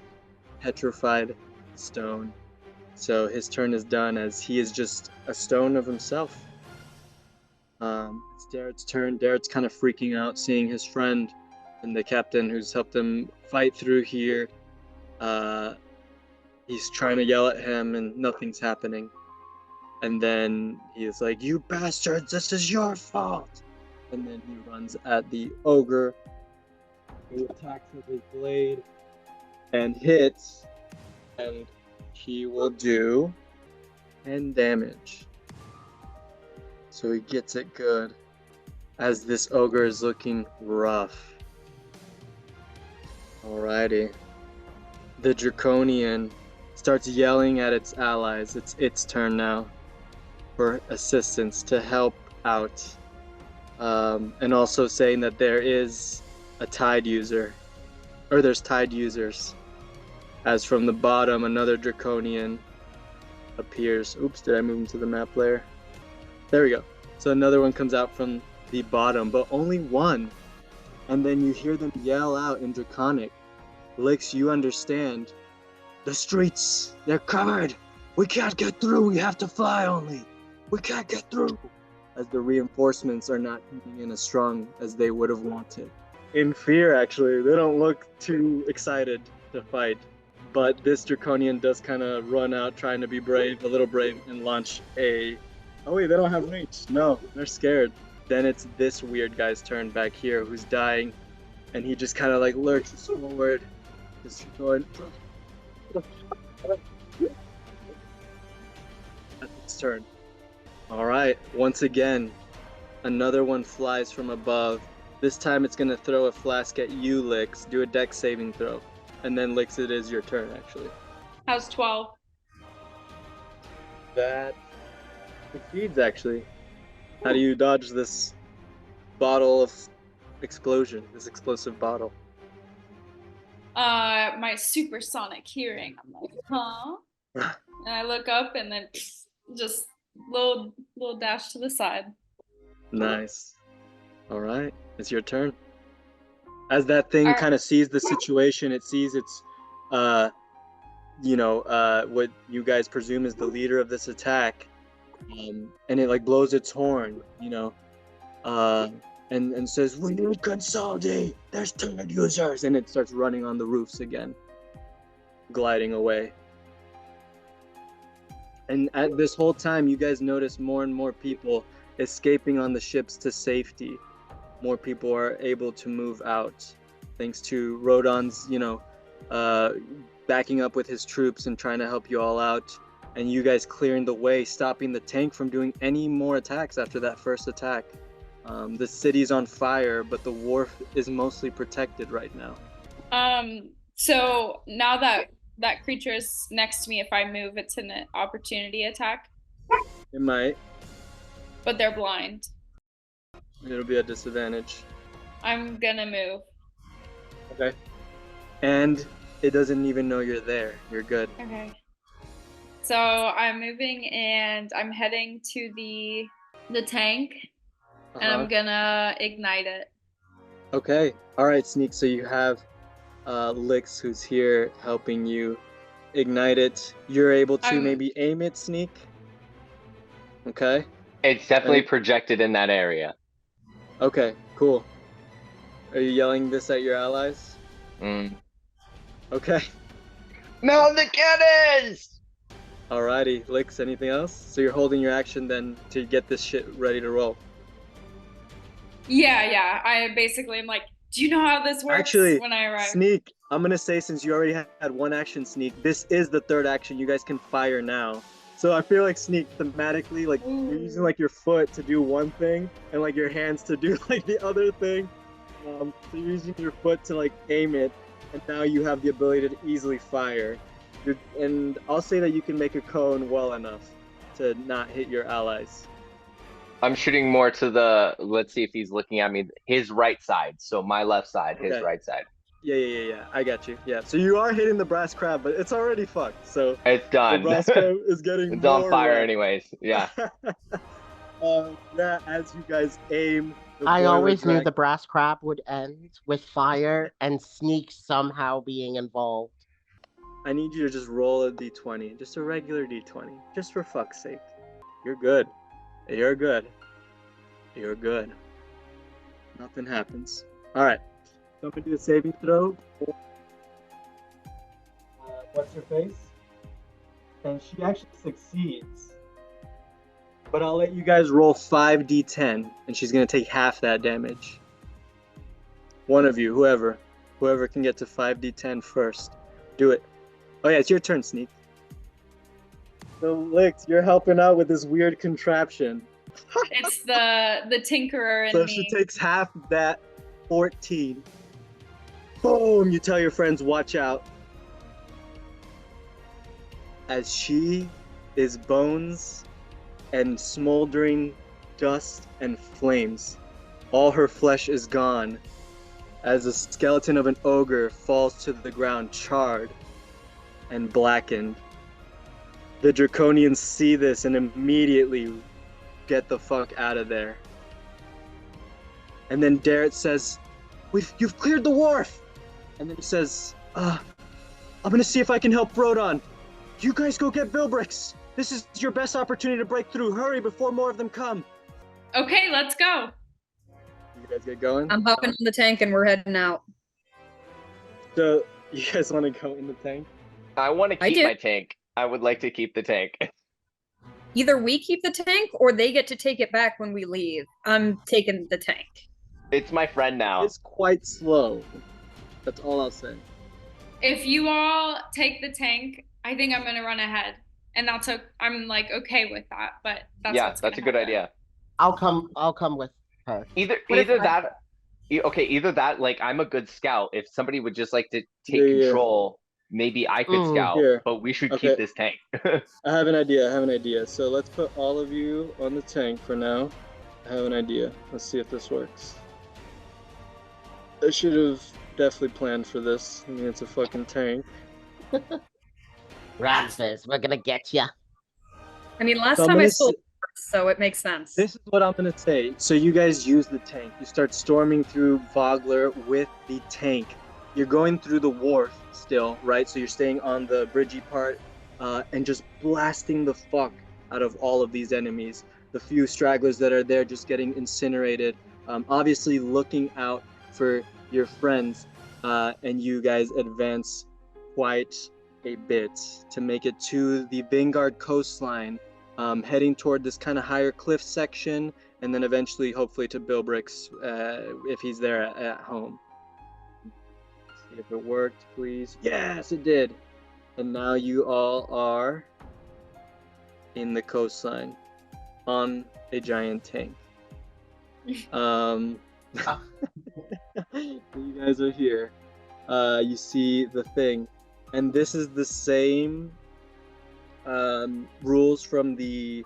petrified stone. So his turn is done as he is just a stone of himself. It's Darrett's turn. Darrett's kind of freaking out seeing his friend and the captain who's helped him fight through here. He's trying to yell at him and nothing's happening. And then he is like, "You bastards, this is your fault!" And then he runs at the ogre, who attacks with his blade and hits, and he will do 10 damage. So he gets it good, as this ogre is looking rough. Alrighty. The Draconian starts yelling at its allies. It's its turn now for assistance to help out. And also saying that there is a tide user, or there's tide users. As from the bottom, another Draconian appears. Oops, did I move him to the map layer? There we go. So another one comes out from the bottom, but only one. And then you hear them yell out in Draconic. Lyx, you understand. The streets, they're covered. We can't get through. We have to fly only. We can't get through. As the reinforcements are not coming in as strong as they would have wanted. In fear, actually. They don't look too excited to fight. But this Draconian does kind of run out trying to be brave, a little brave, and launch a... Oh wait, they don't have reach. No, they're scared. Then it's this weird guy's turn back here who's dying. And he just kind of like lurches forward. Just going... That's its turn. Alright, once again, another one flies from above. This time it's going to throw a flask at you, Lyx. Do a dex saving throw. And then, Lyx, it is your turn, actually. How's 12? That succeeds, actually. How do you dodge this bottle of explosion, this explosive bottle? My supersonic hearing. I'm like, huh? And I look up and then just little dash to the side. Nice. All right, it's your turn. As that thing kind of sees the situation, it sees its, what you guys presume is the leader of this attack, and it like blows its horn, and says, "We need consolidate. There's tide users," and it starts running on the roofs again, gliding away. And at this whole time, you guys notice more and more people escaping on the ships to safety. more people are able to move out, thanks to Rodon's, backing up with his troops and trying to help you all out, and you guys clearing the way, stopping the tank from doing any more attacks after that first attack. The city's on fire, but the wharf is mostly protected right now. So now that creature is next to me, if I move, it's an opportunity attack. It might. But they're blind. It'll be a disadvantage. I'm gonna move. Okay. And it doesn't even know you're there. You're good. Okay. So I'm moving and I'm heading to the tank, and I'm gonna ignite it. Okay. All right, Sneak. So you have Lyx, who's here helping you ignite it. You're able to maybe aim it, Sneak. Okay. It's definitely projected in that area. Okay, cool. Are you yelling this at your allies? Okay. Mount the cannons! Alrighty, Lyx, anything else? So you're holding your action then to get this shit ready to roll. Yeah. I basically am like, do you know how this works? Actually, when I arrive? Sneak, I'm gonna say, since you already had one action, Sneak, this is the third action. You guys can fire now. So I feel like, Sneak, thematically, like you're using like your foot to do one thing and like your hands to do like the other thing. So you're using your foot to like aim it, and now you have the ability to easily fire. And I'll say that you can make a cone well enough to not hit your allies. I'm shooting more to the, let's see if he's looking at me, his right side. So my left side, his right side. Yeah. I got you. Yeah. So you are hitting the brass crab, but it's already fucked. So it's done. The brass crab is getting it's more on fire red. Anyways. Yeah. As you guys aim. I always knew the brass crab would end with fire and Sneak somehow being involved. I need you to just roll a d20, just a regular d20, just for fuck's sake. You're good. You're good. You're good. Nothing happens. All right. So I'm gonna do a saving throw. What's her face? And she actually succeeds. But I'll let you guys roll 5d10, and she's gonna take half that damage. One of you, whoever can get to 5d10 first, do it. Oh yeah, it's your turn, Sneak. So Lyx, you're helping out with this weird contraption. It's the tinkerer in so me. She takes half of that, 14. Boom! You tell your friends, watch out. As she is bones and smoldering dust and flames. All her flesh is gone, as the skeleton of an ogre falls to the ground, charred and blackened. The Draconians see this and immediately get the fuck out of there. And then Darrett says, you've cleared the wharf! And then he says, I'm gonna see if I can help Rodon. You guys go get Vilbrix. This is your best opportunity to break through. Hurry before more of them come. Okay, let's go. You guys get going? I'm hopping in the tank and we're heading out. So, you guys want to go in the tank? I want to keep my tank. I would like to keep the tank. Either we keep the tank or they get to take it back when we leave. I'm taking the tank. It's my friend now. It's quite slow. That's all I'll say. If you all take the tank, I think I'm gonna run ahead, and I'm like okay with that. But that's a good idea. I'll come with her. Either that. Like, I'm a good scout. If somebody would just like to take control, maybe I could scout. Here. But we should keep this tank. I have an idea. So let's put all of you on the tank for now. I have an idea. Let's see if this works. I should have definitely planned for this. I mean, it's a fucking tank. Razzers, we're gonna get ya. I mean, last time I sold so it makes sense. This is what I'm gonna say. So you guys use the tank. You start storming through Vogler with the tank. You're going through the wharf still, right? So you're staying on the bridgey part and just blasting the fuck out of all of these enemies. The few stragglers that are there just getting incinerated. Obviously looking out for your friends, and you guys advance quite a bit to make it to the Vanguard coastline, heading toward this kind of higher cliff section and then eventually, hopefully, to Billbricks if he's there at home. See if it worked, please. Yes, it did. And now you all are in the coastline on a giant tank. You guys are here. You see the thing, and this is the same rules from the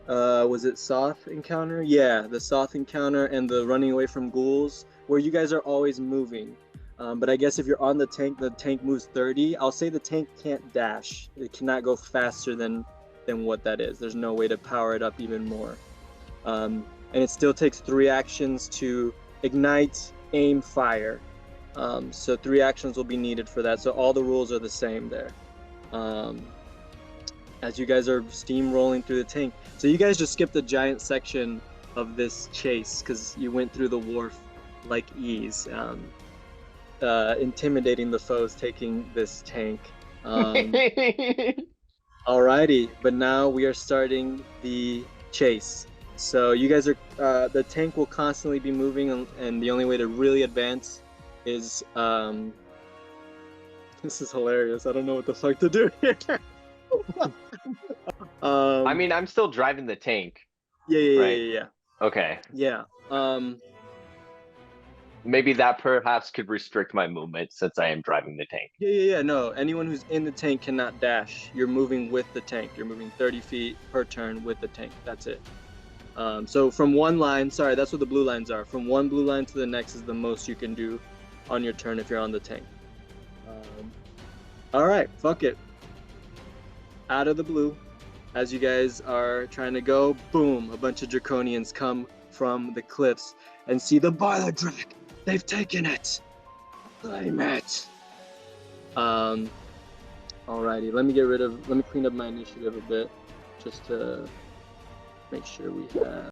was it Soth encounter? Yeah, the Soth encounter and the running away from ghouls, where you guys are always moving. But I guess if you're on the tank moves 30. I'll say the tank can't dash. It cannot go faster than what that is. There's no way to power it up even more. And it still takes 3 actions to ignite, aim, fire. So 3 actions will be needed for that. So all the rules are the same there. As you guys are steamrolling through the tank. So you guys just skipped a giant section of this chase because you went through the wharf like ease. Intimidating the foes taking this tank. Alrighty, but now we are starting the chase. So you guys are, the tank will constantly be moving, and the only way to really advance is, this is hilarious. I don't know what the fuck to do here. I mean, I'm still driving the tank. Yeah. Okay. Yeah. Maybe that perhaps could restrict my movement since I am driving the tank. Yeah. No, anyone who's in the tank cannot dash. You're moving with the tank. You're moving 30 feet per turn with the tank. That's it. So from one line, sorry, that's what the blue lines are. From one blue line to the next is the most you can do on your turn if you're on the tank. All right, fuck it. Out of the blue, as you guys are trying to go, boom, a bunch of draconians come from the cliffs and see the boiler drac. They've taken it. Claim it. Alrighty, let me clean up my initiative a bit, just to make sure we have.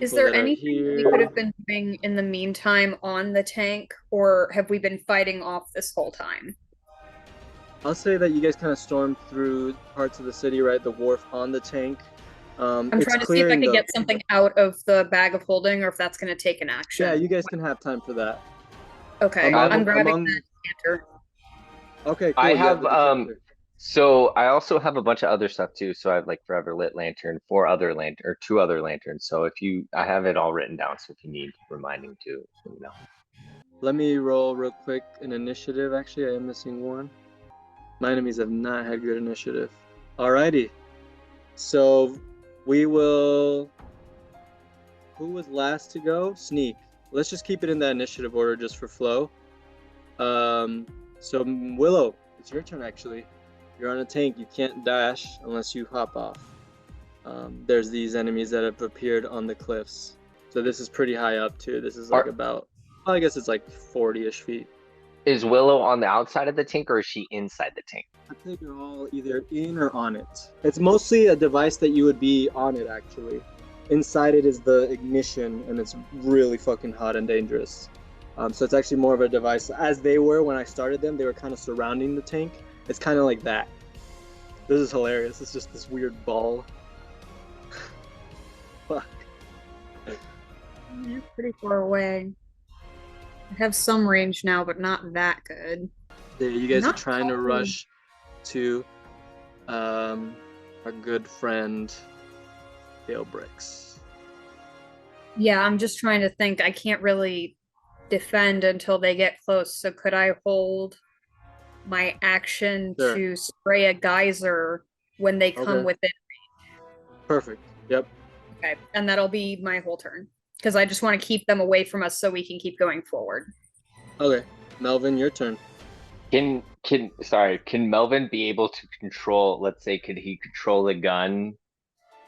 Is there anything we could have been doing in the meantime on the tank, or have we been fighting off this whole time? I'll say that you guys kind of stormed through parts of the city, right? The wharf on the tank. I'm trying to see if I can get something out of the bag of holding, or if that's going to take an action. Yeah, you guys can have time for that. Okay, I'm grabbing the lantern. Okay, cool. I have so I also have a bunch of other stuff too. So I have like Forever Lit Lantern, 2 other lanterns. So I have it all written down. So if you need reminding to, let me know. Let me roll real quick an initiative. Actually, I am missing one. My enemies have not had good initiative. Alrighty. So we will. Who was last to go? Sneak. Let's just keep it in that initiative order just for flow. So Willow, it's your turn actually. You're on a tank. You can't dash unless you hop off. There's these enemies that have appeared on the cliffs. So this is pretty high up too. This is like about, I guess it's like 40-ish feet. Is Willow on the outside of the tank or is she inside the tank? I think you're all either in or on it. It's mostly a device that you would be on it actually. Inside it is the ignition, and it's really fucking hot and dangerous. So it's actually more of a device. As they were when I started them, they were kind of surrounding the tank. It's kind of like that. This is hilarious. It's just this weird ball. Fuck. You're pretty far away. I have some range now, but not that good. Yeah, you guys are trying to rush to our good friend Billbricks. Yeah, I'm just trying to think. I can't really defend until they get close. So could I hold my action to spray a geyser when they come within range? Perfect. Yep. Okay, and that'll be my whole turn. Because I just want to keep them away from us so we can keep going forward. Okay. Melvin, your turn. Can Melvin be able to control, let's say, could he control the gun?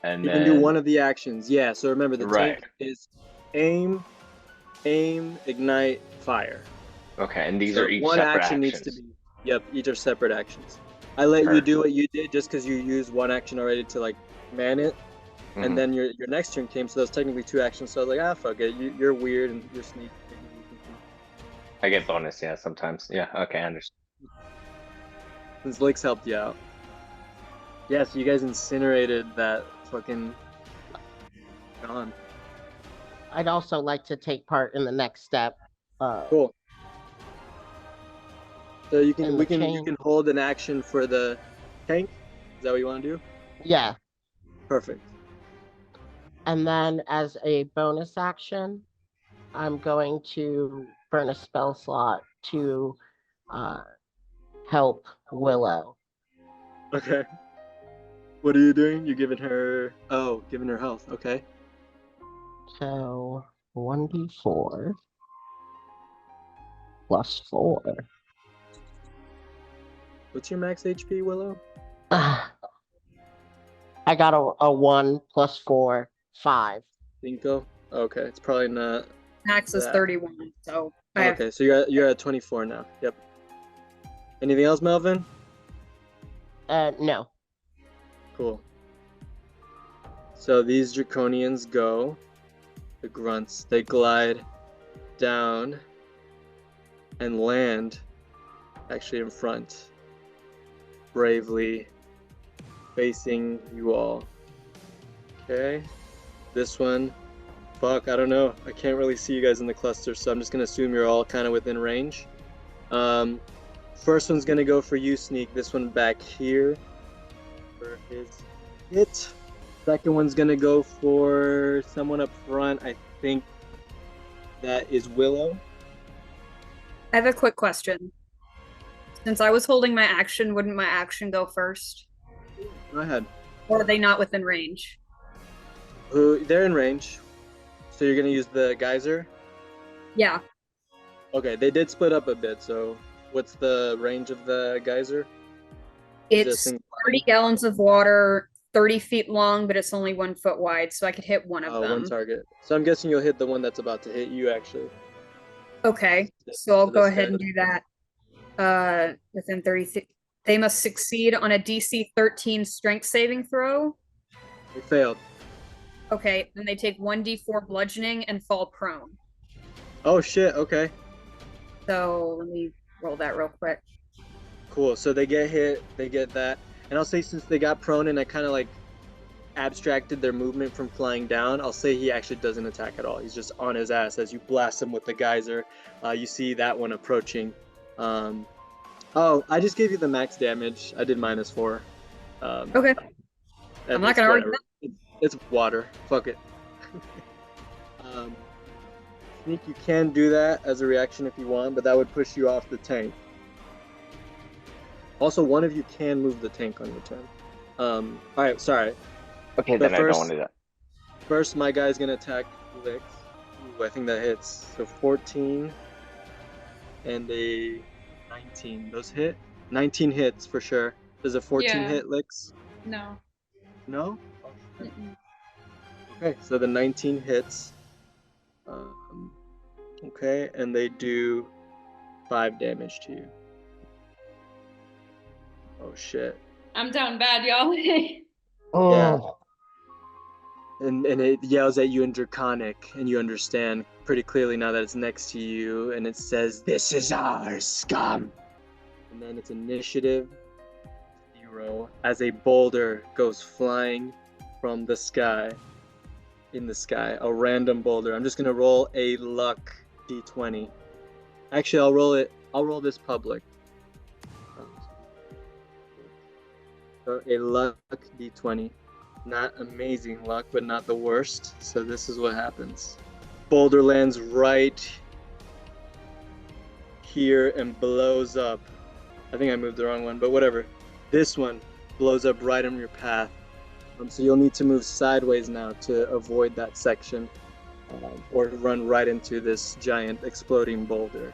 And you can do one of the actions. Yeah, so remember the tank is aim, ignite, fire. Okay, and these are each one separate action actions. Needs to be. Yep, each are separate actions. I let you do what you did just because you used one action already to like man it. Mm-hmm. And then your next turn came, so that was technically 2 actions. So I was like, fuck it, you're weird and you're sneaky. I get bonus, yeah, sometimes. Yeah, okay, I understand. Since Lyx helped you out. Yeah, so you guys incinerated that fucking gone. I'd also like to take part in the next step. Cool. So you can you chain. can hold an action for the tank. Is that what you want to do? Yeah. Perfect. And then as a bonus action, I'm going to burn a spell slot to help Willow. Okay. What are you doing? You're giving her health. Okay. So 1d4 plus 4. What's your max HP, Willow? I got a 1 plus 4, 5. Cinco? Okay, it's probably not. Max is 31, so. Okay, so you're at 24 now. Yep. Anything else, Melvin? No. Cool. So these draconians go, the grunts, they glide down and land actually in front, bravely facing you all. Okay, this one, fuck, I don't know. I can't really see you guys in the cluster, so I'm just gonna assume you're all kind of within range. First one's gonna go for you, Sneak. This one back here for his hit. Second one's gonna go for someone up front. I think that is Willow. I have a quick question. Since I was holding my action, wouldn't my action go first? Go ahead. Or are they not within range? They're in range. So you're gonna use the geyser? Yeah. Okay, they did split up a bit, so what's the range of the geyser? It's 30 gallons of water, 30 feet long, but it's only 1 foot wide, so I could hit one of them. One target. So I'm guessing you'll hit the one that's about to hit you, actually. Okay, so I'll go ahead and do that. Within 30 feet. They must succeed on a DC 13 strength saving throw. They failed. Okay, then they take 1d4 bludgeoning and fall prone. Oh shit, okay. So let me roll that real quick. Cool, so they get hit, they get that. And I'll say since they got prone and I kind of like abstracted their movement from flying down, I'll say he actually doesn't attack at all. He's just on his ass as you blast him with the geyser. You see that one approaching. Oh, I just gave you the max damage. I did -4. Okay. I'm not gonna argue that. It's water. Fuck it. Sneak, you can do that as a reaction if you want, but that would push you off the tank. Also, one of you can move the tank on your turn. Alright, sorry. Okay, then I don't want to do that. First, my guy's gonna attack Lyx. Ooh, I think that hits. So 14 and a 19. Those hit? 19 hits for sure. Does a 14 hit Lyx? No. No? Okay, so the 19 hits. Okay, and they do 5 damage to you. Oh shit. I'm down bad, y'all. Yeah. And it yells at you in Draconic, and you understand pretty clearly now that it's next to you, and it says, "This is ours, scum!" And then it's initiative 0 as a boulder goes flying from the sky, in the sky, a random boulder. I'm just gonna roll a luck d20. Actually, I'll roll this public. So a luck d20. Not amazing luck, but not the worst. So this is what happens. Boulder lands right here and blows up. I think I moved the wrong one, but whatever. This one blows up right on your path. So you'll need to move sideways now to avoid that section, or run right into this giant exploding boulder.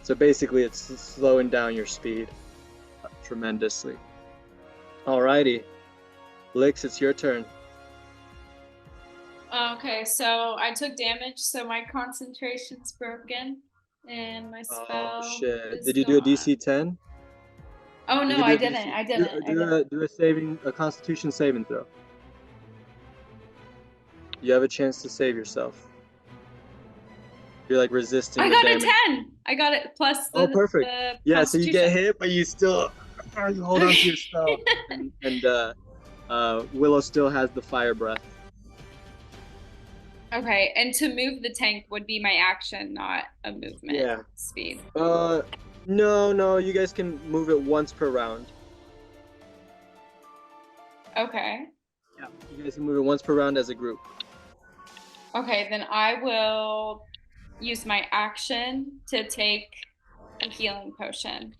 So basically it's slowing down your speed tremendously. Alrighty. Lyx, it's your turn. Okay, so I took damage, so my concentration's broken, and my spell. Oh shit! Did you do a DC 10? Oh no, I didn't. I didn't. Do a Constitution saving throw. You have a chance to save yourself. You're like resisting. I got the damage. a 10. I got it plus the. Oh, perfect. Yeah, so you get hit, but you still you hold on to your spell, and Willow still has the fire breath. Okay, and to move the tank would be my action, not a movement speed. No, you guys can move it once per round. Okay. Yeah, you guys can move it once per round as a group. Okay, then I will use my action to take a healing potion.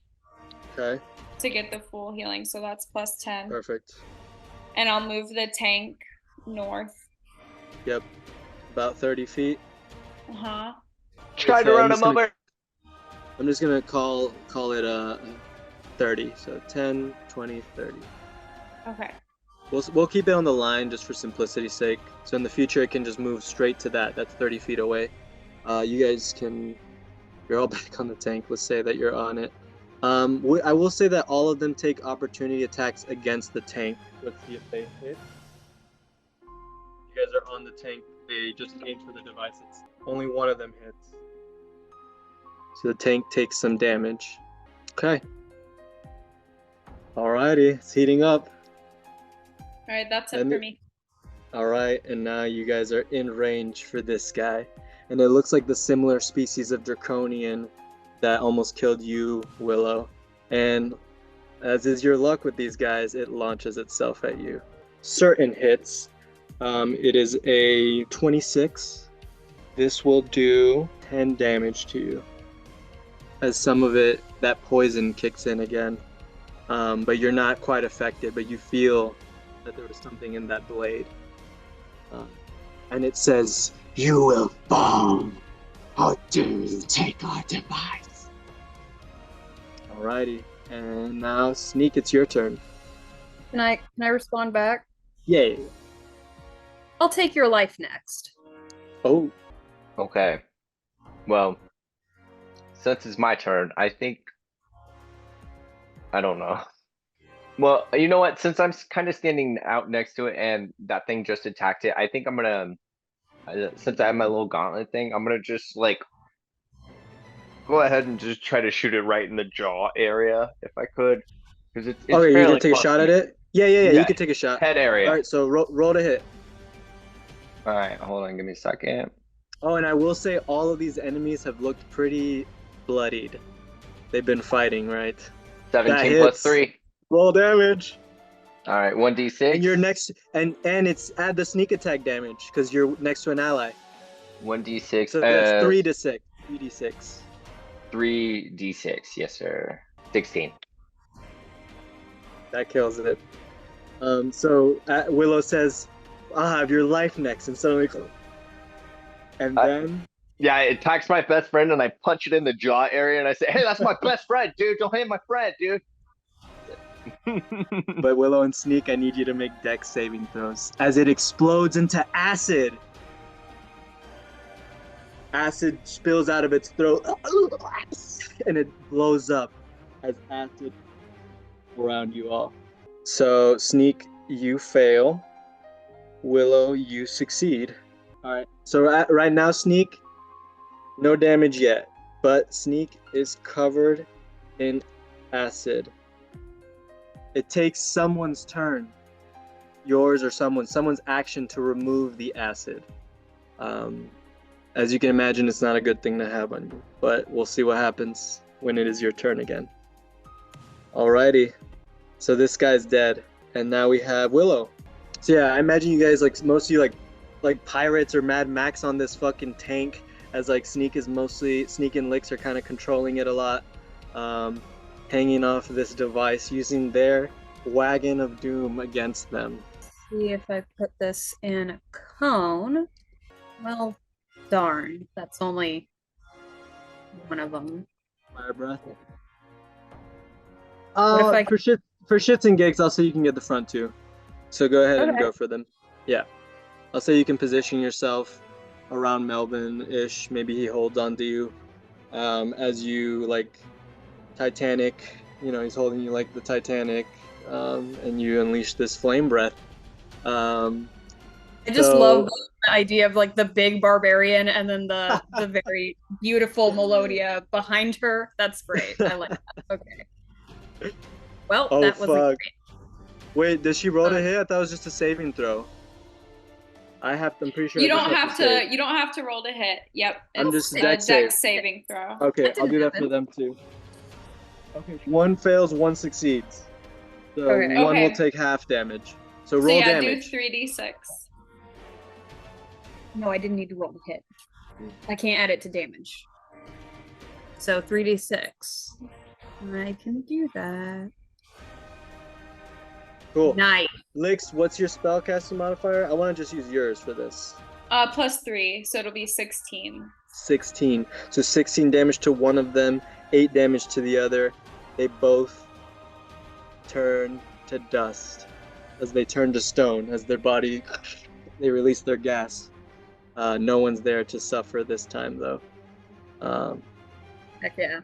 Okay. To get the full healing, so that's plus 10. Perfect. And I'll move the tank north. Yep. About 30 feet. Uh-huh. Try to run him over. I'm just gonna call it 30. So 10, 20, 30. Okay. We'll keep it on the line just for simplicity's sake. So in the future it can just move straight to that. That's 30 feet away. You guys can. You're all back on the tank. Let's say that you're on it. I will say that all of them take opportunity attacks against the tank. Let's see if they hit. You guys are on the tank. They just aim for the devices. Only one of them hits. So the tank takes some damage. Okay. Alrighty, it's heating up. Alright, that's it for me. Alright, and now you guys are in range for this guy. And it looks like the similar species of Draconian that almost killed you, Willow. And as is your luck with these guys, it launches itself at you. Certain hits. It is a 26. This will do 10 damage to you. As some of it, that poison kicks in again. But you're not quite affected, but you feel that there was something in that blade. And it says, "You will fall. How dare you take our device?" Alrighty, and now Sneak, it's your turn. Can I respond back? Yay. I'll take your life next. Oh. Okay. Well, since it's my turn, I don't know. Well, you know what? Since I'm kind of standing out next to it and that thing just attacked it, I think I'm gonna, since I have my little gauntlet thing, I'm gonna just like go ahead and just try to shoot it right in the jaw area if I could, because it's okay, you're gonna take a shot at it? Yeah, you can take a shot. Head area. All right, so roll to hit. All right, hold on, give me a second. Oh, and I will say all of these enemies have looked pretty bloodied. They've been fighting, right? 17 plus 3. Roll damage. All right, 1d6. And you're next, and it's add the sneak attack damage because you're next to an ally. 1d6. So that's 3d6. 3d6. 3d6, yes sir. 16. That kills it. So Willow says, "I'll have your life next," and suddenly, and then. Yeah, it attacks my best friend, and I punch it in the jaw area, and I say, "Hey, that's my best friend, dude. Don't hit my friend, dude." But Willow and Sneak, I need you to make dex saving throws as it explodes into acid. Acid spills out of its throat, and it blows up as acid around you all. So Sneak, you fail. Willow, you succeed. All right. So right now, Sneak, no damage yet, but Sneak is covered in acid. It takes someone's turn, yours or someone's action to remove the acid. As you can imagine, it's not a good thing to have on you, but we'll see what happens when it is your turn again. Alrighty, so this guy's dead, and now we have Willow. So yeah, I imagine you guys, like most of you, like pirates or Mad Max on this fucking tank, as like Sneak and Lyx are kind of controlling it a lot. Hanging off this device using their wagon of doom against them. See if I put this in a cone. Well, darn, that's only one of them. Fire breath. For shits and gigs, I'll say you can get the front two. So go ahead and go for them. Yeah, I'll say you can position yourself around Melvin-ish. Maybe he holds on to you as you like. Titanic, he's holding you like the Titanic, and you unleash this flame breath. I just love the idea of like the big barbarian and then the very beautiful Melodia behind her. That's great. I like that. Okay. Well, that was great. Wait, did she roll to hit? I thought it was just a saving throw. I'm pretty sure You I just don't have to. save. You don't have to roll to hit. Yep. I'm It's just a dex dex save. saving throw. Okay, That I'll do didn't that for happen. them too. Okay, one fails, one succeeds. So Okay. one will Okay. take half damage. So So roll yeah, damage. do 3d6. No, I didn't need to roll the hit. I can't add it to damage. So 3d6. I can do that. Cool. Nice. Lyx, what's your spellcasting modifier? I want to just use yours for this. +3, so it'll be 16. 16. So 16 damage to one of them, 8 damage to the other. They both turn to dust as they turn to stone, as their body, they release their gas. No one's there to suffer this time, though. Heck yeah.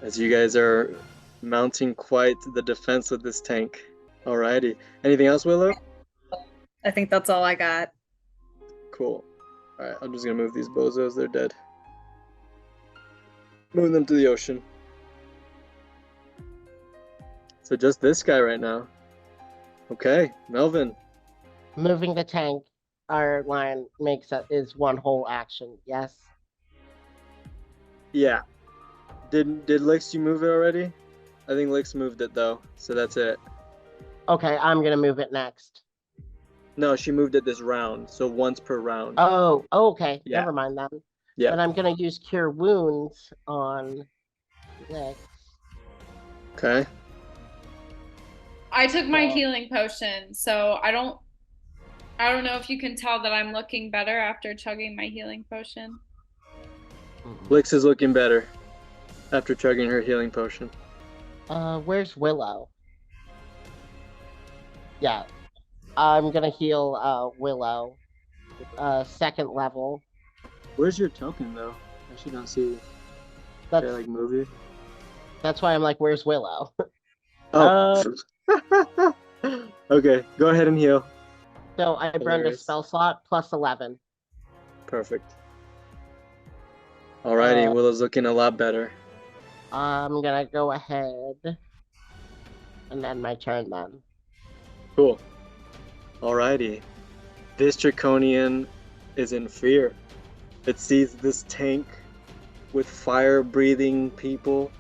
As you guys are mounting quite the defense with this tank. Alrighty. Anything else, Willow? I think that's all I got. Cool. Alright, I'm just gonna move these bozos. They're dead. Moving them to the ocean. So just this guy right now. Okay, Melvin. Moving the tank, our line is one whole action. Yes. Yeah. Did Lyx you move it already? I think Lyx moved it though, so that's it. Okay, I'm gonna move it next. No, she moved it this round, so once per round. Oh, okay. Yeah. Never mind then. Yeah. Then I'm gonna use Cure Wounds on Lyx. Okay. I took my healing potion, so I don't know if you can tell that I'm looking better after chugging my healing potion. Lyx is looking better after chugging her healing potion. Where's Willow? Yeah. I'm gonna heal Willow. Second level. Where's your token though? I actually don't see That's your movie. that's why I'm like, where's Willow? Oh. Okay, go ahead and heal. So I burned a Hilarious. spell slot plus 11. Perfect. Alrighty, Willow's looking a lot better. I'm gonna go ahead and end my turn then. Cool. Alrighty. This Draconian is in fear. It sees this tank with fire-breathing people,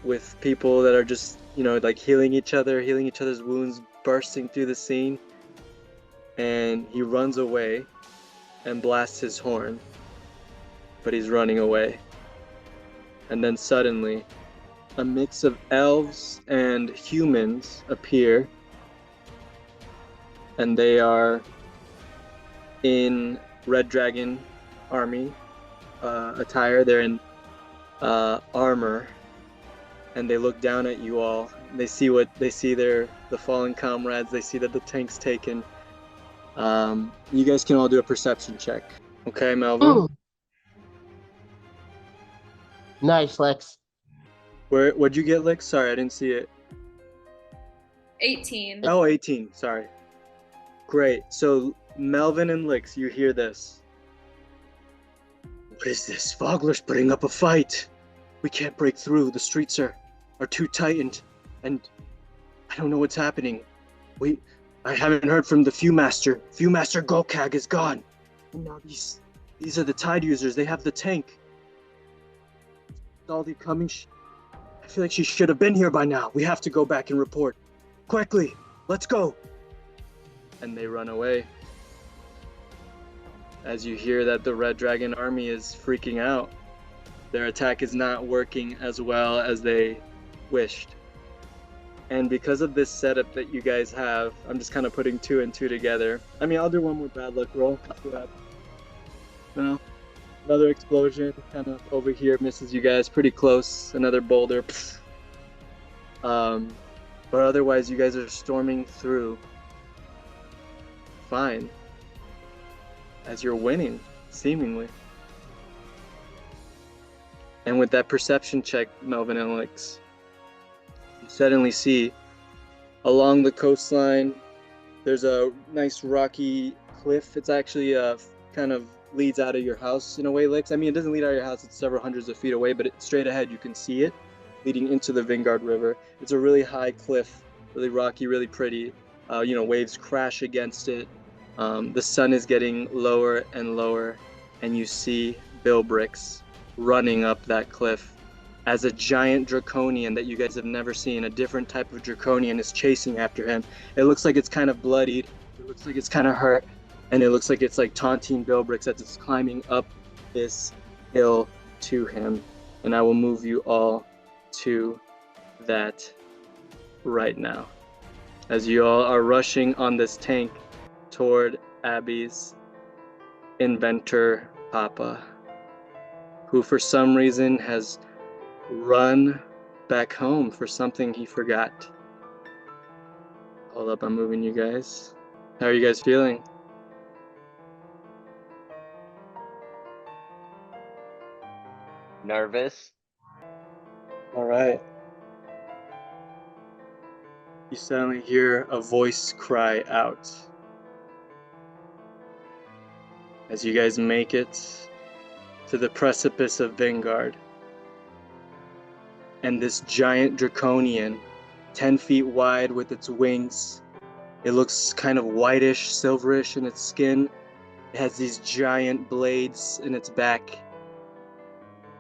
with people that are just, like healing each other's wounds, bursting through the scene. And he runs away and blasts his horn. But he's running away. And then suddenly, a mix of elves and humans appear. And they are in Red Dragon army attire. They're in armor. And they look down at you all. They see the fallen comrades. They see that the tank's taken. You guys can all do a perception check. Okay, Melvin? Ooh. Nice, Lyx. What'd you get, Lyx? Sorry, I didn't see it. 18. Oh, 18. Sorry. Great. So, Melvin and Lyx, you hear this. What is this? Fogler's putting up a fight. We can't break through. The streets are too tightened. And I don't know what's happening. I haven't heard from the Viewmaster. Viewmaster Gokag is gone. And now these are the Tide users. They have the tank. All the coming. I feel like she should have been here by now. We have to go back and report. Quickly, let's go. And they run away. As you hear that the Red Dragon army is freaking out. Their attack is not working as well as they wished. And because of this setup that you guys have, I'm just kind of putting 2 and 2 together. I mean, I'll do one more bad luck roll. No. Another explosion kind of over here misses you guys pretty close. Another boulder. But otherwise, you guys are storming through. Fine. As you're winning, seemingly. And with that perception check, Melvin and Lyx, you suddenly see along the coastline, there's a nice rocky cliff. It's actually kind of leads out of your house in a way, Lyx. I mean, it doesn't lead out of your house. It's several hundreds of feet away, but straight ahead you can see it leading into the Vingard River. It's a really high cliff, really rocky, really pretty. Waves crash against it. The sun is getting lower and lower, and you see Bilbrix running up that cliff as a giant draconian that you guys have never seen, a different type of draconian, is chasing after him. It looks like it's kind of bloodied, it looks like it's kind of hurt, and it looks like it's like taunting Bilbrix as it's climbing up this hill to him. And I will move you all to that right now, as you all are rushing on this tank toward Abbey's inventor Papa, who for some reason has run back home for something he forgot. Hold up, I'm moving you guys. How are you guys feeling? Nervous. All right. You suddenly hear a voice cry out as you guys make it to the precipice of Vanguard. And this giant draconian, 10 feet wide with its wings, it looks kind of whitish, silverish in its skin. It has these giant blades in its back.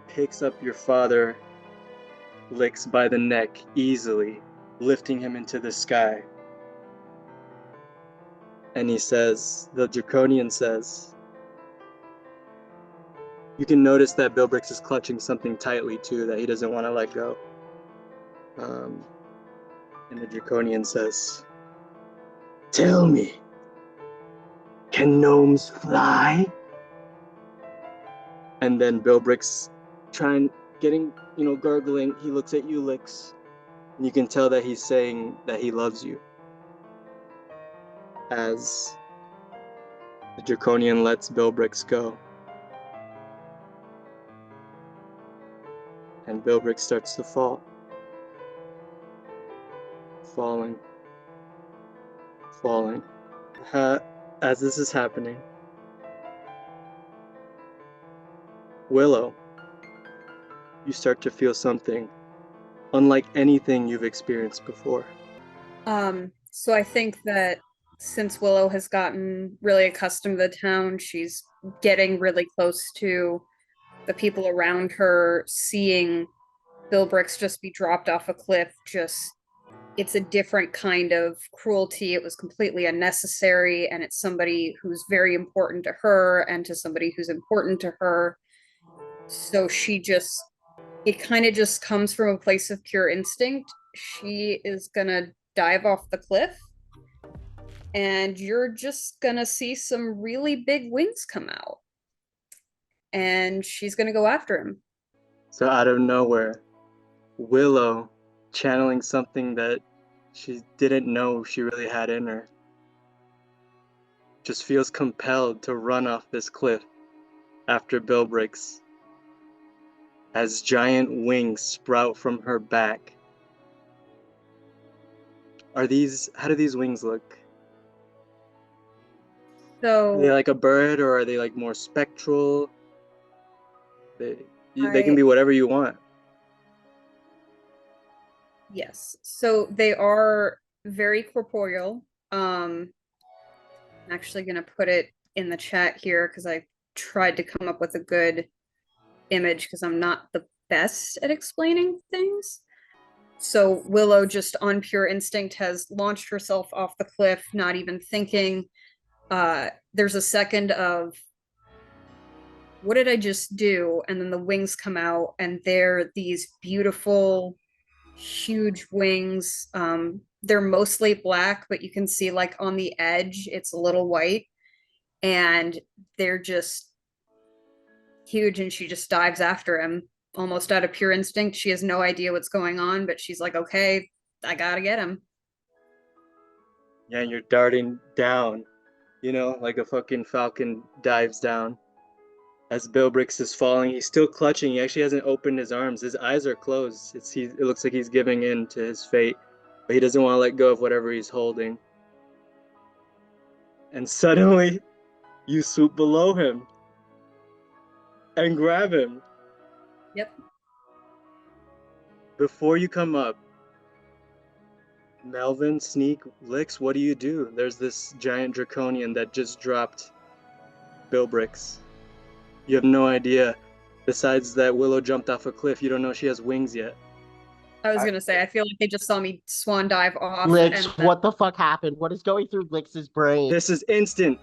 Picks up your father, Lyx, by the neck easily, lifting him into the sky. And he says, the draconian says, you can notice that Bilbrix is clutching something tightly too, that he doesn't want to let go. And the draconian says, Tell me, can gnomes fly? And then Bilbrix, gargling, he looks at you, Lyx, and you can tell that he's saying that he loves you. As the draconian lets Bilbrix go. And Bilbrix starts to fall. Falling. As this is happening, Willow, you start to feel something unlike anything you've experienced before. So I think that since Willow has gotten really accustomed to the town, she's getting really close to the people around her, seeing Bilbrix just be dropped off a cliff. It's a different kind of cruelty. It was completely unnecessary, and it's somebody who's very important to her and to somebody who's important to her. So it kind of just comes from a place of pure instinct. She is gonna dive off the cliff, and you're just gonna see some really big wings come out. And she's gonna go after him. So out of nowhere, Willow, channeling something that she didn't know she really had in her, just feels compelled to run off this cliff after Bilbrix, as giant wings sprout from her back. How do these wings look? So are they like a bird, or are they like more spectral? They can be whatever you want. Yes. So they are very corporeal. I'm actually going to put it in the chat here because I tried to come up with a good image because I'm not the best at explaining things. So Willow, just on pure instinct, has launched herself off the cliff, not even thinking. There's a second of, what did I just do? And then the wings come out, and they're these beautiful, huge wings. They're mostly black, but you can see like on the edge, it's a little white, and they're just huge. And she just dives after him almost out of pure instinct. She has no idea what's going on, but she's like, okay, I gotta get him. Yeah, and you're darting down, like a fucking falcon dives down. As Bilbrix is falling, he's still clutching. He actually hasn't opened his arms. His eyes are closed. It looks like he's giving in to his fate, but he doesn't want to let go of whatever he's holding. And suddenly, you swoop below him and grab him. Yep. Before you come up, Melvin, Sneak, Lyx, what do you do? There's this giant draconian that just dropped Bilbrix. You have no idea. Besides that Willow jumped off a cliff, you don't know she has wings yet. I was gonna say, I feel like they just saw me swan dive off. Lyx, what the fuck happened? What is going through Lyx's brain? This is instant.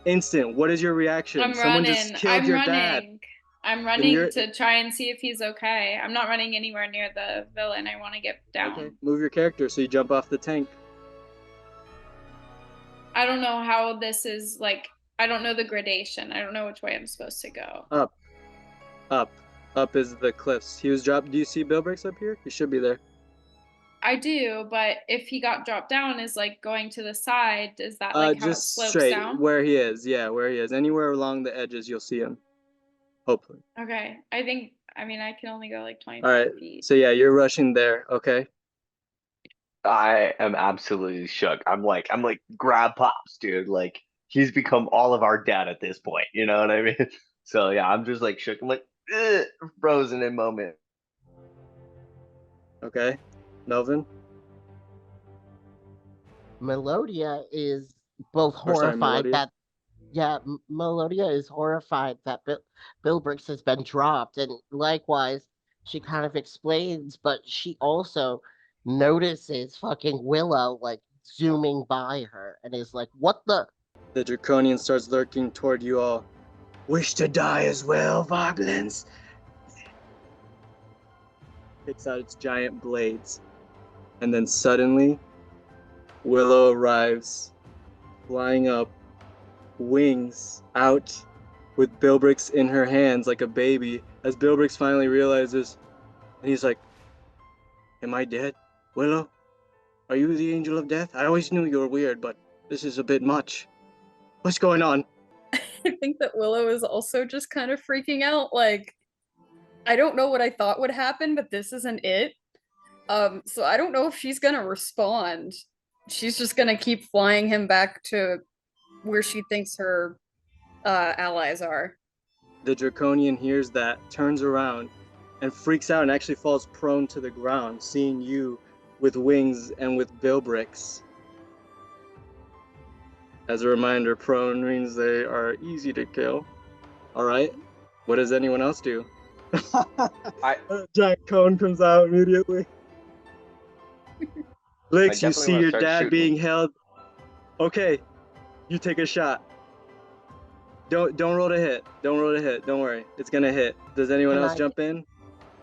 What is your reaction? I'm Someone running. just killed your dad. I'm running to try and see if he's okay. I'm not running anywhere near the villain. I want to get down. Okay. Move your character so you jump off the tank. I don't know how this is like. I don't know the gradation. I don't know which way I'm supposed to go. Up. Up is the cliffs. He was dropped. Do you see Bilbrix up here? He should be there. I do, but if he got dropped down, is like going to the side. Is that like how it just slopes straight down? where he is. Yeah, where he is. Anywhere along the edges, you'll see him. Hopefully. Okay. I mean, I can only go like 25 All right. feet. So yeah, you're rushing there. Okay. I am absolutely shook. I'm like, grab Pops, dude. Like, he's become all of our dad at this point. You know what I mean? So yeah, I'm just like shook. I'm like, frozen in moment. Okay. Melvin? Melodia is both horrified that Melodia is horrified that Bilbrix has been dropped, and likewise she kind of explains, but she also notices fucking Willow like zooming by her and is like, what the draconian starts lurking toward you all. Wish to die as well, Voglins? Picks out its giant blades. And then suddenly, Willow arrives, flying up, wings out, with Bilbrix in her hands like a baby, as Bilbrix finally realizes, and he's like, am I dead, Willow? Are you the angel of death? I always knew you were weird, but this is a bit much. What's going on? I think that Willow is also just kind of freaking out, like, I don't know what I thought would happen, but this isn't it. So I don't know if she's gonna respond. She's just gonna keep flying him back to where she thinks her allies are. The draconian hears that, turns around, and freaks out and actually falls prone to the ground, seeing you with wings and with Bilbrix. As a reminder, prone means they are easy to kill. Alright? What does anyone else do? A giant cone comes out immediately. Lyx, you see your dad being held. Okay, you take a shot. Don't roll to hit. Don't roll to hit. Don't worry, it's gonna hit. Does anyone else jump in?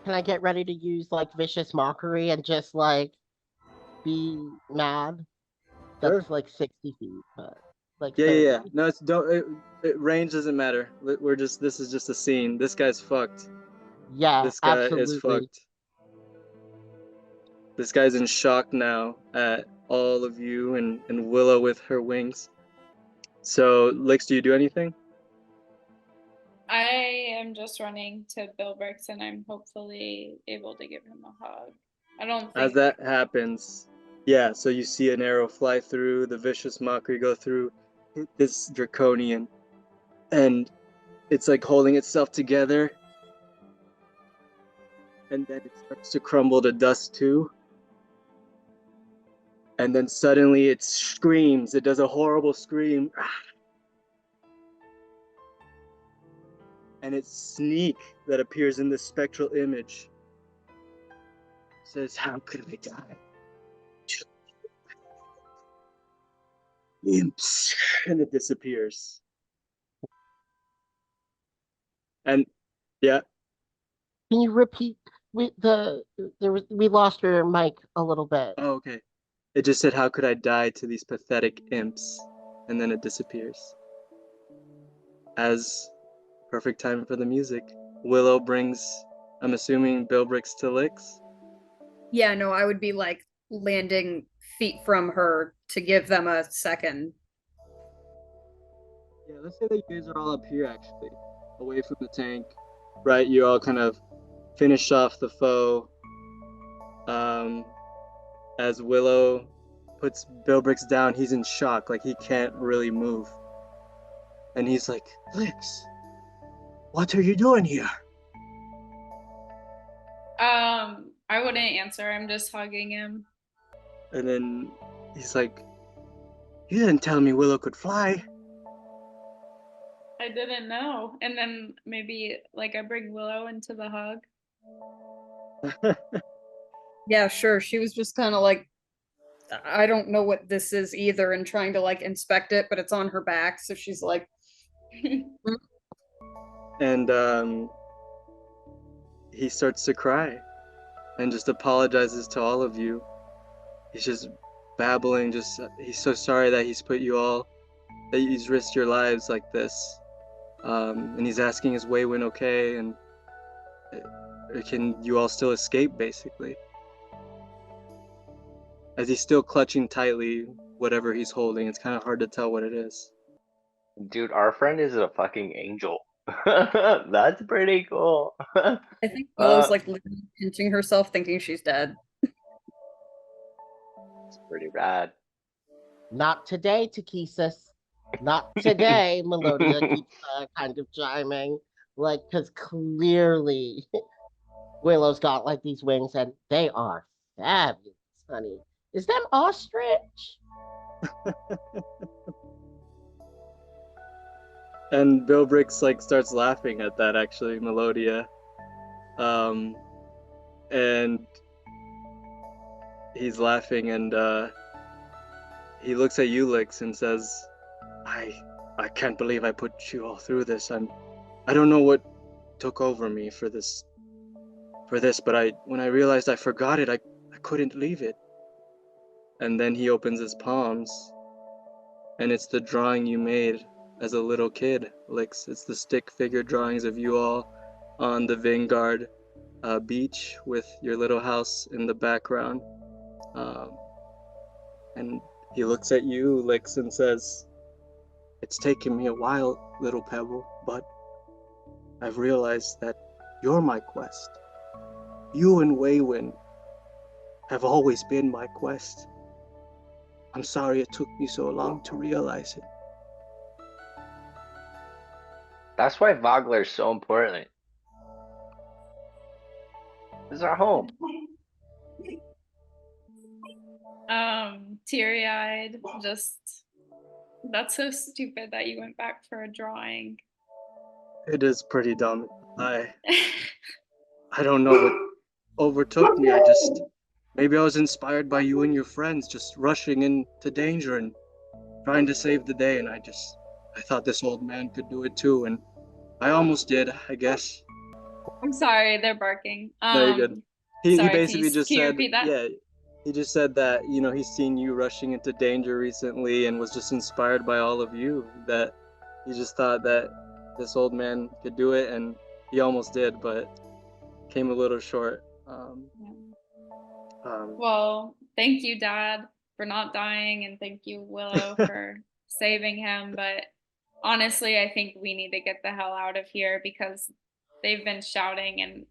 Can I get ready to use like vicious mockery and just like be mad? That's like 60 feet, but like yeah. No, it's range doesn't matter. This is just a scene. This guy's fucked. Yeah, this guy absolutely. is fucked. This guy's in shock now at all of you and Willow with her wings. So, Lyx, do you do anything? I am just running to Bilbrix, and I'm hopefully able to give him a hug. I don't think... As that happens, yeah, so you see an arrow fly through, the vicious mockery go through, hit this draconian, and it's like holding itself together, and then it starts to crumble to dust too. And then suddenly it screams. It does a horrible scream. And it's Sneak that appears in this spectral image. It says, how could I die? Imps. And it disappears. And yeah. Can you repeat? We lost your mic a little bit. Oh, okay. It just said, how could I die to these pathetic imps? And then it disappears. As perfect time for the music, Willow brings, I'm assuming, Bilbrix to Lyx? Yeah, no, I would be like landing feet from her to give them a second. Yeah, let's say that you guys are all up here actually, away from the tank, right? You all kind of finish off the foe. As Willow puts Bilbrix down, he's in shock, like he can't really move. And he's like, Lyx, what are you doing here? I wouldn't answer, I'm just hugging him. And then he's like, you didn't tell me Willow could fly. I didn't know. And then maybe like I bring Willow into the hug. Yeah, sure. She was just kind of like, I don't know what this is either, and trying to like inspect it, but it's on her back, so she's like, and he starts to cry and just apologizes to all of you. He's just babbling, he's so sorry that he's put you all, that he's risked your lives like this. And he's asking is Waywin okay, and can you all still escape, basically? As he's still clutching tightly whatever he's holding. It's kind of hard to tell what it is. Dude, our friend is a fucking angel. That's pretty cool. I think Willow's like literally pinching herself, thinking she's dead. It's pretty rad. Not today, Takesis. Not today, Melodia keeps kind of chiming. Like, because clearly Willow's got like these wings and they are fabulous, honey. Is them ostrich? And Bill Bricks like starts laughing at that, actually, Melodia. And he's laughing, and he looks at you, Lyx, and says, I can't believe I put you all through this. I don't know what took over me for this, but when I realized I forgot it, I couldn't leave it. And then he opens his palms, and it's the drawing you made as a little kid, Lyx. It's the stick figure drawings of you all on the Vanguard beach with your little house in the background. And he looks at you, Lyx, and says, it's taken me a while, little Pebble, but I've realized that you're my quest. You and Waywin have always been my quest. I'm sorry it took me so long to realize it. That's why Vogler is so important. This is our home. Teary-eyed, that's so stupid that you went back for a drawing. It is pretty dumb. I don't know what overtook me. Maybe I was inspired by you and your friends just rushing into danger and trying to save the day, and I thought this old man could do it too, and I almost did, I guess. I'm sorry, they're barking. No, you're good. He sorry, basically just can you said, repeat that? yeah, he just said that, he's seen you rushing into danger recently and was just inspired by all of you, that he just thought that this old man could do it, and he almost did, but came a little short. Well, thank you, Dad, for not dying, and thank you, Willow, for saving him. But honestly, I think we need to get the hell out of here because they've been shouting, and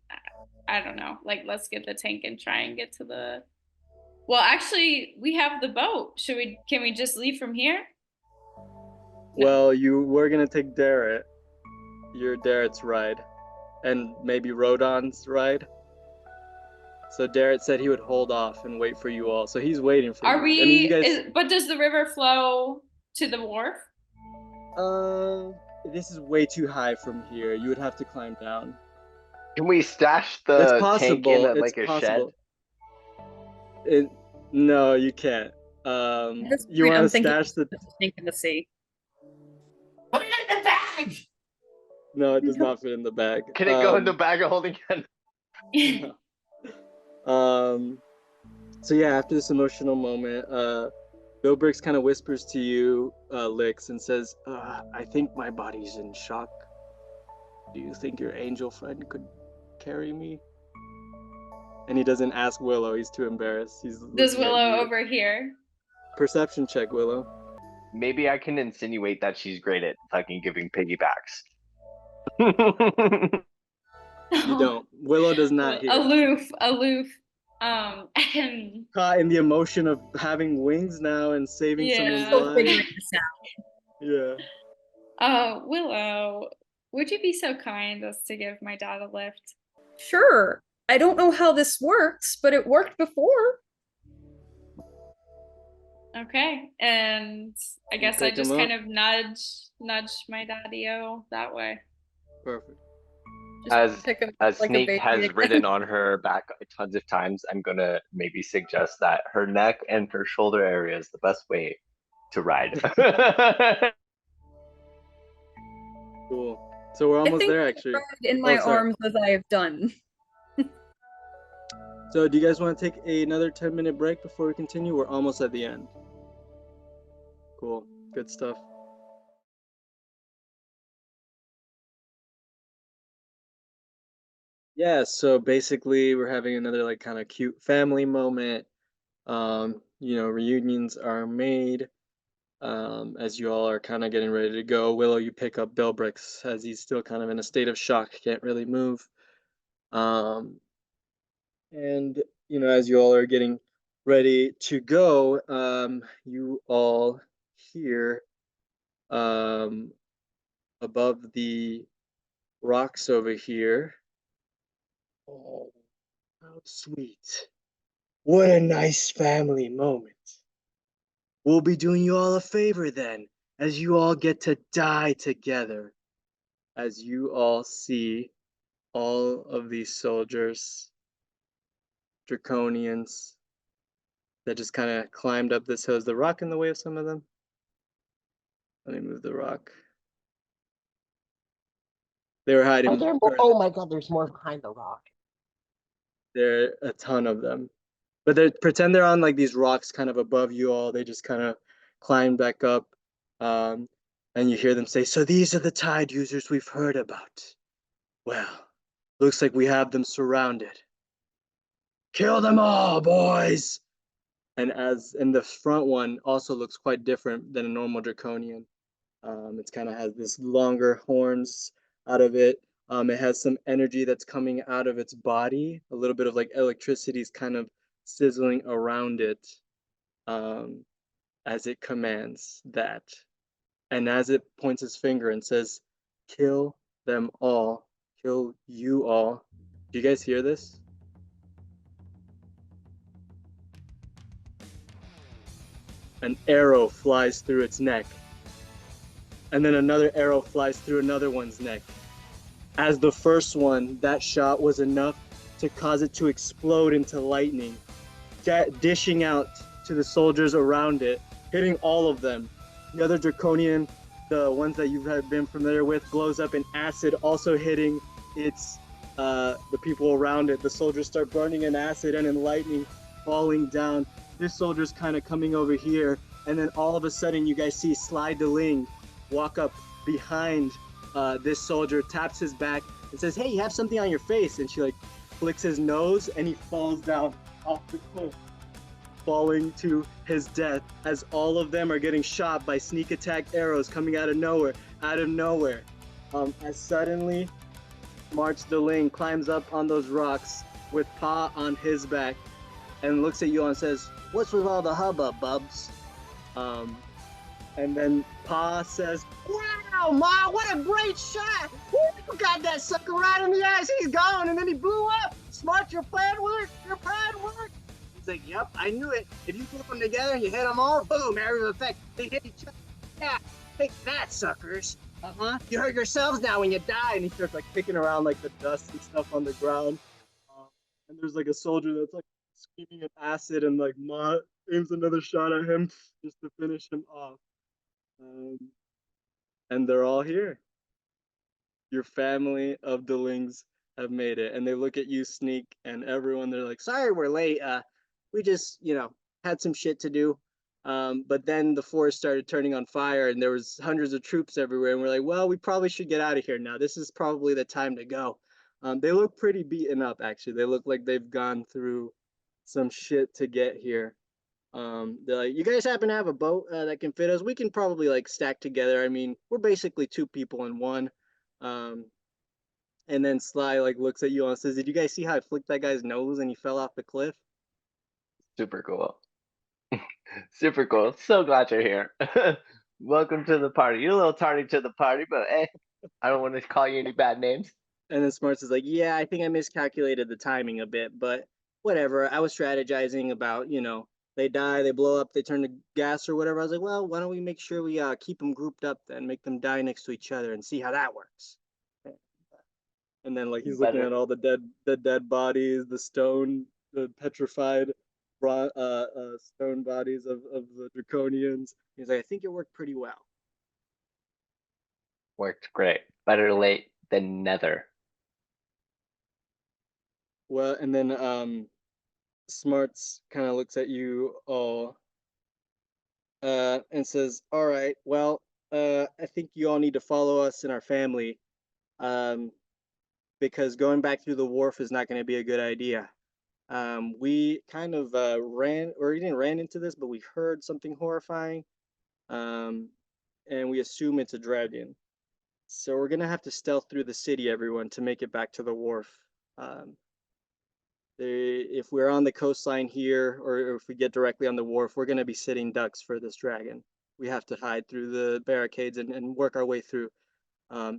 I don't know. Like, let's get the tank and try and get to the. Well, actually, we have the boat. Can we just leave from here? Well, you were gonna take Darrett, your Darrett's ride, and maybe Rodon's ride. So Darrett said he would hold off and wait for you all. So he's waiting for you. Are we? I mean, you guys. But does the river flow to the wharf? This is way too high from here. You would have to climb down. Can we stash the tank in It's a possible. shed? No, you can't. You want to stash the tank in the sea? Put it in the bag! No, it does not fit in the bag. Can it go in the bag of holding gun? So yeah, after this emotional moment, Bill Bricks kind of whispers to you, Lyx, and says, I think my body's in shock. Do you think your angel friend could carry me? And he doesn't ask Willow, he's too embarrassed. Does Willow overhear? Perception check, Willow. Maybe I can insinuate that she's great at fucking giving piggybacks. You don't. Willow does not hear. Aloof. Caught in the emotion of having wings now and saving someone's life. Yeah. Willow, would you be so kind as to give my dad a lift? Sure. I don't know how this works, but it worked before. Okay, and I guess I pick 'em just kind up? of nudge my daddy-o that way. Perfect. As Pick him as like a Sneak baby has again. ridden on her back tons of times, I'm gonna maybe suggest that her neck and her shoulder area is the best way to ride. Cool. So we're I almost think there, I actually. ride in my sorry. arms as I have done. So do you guys want to take another 10-minute break before we continue? We're almost at the end. Cool. Good stuff. Yeah, so basically we're having another like kind of cute family moment. Reunions are made. As you all are kind of getting ready to go. Willow, you pick up Bilbrix as he's still kind of in a state of shock, can't really move. And as you all are getting ready to go, you all hear above the rocks over here. Oh, how sweet. What a nice family moment. We'll be doing you all a favor then, as you all get to die together. As you all see all of these soldiers, draconians, that just kind of climbed up this hill. Is the rock in the way of some of them? Let me move the rock. They were hiding. Are there more? Oh my god, there's more behind the rock. There are a ton of them. But they pretend they're on like these rocks kind of above you all. They just kind of climb back up. And you hear them say, "So these are the tide users we've heard about. Well, looks like we have them surrounded. Kill them all, boys!" And the front one also looks quite different than a normal draconian. It's kind of has this longer horns out of it. It has some energy that's coming out of its body. A little bit of like electricity is kind of sizzling around it as it commands that. And as it points its finger and says, "Kill them all. Kill you all." Do you guys hear this? An arrow flies through its neck. And then another arrow flies through another one's neck. As the first one, that shot was enough to cause it to explode into lightning, dishing out to the soldiers around it, hitting all of them. The other draconian, the ones that you've been familiar with, blows up in acid, also hitting the people around it. The soldiers start burning in acid and in lightning, falling down. This soldier's kind of coming over here, and then all of a sudden you guys see Sly DeLing walk up behind this soldier, taps his back, and says, "Hey, you have something on your face." And she like flicks his nose, and he falls down off the cliff, falling to his death, as all of them are getting shot by sneak attack arrows coming out of nowhere. As suddenly March DeLing climbs up on those rocks with Pa on his back and looks at you all and says, "What's with all the hubbub, bubs?" And then Pa says, "Wow, Ma, what a great shot! You got that sucker right in the eyes. He's gone." And then he blew up. "Smart, your plan worked. Your plan worked." He's like, "Yep, I knew it. If you put them together and you hit them all, boom, area of effect. They hit each other. Yeah, take that, suckers. You hurt yourselves now when you die." And he starts like kicking around like the dust and stuff on the ground. And there's like a soldier that's like screaming in acid, and like Ma aims another shot at him just to finish him off. And they're all here. Your family of DeLings have made it, and they look at you, Sneak, and everyone. They're like, "Sorry, we're late. We just, had some shit to do." But then the forest started turning on fire, and there was hundreds of troops everywhere. And we're like, "Well, we probably should get out of here now. This is probably the time to go." They look pretty beaten up, actually. They look like they've gone through some shit to get here. They're like, "You guys happen to have a boat that can fit us? We can probably like stack together. I mean, we're basically two people in one." And then Sly like looks at you all and says, "Did you guys see how I flicked that guy's nose and he fell off the cliff?" Super cool. Super cool. So glad you're here. Welcome to the party. You're a little tardy to the party, but hey, I don't want to call you any bad names. And then Smarts is like, "Yeah, I think I miscalculated the timing a bit, but whatever. I was strategizing about, they die, they blow up, they turn to gas or whatever. I was like, well, why don't we make sure we keep them grouped up then, make them die next to each other and see how that works. And then like he's looking at all the dead bodies, the petrified stone bodies of the draconians. He's like, I think it worked pretty well. Worked great. Better late than never. Well, and then Smarts kind of looks at you all and says, all right, well, I think you all need to follow us in our family, because going back through the wharf is not going to be a good idea. We kind of we didn't ran into this, but we heard something horrifying, and we assume it's a dragon. So we're gonna have to stealth through the city, everyone, to make it back to the wharf. If we're on the coastline here, or if we get directly on the wharf, we're gonna be sitting ducks for this dragon. We have to hide through the barricades and work our way through.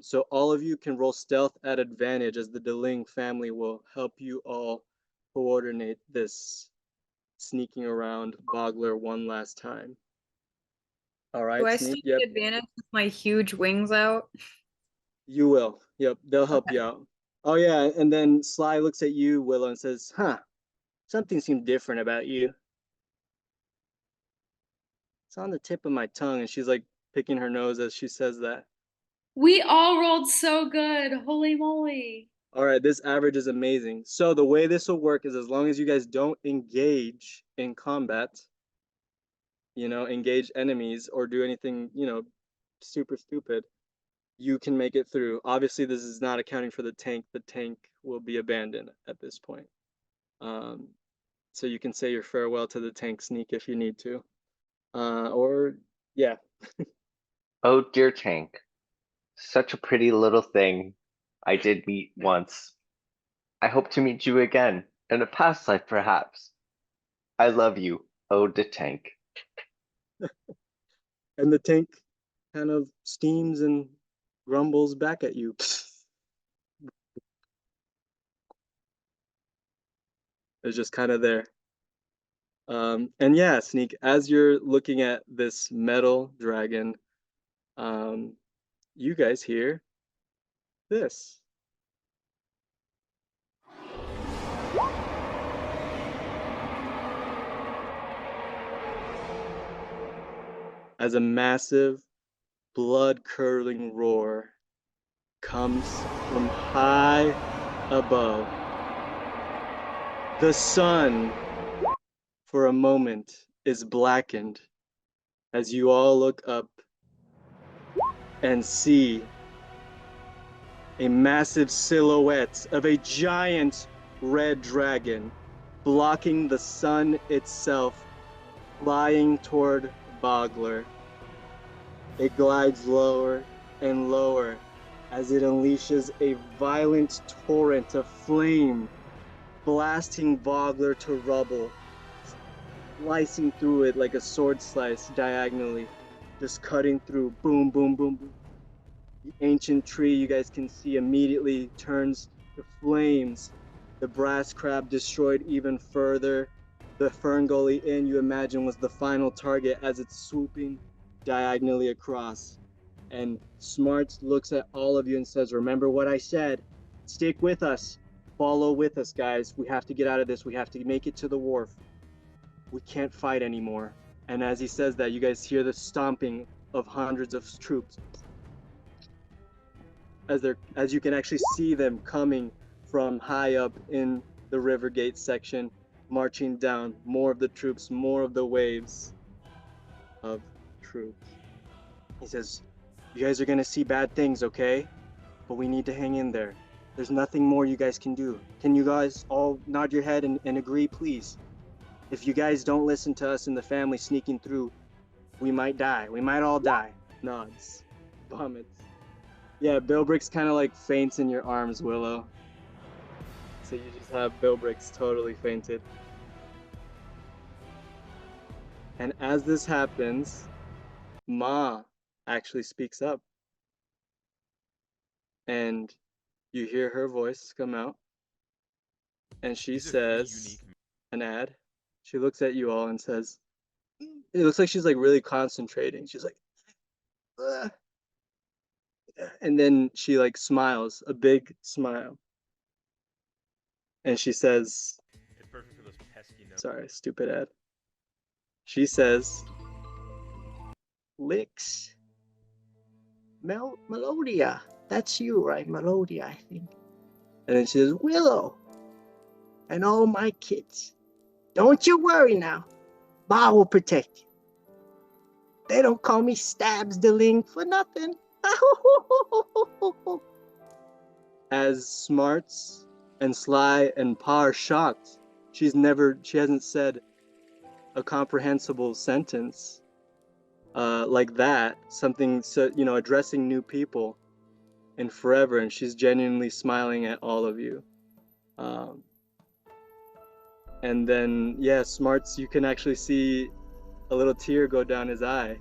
So all of you can roll stealth at advantage, as the DeLing family will help you all coordinate this sneaking around Bogler one last time. All right, Do I Sneak, still get advantage with my huge wings out? You will. Yep, they'll help you out. Oh yeah, and then Sly looks at you, Willow, and says, huh, something seemed different about you. It's on the tip of my tongue, and she's like picking her nose as she says that. We all rolled so good. Holy moly. All right, this average is amazing. So the way this will work is, as long as you guys don't engage in combat, engage enemies or do anything, super stupid, you can make it through. Obviously, this is not accounting for the tank. The tank will be abandoned at this point. So you can say your farewell to the tank, Sneak, if you need to. Yeah. Oh, dear tank. Such a pretty little thing I did meet once. I hope to meet you again, in a past life perhaps. I love you, oh the tank. And the tank kind of steams and grumbles back at you. It's just kind of there. And yeah, Sneak, as you're looking at this metal dragon, you guys hear this. As a massive, blood-curdling roar comes from high above. The sun, for a moment, is blackened as you all look up and see a massive silhouette of a giant red dragon blocking the sun itself, flying toward Bogler. It glides lower and lower as it unleashes a violent torrent of flame, blasting Bogler to rubble, slicing through it like a sword slice diagonally, just cutting through, boom, boom, boom, boom. The ancient tree, you guys can see, immediately turns to flames. The brass crab destroyed even further. The Fern Gully Inn, you imagine, was the final target as it's swooping diagonally across. And Smarts looks at all of you and says, remember what I said. Stick with us. Follow with us, guys. We have to get out of this. We have to make it to the wharf. We can't fight anymore. And as he says that, you guys hear the stomping of hundreds of troops. As you can actually see them coming from high up in the Rivergate section, marching down, more of the troops, more of the waves of troops. He says, you guys are gonna see bad things, okay? But we need to hang in there. There's nothing more you guys can do. Can you guys all nod your head and agree, please? If you guys don't listen to us in the family sneaking through, we might die. We might all die. Nods. Vomits. Yeah, Billbricks kind of like faints in your arms, Willow. So you just have Billbricks totally fainted. And as this happens, Ma actually speaks up. And you hear her voice come out. And she says, an ad. She looks at you all and says, it looks like she's like really concentrating. She's like, "Ugh." And then she like smiles, a big smile. And she says, It's perfect for those pesky notes. sorry, stupid ad. She says, Lyx, Melodia. That's you, right? Melodia, I think. And then she says, Willow, and all my kids. Don't you worry now. Ma will protect you. They don't call me Stabs the Ling for nothing. As Smarts and Sly and Pa are shocked, she hasn't said a comprehensible sentence like that, something so, addressing new people in forever, and she's genuinely smiling at all of you. And then, yeah, Smarts, you can actually see a little tear go down his eye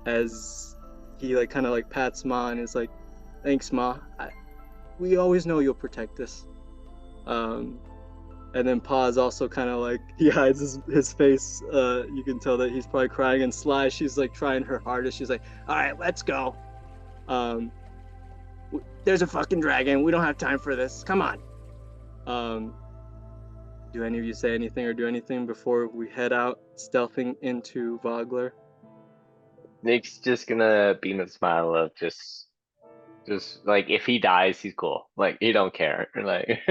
as he like kind of like pats Ma and is like, thanks, Ma. We always know you'll protect us. And then Pa is also kind of like, he hides his face. You can tell that he's probably crying. And Sly, she's like trying her hardest. She's like, all right, let's go. There's a fucking dragon. We don't have time for this. Come on. Do any of you say anything or do anything before we head out, stealthing into Vogler? Nick's just gonna beam a smile of just like, if he dies, he's cool. Like, he don't care. Like,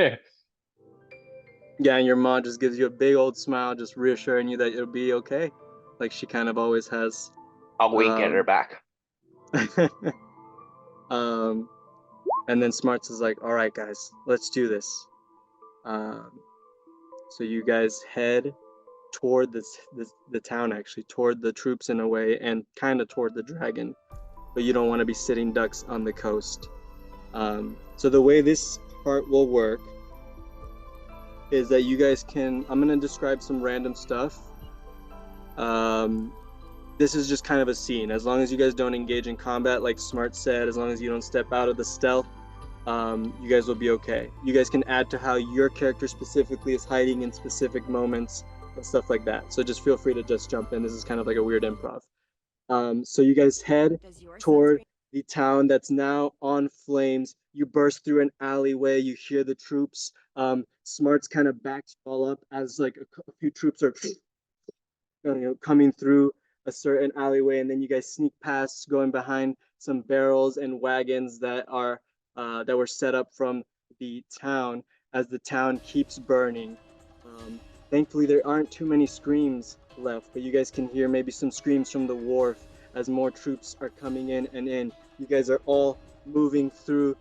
yeah, and your mom just gives you a big old smile, just reassuring you that it'll be okay, like she kind of always has. I'll wink at her back. And then Smarts is like, all right, guys, let's do this. So you guys head toward the town, actually, toward the troops in a way, and kind of toward the dragon, but you don't want to be sitting ducks on the coast. So the way this part will work is that you guys can, I'm going to describe some random stuff. This is just kind of a scene. As long as you guys don't engage in combat, like Smart said, as long as you don't step out of the stealth, you guys will be okay. You guys can add to how your character specifically is hiding in specific moments and stuff like that. So just feel free to just jump in. This is kind of like a weird improv. So you guys head toward the town that's now on flames. You burst through an alleyway. You hear the troops. Smarts kind of backs you all up as like a few troops are coming through a certain alleyway, and then you guys sneak past, going behind some barrels and wagons that were set up from the town as the town keeps burning. Thankfully, there aren't too many screams left, but you guys can hear maybe some screams from the wharf as more troops are coming in and in. You guys are all moving through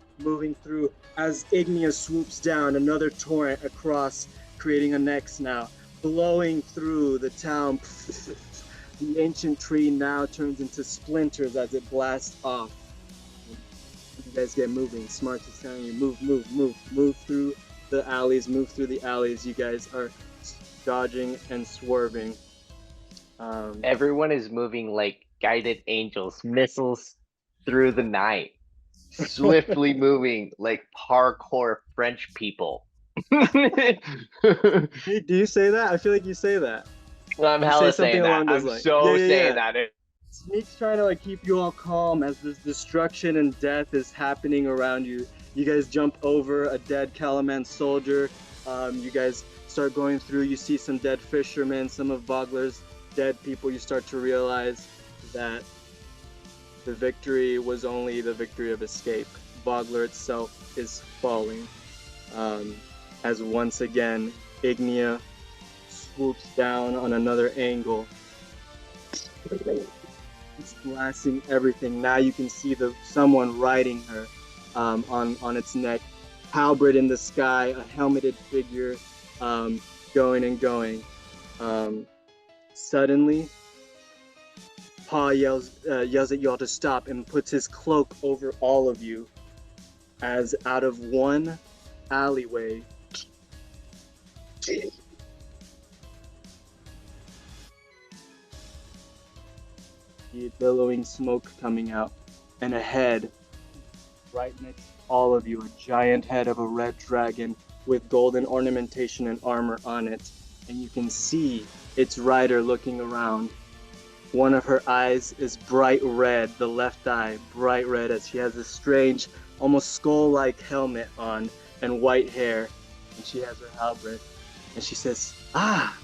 as Ignia swoops down, another torrent across, creating a next now, blowing through the town. The ancient tree now turns into splinters as it blasts off. You guys get moving. Smart is telling you, move through the alleys, You guys are dodging and swerving. Everyone is moving like guided angels, missiles through the night, swiftly moving like parkour French people. Hey, do you say that? I feel like you say that. Well, I'm hella saying that. I'm so saying that. Sneak's trying to like keep you all calm as this destruction and death is happening around you. You guys jump over a dead Calaman soldier. You guys start going through. You see some dead fishermen, some of Vogler's dead people. You start to realize that the victory was only the victory of escape. Vogler itself is falling. As once again, Ignia swoops down on another angle. It's blasting everything. Now you can see someone riding her on its neck. Halberd in the sky, a helmeted figure going and going. Suddenly, Pa yells at you all to stop and puts his cloak over all of you as out of one alleyway the billowing smoke coming out, and ahead, right next to all of you, a giant head of a red dragon with golden ornamentation and armor on it, and you can see its rider looking around. One of her eyes is bright red, the left eye bright red, as she has this strange, almost skull-like helmet on and white hair, and she has her halberd, and she says, "Ah,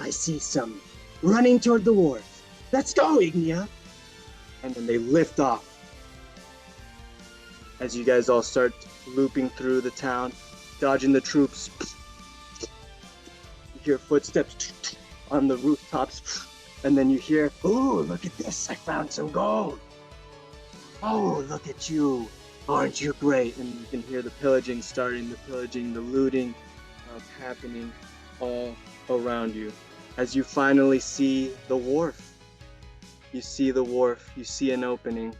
I see some running toward the wharf. Let's go, Ignia." And then they lift off. As you guys all start looping through the town, dodging the troops, you hear footsteps on the rooftops, and then you hear, "Ooh, look at this, I found some gold. Oh, look at you. Aren't you great?" and you can hear the pillaging starting, the looting happening all around you. As you finally see the wharf, you see an opening,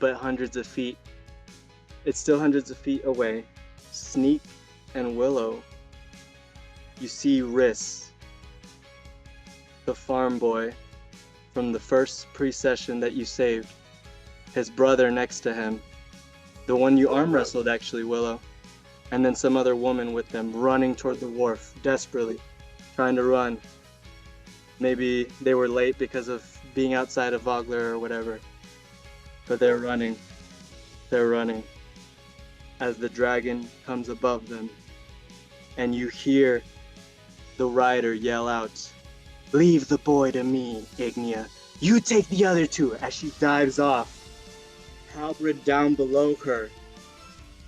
but hundreds of feet. It's still hundreds of feet away. Sneak and Willow, you see Riss, the farm boy from the first pre-session that you saved, his brother next to him, the one you arm wrestled actually, Willow, and then some other woman with them running toward the wharf, desperately trying to run. Maybe they were late because of being outside of Vogler or whatever, but they're running as the dragon comes above them, and you hear the rider yell out, "Leave the boy to me, Ignia. You take the other two," as she dives off, halberd down below her,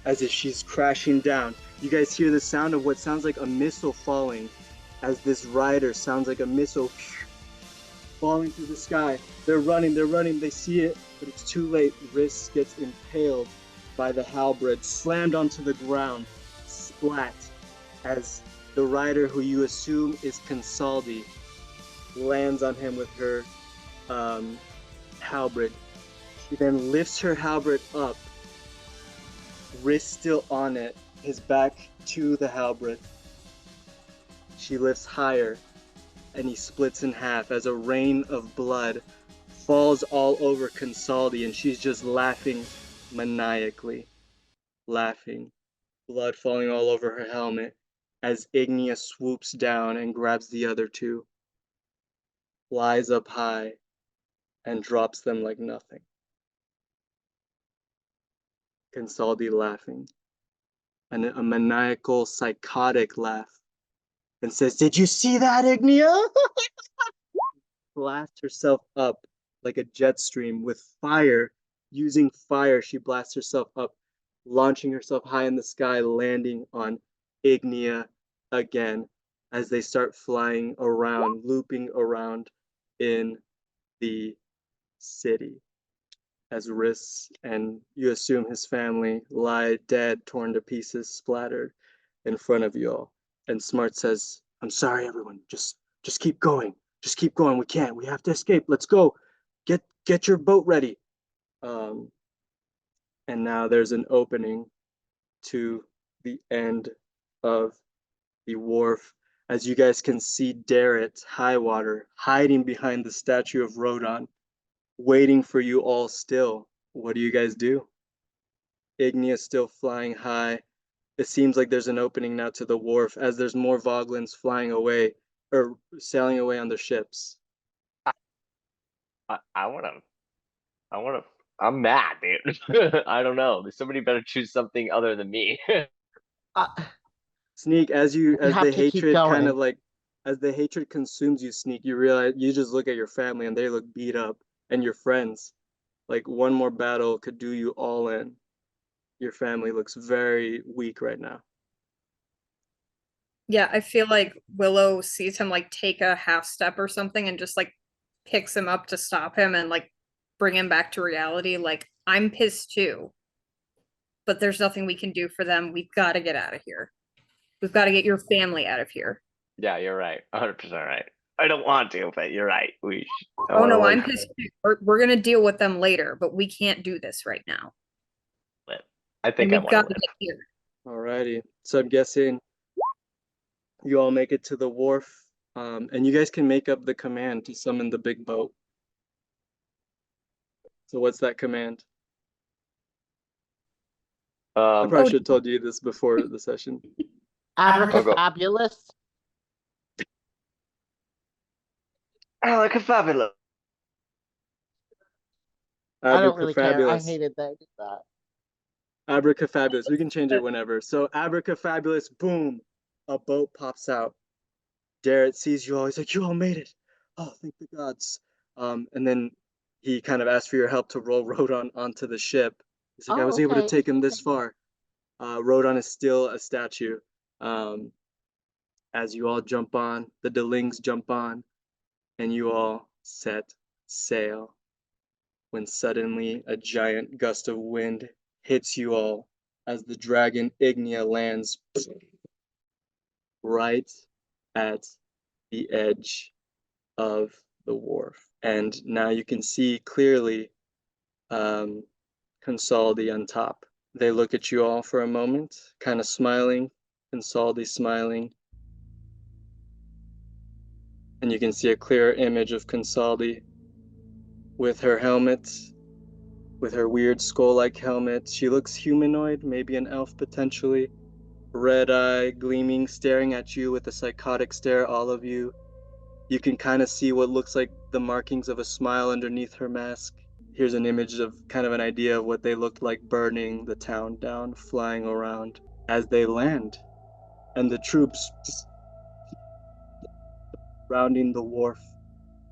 as if she's crashing down. You guys hear the sound of what sounds like a missile falling, as this rider sounds like a missile falling through the sky. They're running, they see it, but it's too late. Riss gets impaled by the halberd, slammed onto the ground, splat, as the rider, who you assume is Consaldi, lands on him with her halberd. She then lifts her halberd up, Riss still on it, his back to the halberd. She lifts higher, and he splits in half as a rain of blood falls all over Consaldi, and she's just laughing maniacally. Laughing. Blood falling all over her helmet as Ignia swoops down and grabs the other two, flies up high, and drops them like nothing. Consaldi laughing, and a maniacal, psychotic laugh, and says, "Did you see that, Ignia?" Blasts herself up like a jet stream with fire. Using fire, she blasts herself up, launching herself high in the sky, landing on Ignia again as they start flying around, looping around in the city. As Riss and you assume his family lie dead, torn to pieces, splattered in front of you all. And Smart says, "I'm sorry, everyone. Just keep going. Just keep going. We have to escape. Let's go. Get your boat ready." And now there's an opening to the end of the wharf, as you guys can see Darrett Highwater hiding behind the statue of Rodon, waiting for you all still. What do you guys do? Ignia still flying high. It seems like there's an opening now to the wharf as there's more Voglins flying away or sailing away on their ships. I'm mad, dude. I don't know. Somebody better choose something other than me. Sneak, as the hatred kind of going. as the hatred consumes you, Sneak, you realize you just look at your family and they look beat up, and your friends. Like one more battle could do you all in. Your family looks very weak right now. Yeah, I feel like Willow sees him like take a half step or something and just like picks him up to stop him and like bring him back to reality. Like, I'm pissed too, but there's nothing we can do for them. We've got to get out of here. We've got to get your family out of here. Yeah, you're right. 100% right. I don't want to, but you're right. Oh no, I'm pissed too. We're gonna deal with them later, but we can't do this right now. I think we've got to get here. Alrighty. So I'm guessing you all make it to the wharf, and you guys can make up the command to summon the big boat. So what's that command? I Um, probably should have told you this before the session. Abracafabulous. Alakafabulous. I don't really care. I Abracafabulous. hated that. Abracafabulous. We can change it whenever. So abracafabulous, boom, a boat pops out. Garrett sees you all. He's like, "You all made it! Oh, thank the gods!" And then he kind of asks for your help to roll Rodon onto the ship. He's like, "I was able to take him this far." Rodon is still a statue. As you all jump on, the Delings jump on, and you all set sail. When suddenly a giant gust of wind hits you all as the dragon Ignia lands right at the edge of the wharf. And now you can see clearly Consaldi on top. They look at you all for a moment, kind of smiling, Consaldi smiling. And you can see a clearer image of Consaldi with her helmet, with her weird skull-like helmet. She looks humanoid, maybe an elf potentially. Red eye gleaming, staring at you with a psychotic stare, all of you. You can kind of see what looks like the markings of a smile underneath her mask. Here's an image of kind of an idea of what they looked like burning the town down, flying around as they land. And the troops rounding the wharf.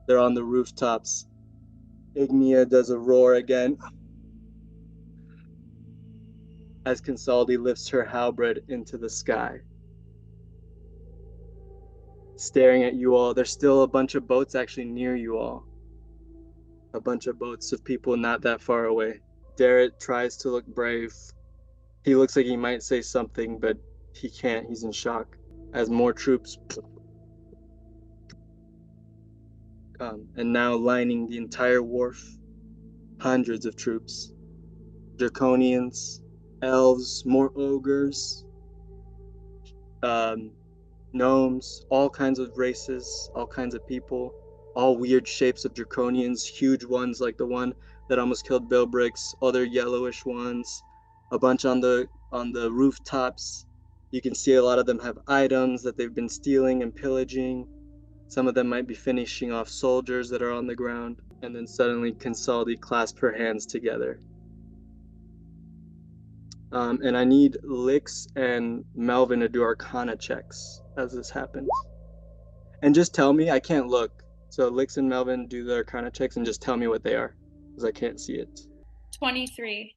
They're on the rooftops. Ignia does a roar again as Consaldi lifts her halberd into the sky. Staring at you all. There's still a bunch of boats actually near you all. A bunch of boats of people not that far away. Darrett tries to look brave. He looks like he might say something, but he can't. He's in shock. As more troops come, and now lining the entire wharf, hundreds of troops. Draconians, elves, more ogres, gnomes, all kinds of races, all kinds of people, all weird shapes of draconians, huge ones like the one that almost killed Bill Bricks, other yellowish ones, a bunch on the rooftops. You can see a lot of them have items that they've been stealing and pillaging. Some of them might be finishing off soldiers that are on the ground. And then suddenly Consaldi clasps her hands together. And I need Lyx and Melvin to do Arcana checks as this happens. And just tell me, I can't look. So Lyx and Melvin do their Arcana checks and just tell me what they are, because I can't see it. 23.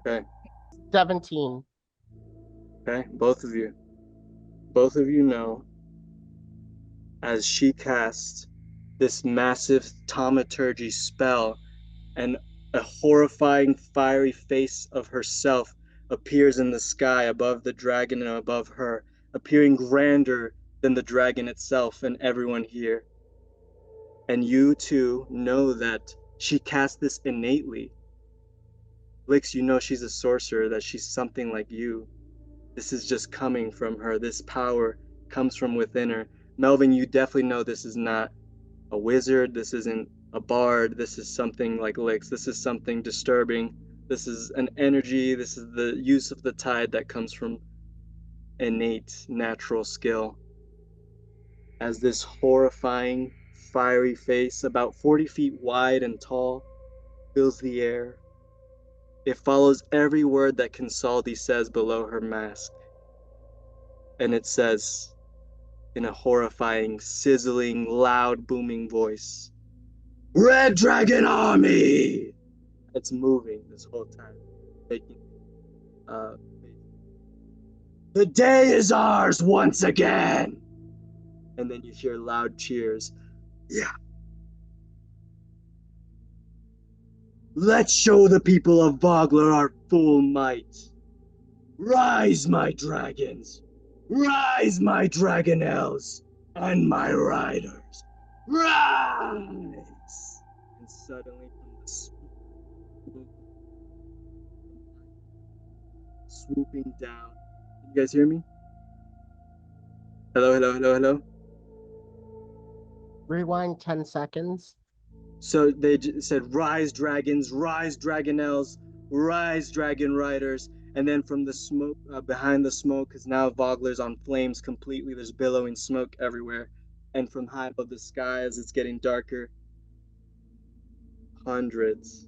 Okay. 17. Okay, both of you. Both of you know, as she casts this massive thaumaturgy spell, and a horrifying fiery face of herself appears in the sky above the dragon and above her, appearing grander than the dragon itself and everyone here. And you too know that she cast this innately. Lyx, you know she's a sorcerer, that she's something like you. This is just coming from her. This power comes from within her. Melvin, you definitely know this is not a wizard. This isn't a bard. This is something like Lyx. This is something disturbing. This is an energy. This is the use of the tide that comes from innate natural skill. As this horrifying, fiery face, about 40 feet wide and tall, fills the air. It follows every word that Consaldi says below her mask. And it says, in a horrifying, sizzling, loud, booming voice, "Red Dragon Army!" It's moving this whole time. Making, the day is ours once again! And then you hear loud cheers. Yeah. Let's show the people of Vogler our full might. Rise, my dragons. Rise, my dragonelles and my riders. Rise! And suddenly from the swooping down. Can you guys hear me? Hello, hello, hello, hello? Rewind 10 seconds. So they said, "Rise, dragons, rise, dragonelles, rise, dragon riders." And then from the smoke, behind the smoke, because now Vogler's on flames completely. There's billowing smoke everywhere. And from high above the sky, as it's getting darker, hundreds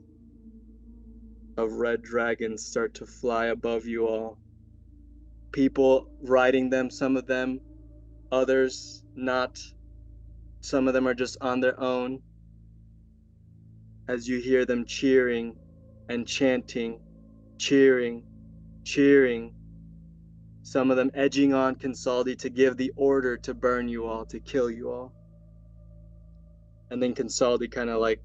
of red dragons start to fly above you all. People riding them, some of them, others not. Some of them are just on their own. As you hear them cheering and chanting, cheering, cheering. Some of them edging on Consaldi to give the order to burn you all, to kill you all. And then Consaldi kind of like,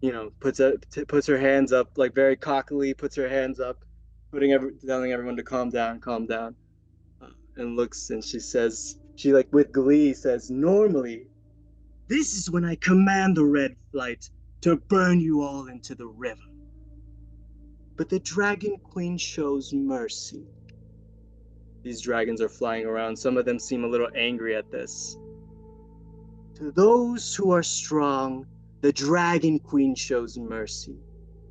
you know, puts her hands up, like very cockily, puts her hands up, telling everyone to calm down, and looks, and she like with glee says, normally, this is when I command the Red Flight to burn you all into the river. But the Dragon Queen shows mercy. These dragons are flying around. Some of them seem a little angry at this. To those who are strong, the Dragon Queen shows mercy.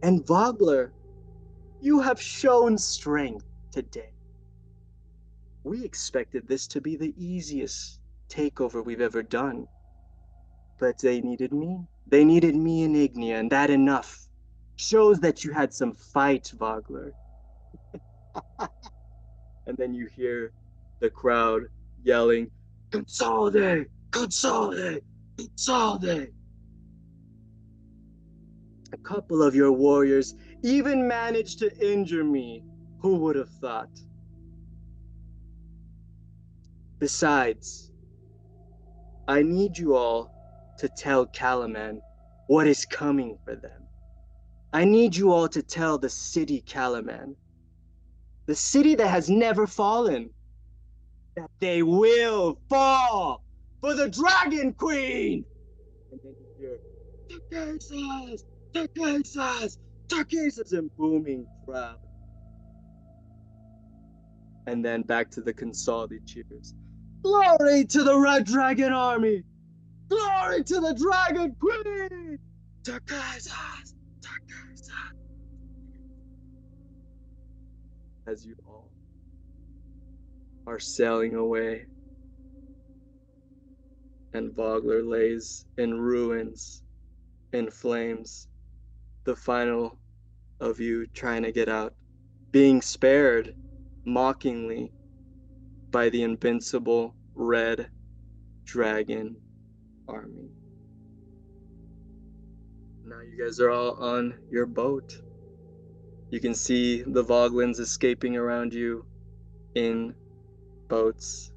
And Vogler, you have shown strength today. We expected this to be the easiest takeover we've ever done. But they needed me. They needed me and Ignia, and that enough. Shows that you had some fight, Vogler. And then you hear the crowd yelling, Consolide! Consolide! Consolide! A couple of your warriors even managed to injure me. Who would have thought? Besides, I need you all to tell Calaman what is coming for them. I need you all to tell the city Calaman, the city that has never fallen, that they will fall for the Dragon Queen! And then you hear, Takesas! Takesas! Takesas! And booming crowd. And then back to the Consaldi cheers. Glory to the Red Dragon Army! Glory to the Dragon Queen! Takesas! Takesas! As you all are sailing away, and Vogler lays in ruins, in flames, the final of you trying to get out, being spared mockingly by the invincible Red Dragon Army. Now you guys are all on your boat. You can see the Voglins escaping around you in boats.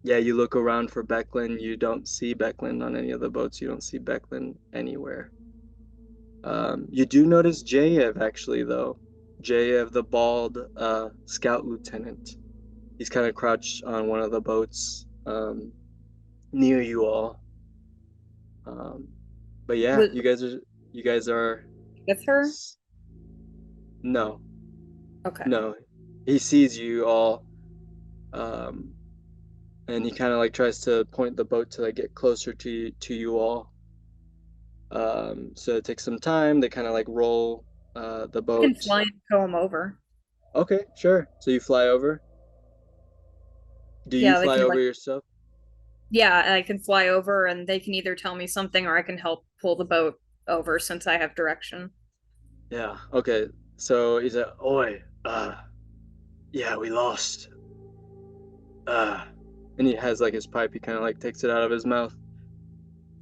Yeah, you look around for Becklin. You don't see Becklin on any of the boats. You don't see Becklin anywhere. You do notice Jayev, actually, though. Jayev, the bald scout lieutenant. He's kind of crouched on one of the boats near you all. But yeah, you guys are with her? No. Okay. No. He sees you all. And he kind of like tries to point the boat to like get closer to you all. So it takes some time. They kind of like roll the boat. I can fly and tow him over. Okay, sure. So you fly over? Do you fly over yourself? Yeah, I can fly over and they can either tell me something or I can help pull the boat over since I have direction. Yeah, okay. So he's like, oi, yeah, we lost. And he has like his pipe, he kind of like takes it out of his mouth.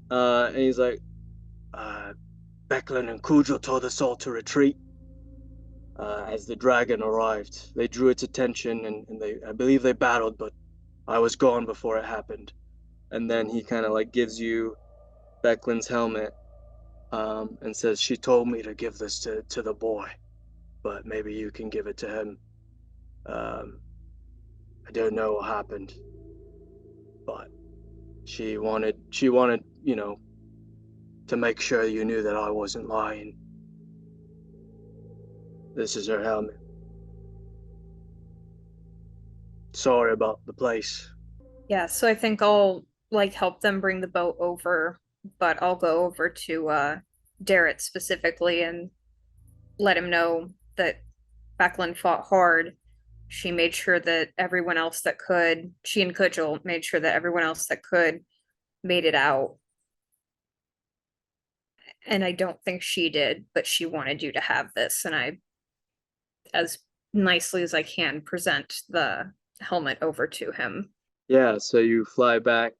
And he's like, Becklin and Kudro told us all to retreat. As the dragon arrived, they drew its attention and I believe they battled, but I was gone before it happened. And then he kind of like gives you Becklin's helmet, and says, she told me to give this to the boy, but maybe you can give it to him. I don't know what happened, but she wanted, you know, to make sure you knew that I wasn't lying. This is her helmet. Sorry about the place. Yeah, so I think I'll like help them bring the boat over, but I'll go over to Darrett specifically and let him know that Becklin fought hard. She made sure that everyone else that could, she and Kudgel made sure that everyone else that could made it out. And I don't think she did, but she wanted you to have this. And I, as nicely as I can, present the helmet over to him. Yeah, so you fly back.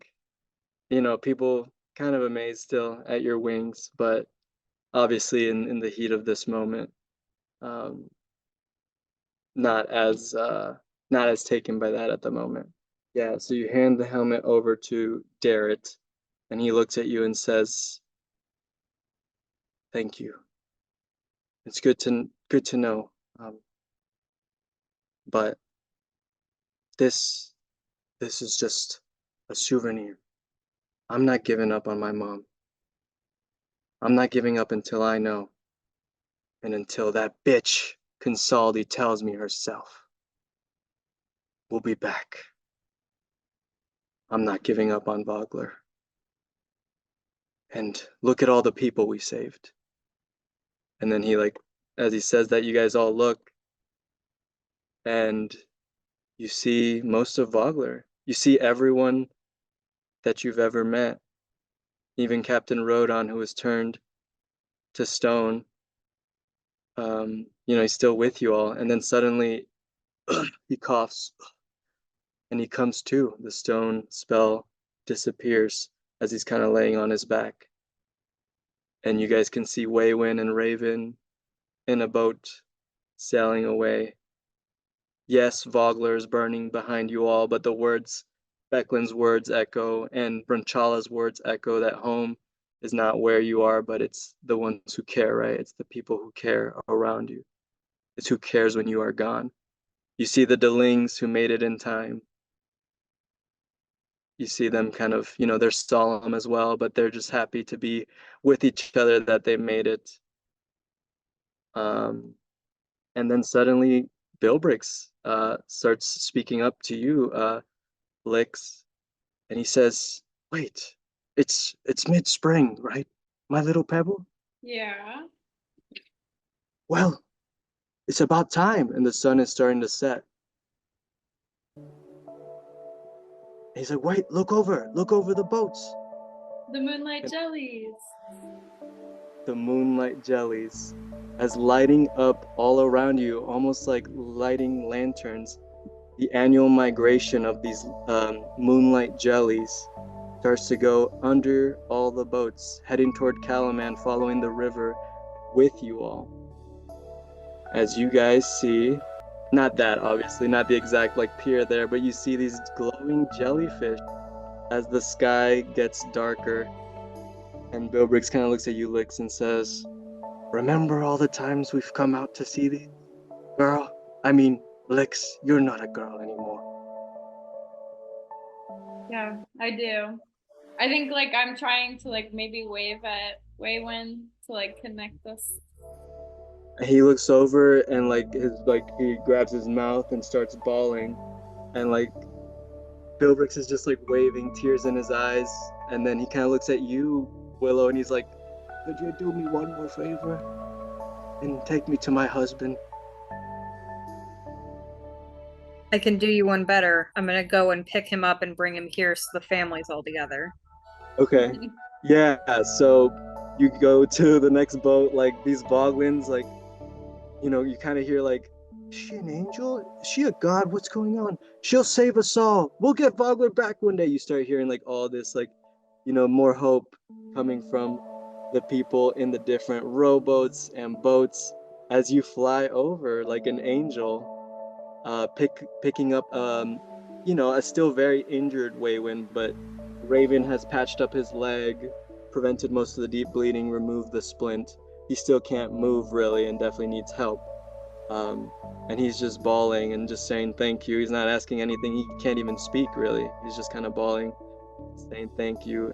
You know, people kind of amazed still at your wings, but obviously in the heat of this moment, um, not as taken by that at the moment. Yeah, so you hand the helmet over to Darrett, and he looks at you and says, "Thank you. It's good to know. But this is just a souvenir. I'm not giving up on my mom. I'm not giving up until I know, and until that bitch Consaldi tells me herself. We'll be back. I'm not giving up on Vogler. And look at all the people we saved." And then he, like, as he says that, you guys all look, and you see most of Vogler. You see everyone that you've ever met, even Captain Rodon, who was turned to stone. You know, he's still with you all, and then suddenly he coughs and he comes to. The stone spell disappears as he's kind of laying on his back, and you guys can see Waywin and Raven in a boat sailing away. Yes, Vogler is burning behind you all, but the words, Becklin's words echo, and Branchala's words echo that home is not where you are, but it's the ones who care, right? It's the people who care around you. It's who cares when you are gone. You see the Delings who made it in time. You see them kind of, you know, they're solemn as well, but they're just happy to be with each other that they made it. And then suddenly Bilbrix starts speaking up to you, Lyx, and he says, "Wait, it's mid-spring, right, my little pebble?" Yeah. "Well, it's about time," and the sun is starting to set. And he's like, "Wait, look over the boats." The moonlight jellies. The moonlight jellies, as lighting up all around you, almost like lighting lanterns. The annual migration of these moonlight jellies starts to go under all the boats, heading toward Calaman, following the river with you all. As you guys see, not that obviously, not the exact like pier there, but you see these glowing jellyfish as the sky gets darker. And Bilbrix kind of looks at you, Lyx, and says, "Remember all the times we've come out to see these? Girl, I mean, Lyx, you're not a girl anymore." Yeah, I do. I think like I'm trying to like maybe wave at Waywin to like connect us. He looks over and like he grabs his mouth and starts bawling, and like Bilbrix is just like waving, tears in his eyes, and then he kind of looks at you, Willow, and he's like, "Could you do me one more favor and take me to my husband?" I can do you one better. I'm gonna go and pick him up and bring him here so the family's all together. Okay. Yeah, so you go to the next boat, like these Boglins, like, you know, you kind of hear like, "Is she an angel? Is she a god? What's going on? She'll save us all. We'll get Vogler back one day." You start hearing like all this, like, you know, more hope coming from the people in the different rowboats and boats as you fly over like an angel, picking up, you know, a still very injured Waywin, but Raven has patched up his leg, prevented most of the deep bleeding, removed the splint. He still can't move really and definitely needs help. And he's just bawling and just saying thank you. He's not asking anything. He can't even speak really. He's just kind of bawling, saying thank you.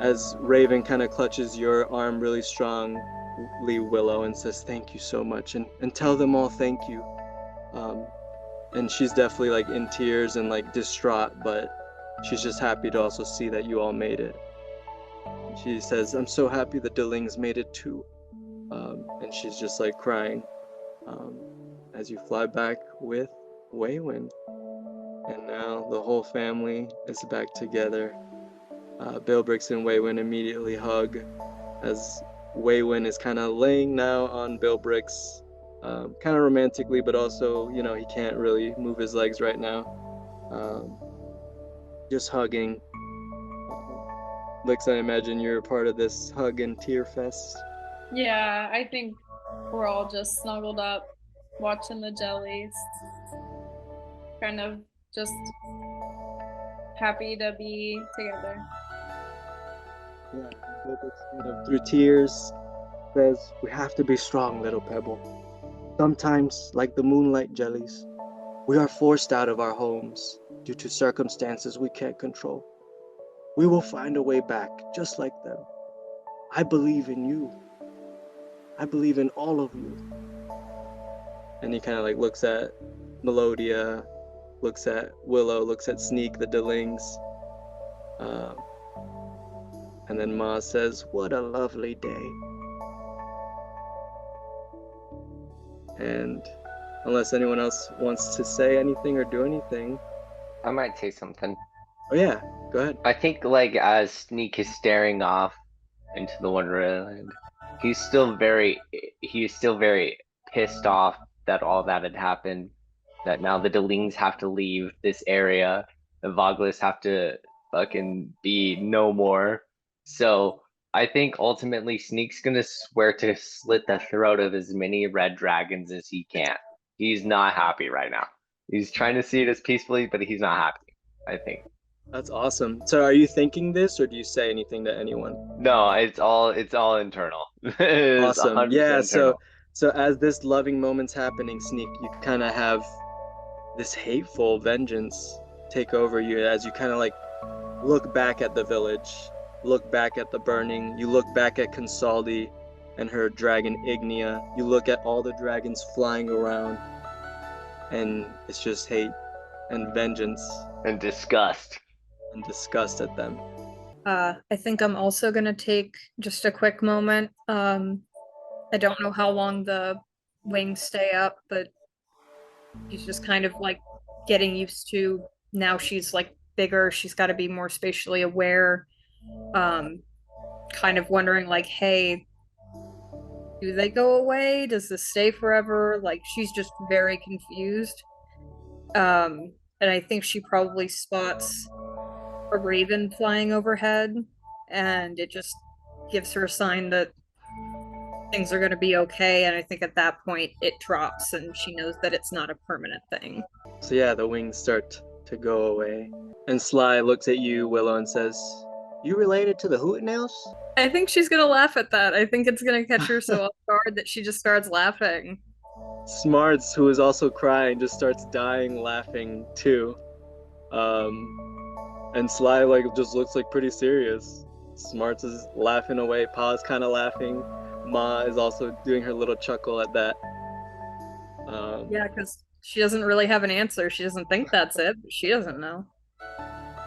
As Raven kind of clutches your arm really strongly, Willow, and says thank you so much, and tell them all thank you. And she's definitely like in tears and like distraught, but she's just happy to also see that you all made it. She says, "I'm so happy the Dillings made it too." and she's just like crying as you fly back with Waywin. And now the whole family is back together. Billbrix and Waywin immediately hug as Waywin is kind of laying now on Billbrix, kind of romantically, but also, you know, he can't really move his legs right now. Just hugging. Lyx, I imagine you're a part of this hug and tear fest. Yeah, I think we're all just snuggled up, watching the jellies. Kind of just happy to be together. Yeah, Billbrix kind of through tears says, "We have to be strong, little Pebble. Sometimes, like the moonlight jellies, we are forced out of our homes due to circumstances we can't control. We will find a way back, just like them. I believe in you. I believe in all of you." And he kind of like looks at Melodia, looks at Willow, looks at Sneak, the Delings. And then Ma says, "What a lovely day." And unless anyone else wants to say anything or do anything. I might say something. Oh yeah, go ahead. I think like as Sneak is staring off into the Wonderland, he's still very pissed off that all that had happened. That now the Delings have to leave this area, the Voglis have to fucking be no more. So I think ultimately Sneak's gonna swear to slit the throat of as many red dragons as he can. He's not happy right now. He's trying to see it as peacefully, but he's not happy, I think. That's awesome. So are you thinking this, or do you say anything to anyone? No, it's all internal. It's Awesome. Yeah, internal. so as this loving moment's happening, Sneak, you kind of have this hateful vengeance take over you as you kind of like look back at the village, look back at the burning, you look back at Consaldi and her dragon Ignia, you look at all the dragons flying around, and it's just hate and vengeance and disgust at them. I think I'm also gonna take just a quick moment. I don't know how long the wings stay up, but she's just kind of like getting used to, now she's like bigger, she's got to be more spatially aware. Kind of wondering like, hey, do they go away? Does this stay forever? Like, she's just very confused. And I think she probably spots a raven flying overhead, and it just gives her a sign that things are going to be okay. And I think at that point it drops and she knows that it's not a permanent thing. So yeah, the wings start to go away. And Sly looks at you, Willow, and says, "You related to the Hootennails?" I think she's going to laugh at that. I think it's going to catch her so off guard that she just starts laughing. Smarts, who is also crying, just starts dying laughing too. And Sly like just looks like pretty serious. Smarts is laughing away, Pa's kind of laughing. Ma is also doing her little chuckle at that. Yeah, because she doesn't really have an answer. She doesn't think that's it, but she doesn't know.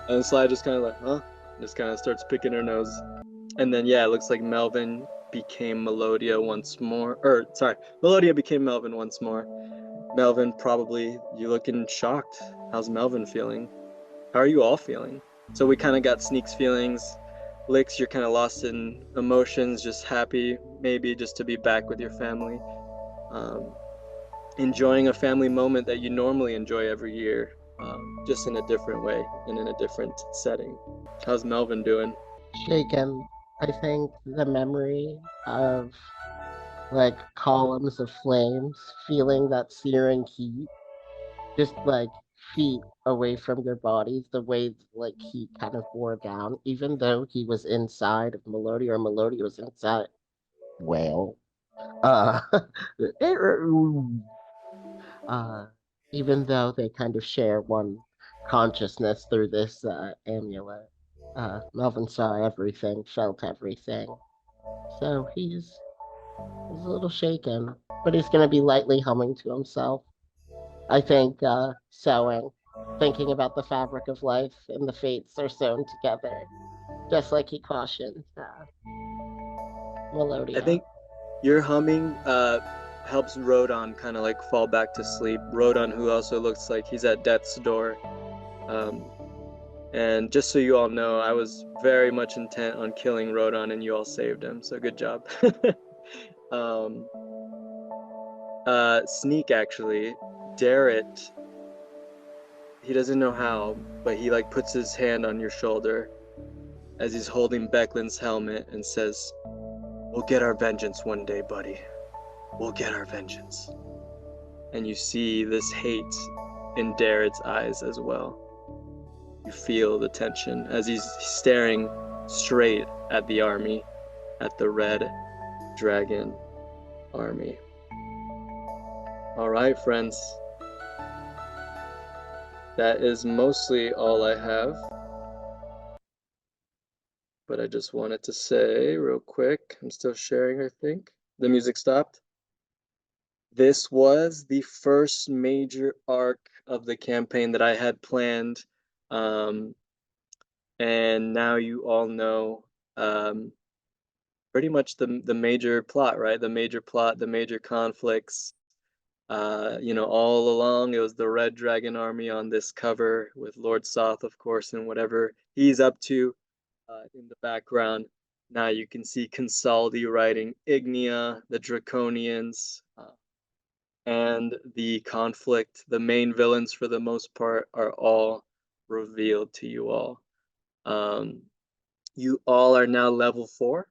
And Sly just kind of like, huh? Just kind of starts picking her nose. And then, yeah, it looks like Melvin became Melodia once more. Melodia became Melvin once more. Melvin, probably, you looking shocked. How's Melvin feeling? How are you all feeling? So we kind of got Sneak's feelings. Lyx, you're kind of lost in emotions, just happy, maybe just to be back with your family. Enjoying a family moment that you normally enjoy every year, just in a different way and in a different setting. How's Melvin doing? Shaken. I think the memory of like columns of flames, feeling that searing heat, just like feet away from their bodies, the way like heat kind of bore down, even though he was inside of Melodia or Melodia was inside whale. Even though they kind of share one consciousness through this amulet. Melvin saw everything, felt everything. So he's a little shaken, but he's going to be lightly humming to himself. I think sewing, thinking about the fabric of life and the fates are sewn together, just like he cautioned Melodia. Your humming helps Rodon kind of like fall back to sleep. Rodon, who also looks like he's at death's door. And just so you all know, I was very much intent on killing Rodon, and you all saved him. So good job. Sneak actually, Darrett. He doesn't know how, but he like puts his hand on your shoulder as he's holding Becklin's helmet and says, "We'll get our vengeance one day, buddy. We'll get our vengeance." And you see this hate in Darrett's eyes as well. You feel the tension as he's staring straight at the army, at the Red Dragon army. All right, friends. That is mostly all I have. But I just wanted to say real quick, I'm still sharing, I think. The music stopped. This was the first major arc of the campaign that I had planned. And now you all know pretty much the major plot, right? The major plot, the major conflicts. You know, all along it was the Red Dragon army on this cover with Lord Soth, of course, and whatever he's up to in the background. Now you can see Consaldi writing Ignia, the Draconians, and the conflict. The main villains, for the most part, are all revealed to you all. You all are now level 4.